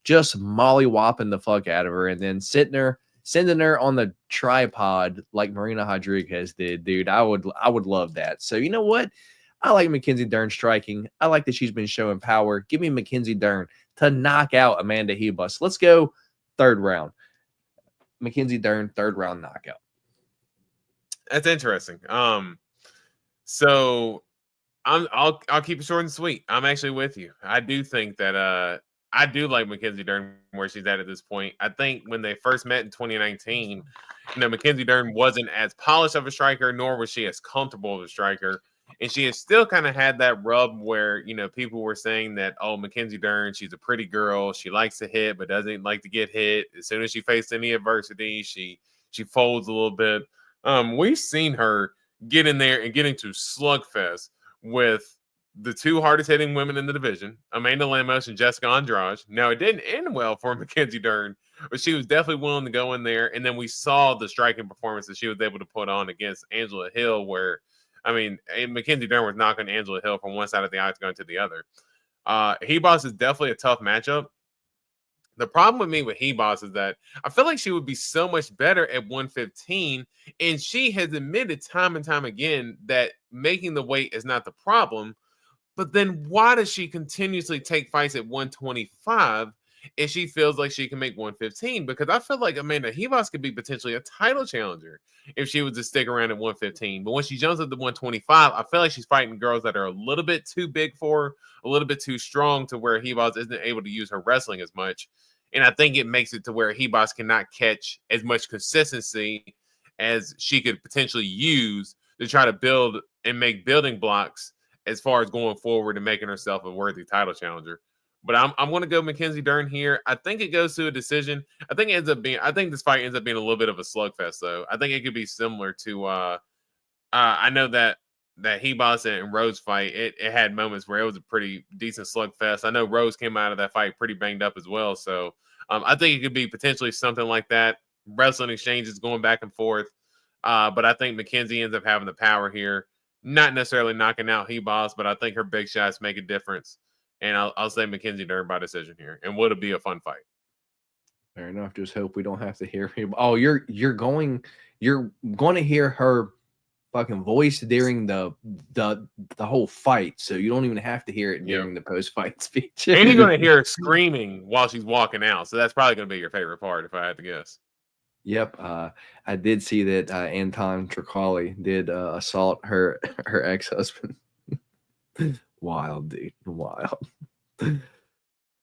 just molly-whopping the fuck out of her and then sending her on the tripod like Marina Rodriguez did, dude. I would love that. So you know what? I like Mackenzie Dern striking. I like that she's been showing power. Give me Mackenzie Dern. to knock out Amanda Ribas. Let's go third round. Mackenzie Dern, third round knockout. That's interesting. So I'll keep it short and sweet. I'm actually with you. I do think that I do like Mackenzie Dern where she's at this point. I think when they first met in 2019, Mackenzie Dern wasn't as polished of a striker, nor was she as comfortable of a striker. And she has still kind of had that rub where, people were saying that, oh, Mackenzie Dern, she's a pretty girl. She likes to hit, but doesn't like to get hit. As soon as she faces any adversity, she folds a little bit. We've seen her get in there and get into slugfest with the two hardest hitting women in the division, Amanda Lemos and Jessica Andrade. Now, it didn't end well for Mackenzie Dern, but she was definitely willing to go in there. And then we saw the striking performance that she was able to put on against Angela Hill, where, Mackenzie Dern was knocking Angela Hill from one side of the octagon to the other. Ribas is definitely a tough matchup. The problem with me with Ribas is that I feel like she would be so much better at 115, and she has admitted time and time again that making the weight is not the problem. But then why does she continuously take fights at 125 if she feels like she can make 115? Because I feel like Amanda Ribas could be potentially a title challenger if she was to stick around at 115. But when she jumps up to 125, I feel like she's fighting girls that are a little bit too big for her, a little bit too strong to where Ribas isn't able to use her wrestling as much. And I think it makes it to where Ribas cannot catch as much consistency as she could potentially use to try to build and make building blocks as far as going forward and making herself a worthy title challenger. But I'm going to go Mackenzie Dern here. I think it goes to a decision. I think this fight ends up being a little bit of a slugfest, though. I think it could be similar to I know that Ribas and Rose fight, it had moments where it was a pretty decent slugfest. I know Rose came out of that fight pretty banged up as well. So I think it could be potentially something like that. Wrestling exchanges going back and forth. But I think Mackenzie ends up having the power here. Not necessarily knocking out Ribas, but I think her big shots make a difference. And I'll say Mackenzie Dern by decision here. And would it be a fun fight? Fair enough. Just hope we don't have to hear him. Oh, you're going to hear her fucking voice during the whole fight, so you don't even have to hear it during the post-fight speech. And you're going to hear her screaming while she's walking out. So that's probably going to be your favorite part, if I had to guess. Yep. I did see that Anton Tricoli did assault her ex-husband. Wild, dude. Wild. Is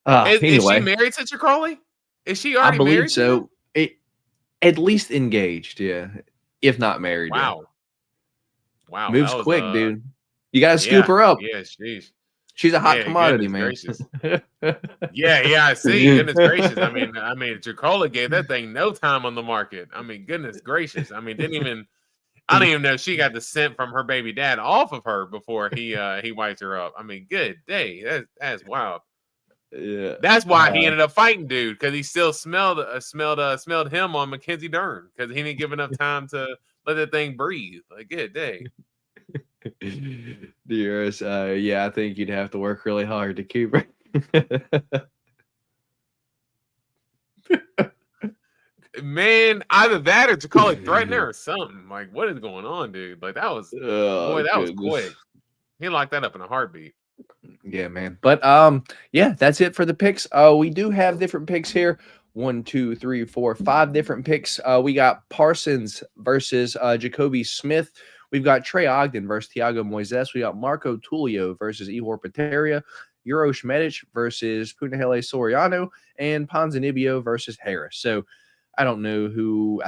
anyway, she married to Tricoli? Is she already married? I believe so. At least engaged, yeah. If not married. Wow. Yeah. Wow. Moves quick, dude. You got to scoop her up. Yeah, she's a hot commodity, man. yeah, I see. Goodness gracious. I mean, Tricoli gave that thing no time on the market. I mean, goodness gracious. I mean, I don't even know if she got the scent from her baby dad off of her before he wiped her up. I mean, good day. That's wild. Yeah. That's why he ended up fighting dude, because he still smelled him on Mackenzie Dern, because he didn't give enough time to let that thing breathe. Like, good day. Dearest, yeah, I think you'd have to work really hard to keep her. Man, either that or Tricoli threatened her or something. Like, what is going on, dude? Like, that was was quick. He locked that up in a heartbeat. Yeah, man. But yeah, that's it for the picks. We do have different picks here. 1, 2, 3, 4, 5 different picks. We got Parsons versus Jacoby Smith. We've got Trey Ogden versus Thiago Moises. We got Marco Tulio versus Ihor Peteria. Uroš Medic versus Punahele Soriano. And Ponzinibbio versus Harris. So I don't know who.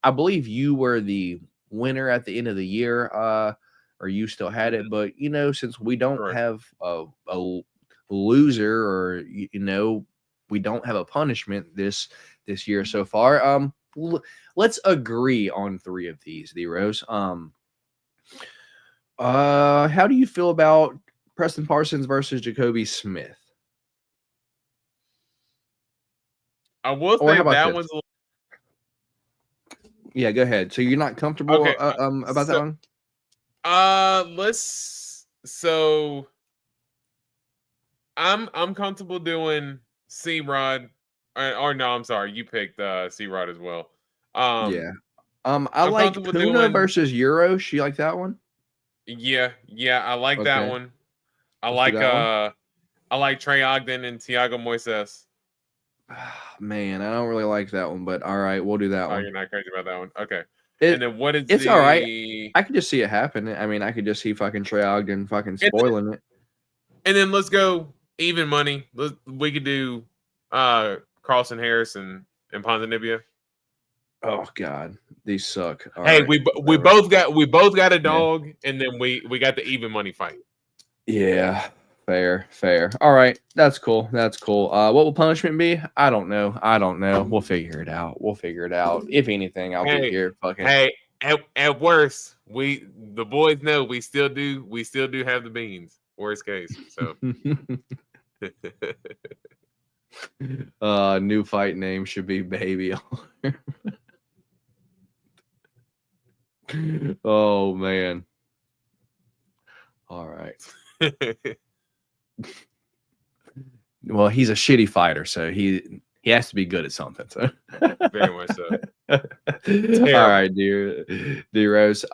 I believe you were the winner at the end of the year, or you still had it. But, since we don't have a loser, or, we don't have a punishment this year so far, let's agree on 3 of these, D-Rose. How do you feel about Preston Parsons versus Jacoby Smith? I will say that one's a little... Yeah, go ahead. So you're not comfortable about that one? So I'm comfortable doing C-Rod, or no, I'm sorry, you picked C-Rod as well. Yeah. I like Puna versus Uroš. You like that one? Yeah, I like that one. I like I like Trey Ogden and Thiago Moises. Man, I don't really like that one, but all right, we'll do that Oh, one. you're not crazy about that one. Okay. It, And then what is it's the? all right. I could just see it happen. I mean, I could just see fucking Trey Ogden fucking spoiling it. And then let's go even money. We could do Carlson Harris and Ponzinibbia. Oh God, these suck. All hey, right. we both got a dog, and then we got the even money fight. Yeah, fair. All right, that's cool. What will punishment be? I don't know. We'll figure it out. If anything, I'll be here. Fucking. Hey, at worst, the boys know we still do have the beans. Worst case. So. New fight name should be Baby. Oh man. All right. Well, he's a shitty fighter, so he has to be good at something. So very much so. All right, dear Rose.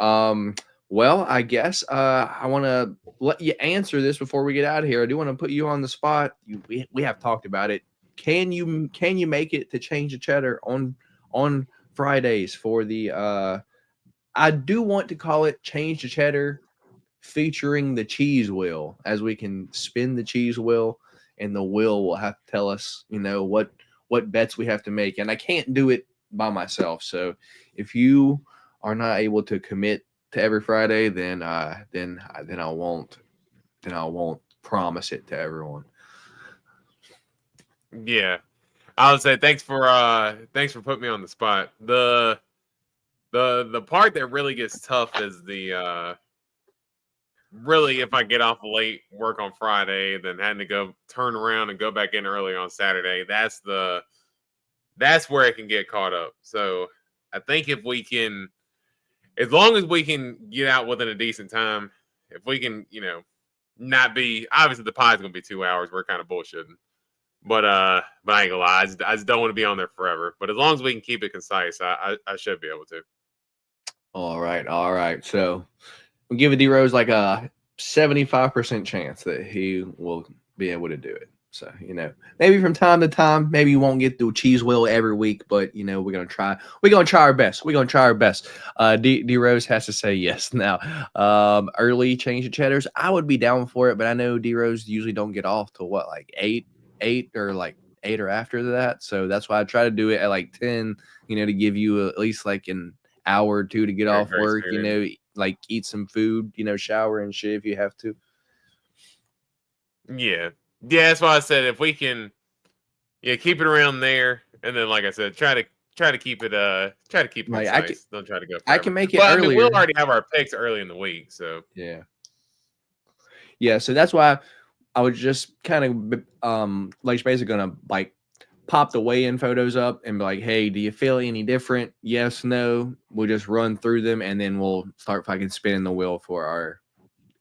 Well, I guess I want to let you answer this before we get out of here. I do want to put you on the spot. We have talked about it. Can you make it to Change the Cheddar on Fridays for the I do want to call it Change the Cheddar featuring the cheese wheel, as we can spin the cheese wheel and the wheel will have to tell us, what bets we have to make. And I can't do it by myself. So if you are not able to commit to every Friday, then I won't promise it to everyone. Yeah. I would say thanks for putting me on the spot. The part that really gets tough is really if I get off late work on Friday, then having to go turn around and go back in early on Saturday. That's where it can get caught up. So I think if we can, as long as we can get out within a decent time, if we can, not be, obviously the pod's gonna be 2 hours. We're kind of bullshitting. But I ain't gonna lie, I just don't want to be on there forever. But as long as we can keep it concise, I should be able to. All right. So we'll give D-Rose like a 75% chance that he will be able to do it. So, maybe from time to time, maybe you won't get the cheese wheel every week, but we're gonna try. We're gonna try our best. D-Rose has to say yes now. Early Change the Cheddars, I would be down for it, but I know D-Rose usually don't get off till what, like 8 or like 8 or after that. So that's why I try to do it at like 10, to give you at least like an hour or two to get off work, like eat some food, shower and shit if you have to. Yeah, that's why I said if we can, keep it around there, and then like I said, try to keep it concise. Don't try to go forever. I can make it earlier. I mean, we'll already have our picks early in the week, so yeah. So that's why I was just kind of like basically gonna like pop the weigh-in photos up and be like, hey, do you feel any different? Yes, no. We'll just run through them and then we'll start fucking spinning the wheel for our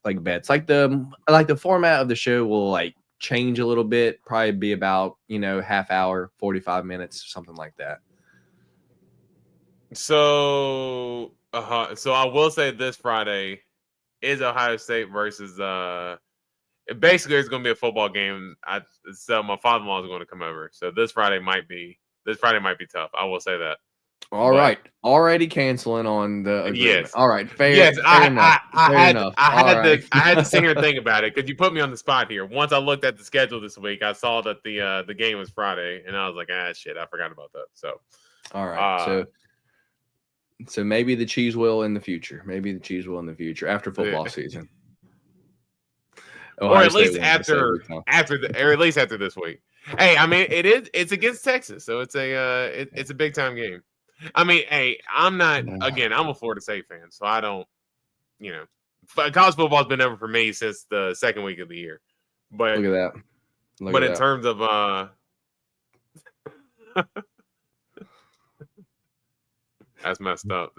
like bets. Like the format of the show will like change a little bit, probably be about, half hour, 45 minutes, something like that. So I will say this Friday is Ohio State versus basically it's going to be a football game. So my father-in-law is going to come over. So this Friday might be tough. I will say that. All right. Already canceling on the agreement. Yes. All right. Fair. Yes. Fair enough. I had to sit here and think about it because you put me on the spot here. Once I looked at the schedule this week, I saw that the game was Friday, and I was like, shit, I forgot about that. So. All right. So maybe the cheese wheel in the future. After football season. Or at least after this week. Hey, I mean it's against Texas, so it's a big time game. I mean, hey, I'm a Florida State fan, so I don't, college football's been over for me since the second week of the year. But look at that. But in terms of that's messed up.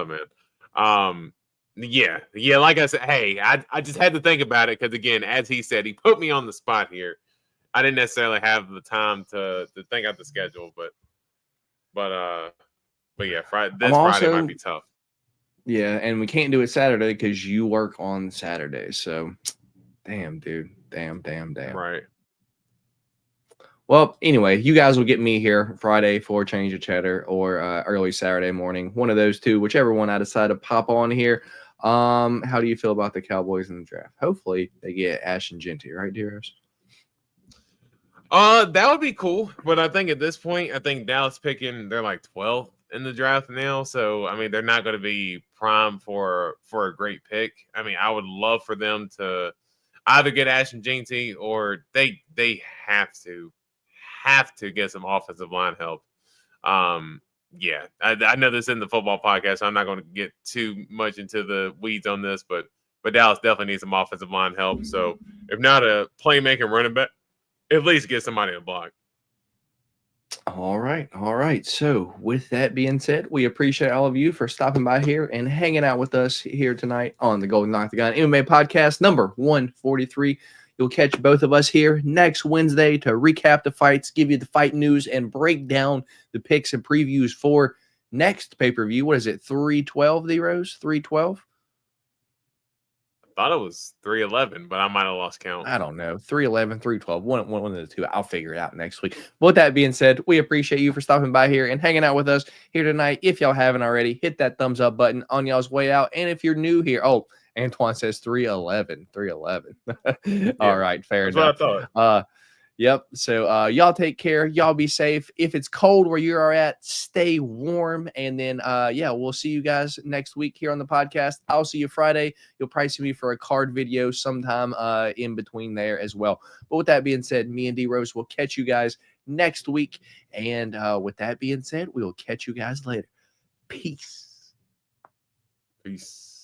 Man. Yeah. Like I said, hey, I just had to think about it because again, as he said, he put me on the spot here. I didn't necessarily have the time to think out the schedule, but yeah, Friday might be tough. Yeah, and we can't do it Saturday because you work on Saturday. So, damn, dude, damn. Right. Well, anyway, you guys will get me here Friday for Change of Cheddar or early Saturday morning. One of those two, whichever one I decide to pop on here. How do you feel about the Cowboys in the draft? Hopefully they get Ashton Genty, right, Deros? That would be cool. But I think at this point, I think Dallas picking, they're like 12th in the draft now. So, I mean, they're not going to be prime for a great pick. I mean, I would love for them to either get Ashton Genty or they have to get some offensive line help. Yeah, I know this isn't the football podcast, so I'm not going to get too much into the weeds on this, but Dallas definitely needs some offensive line help. So if not a playmaking running back, at least get somebody to block. All right. So with that being said, we appreciate all of you for stopping by here and hanging out with us here tonight on the Golden Octagon MMA Podcast number 143. You'll catch both of us here next Wednesday to recap the fights, give you the fight news, and break down the picks and previews for next pay-per-view. What is it, 312, the Rose? 312? I thought it was 311, but I might have lost count. I don't know. 311, 312, one of the two. I'll figure it out next week. But with that being said, we appreciate you for stopping by here and hanging out with us here tonight. If y'all haven't already, hit that thumbs up button on y'all's way out. And if you're new here, Antoine says 311. 311. All right, fair enough. That's what I thought. Yep. So y'all take care. Y'all be safe. If it's cold where you are at, stay warm. And then we'll see you guys next week here on the podcast. I'll see you Friday. You'll probably see me for a card video sometime in between there as well. But with that being said, me and D Rose will catch you guys next week. And with that being said, we will catch you guys later. Peace. Peace.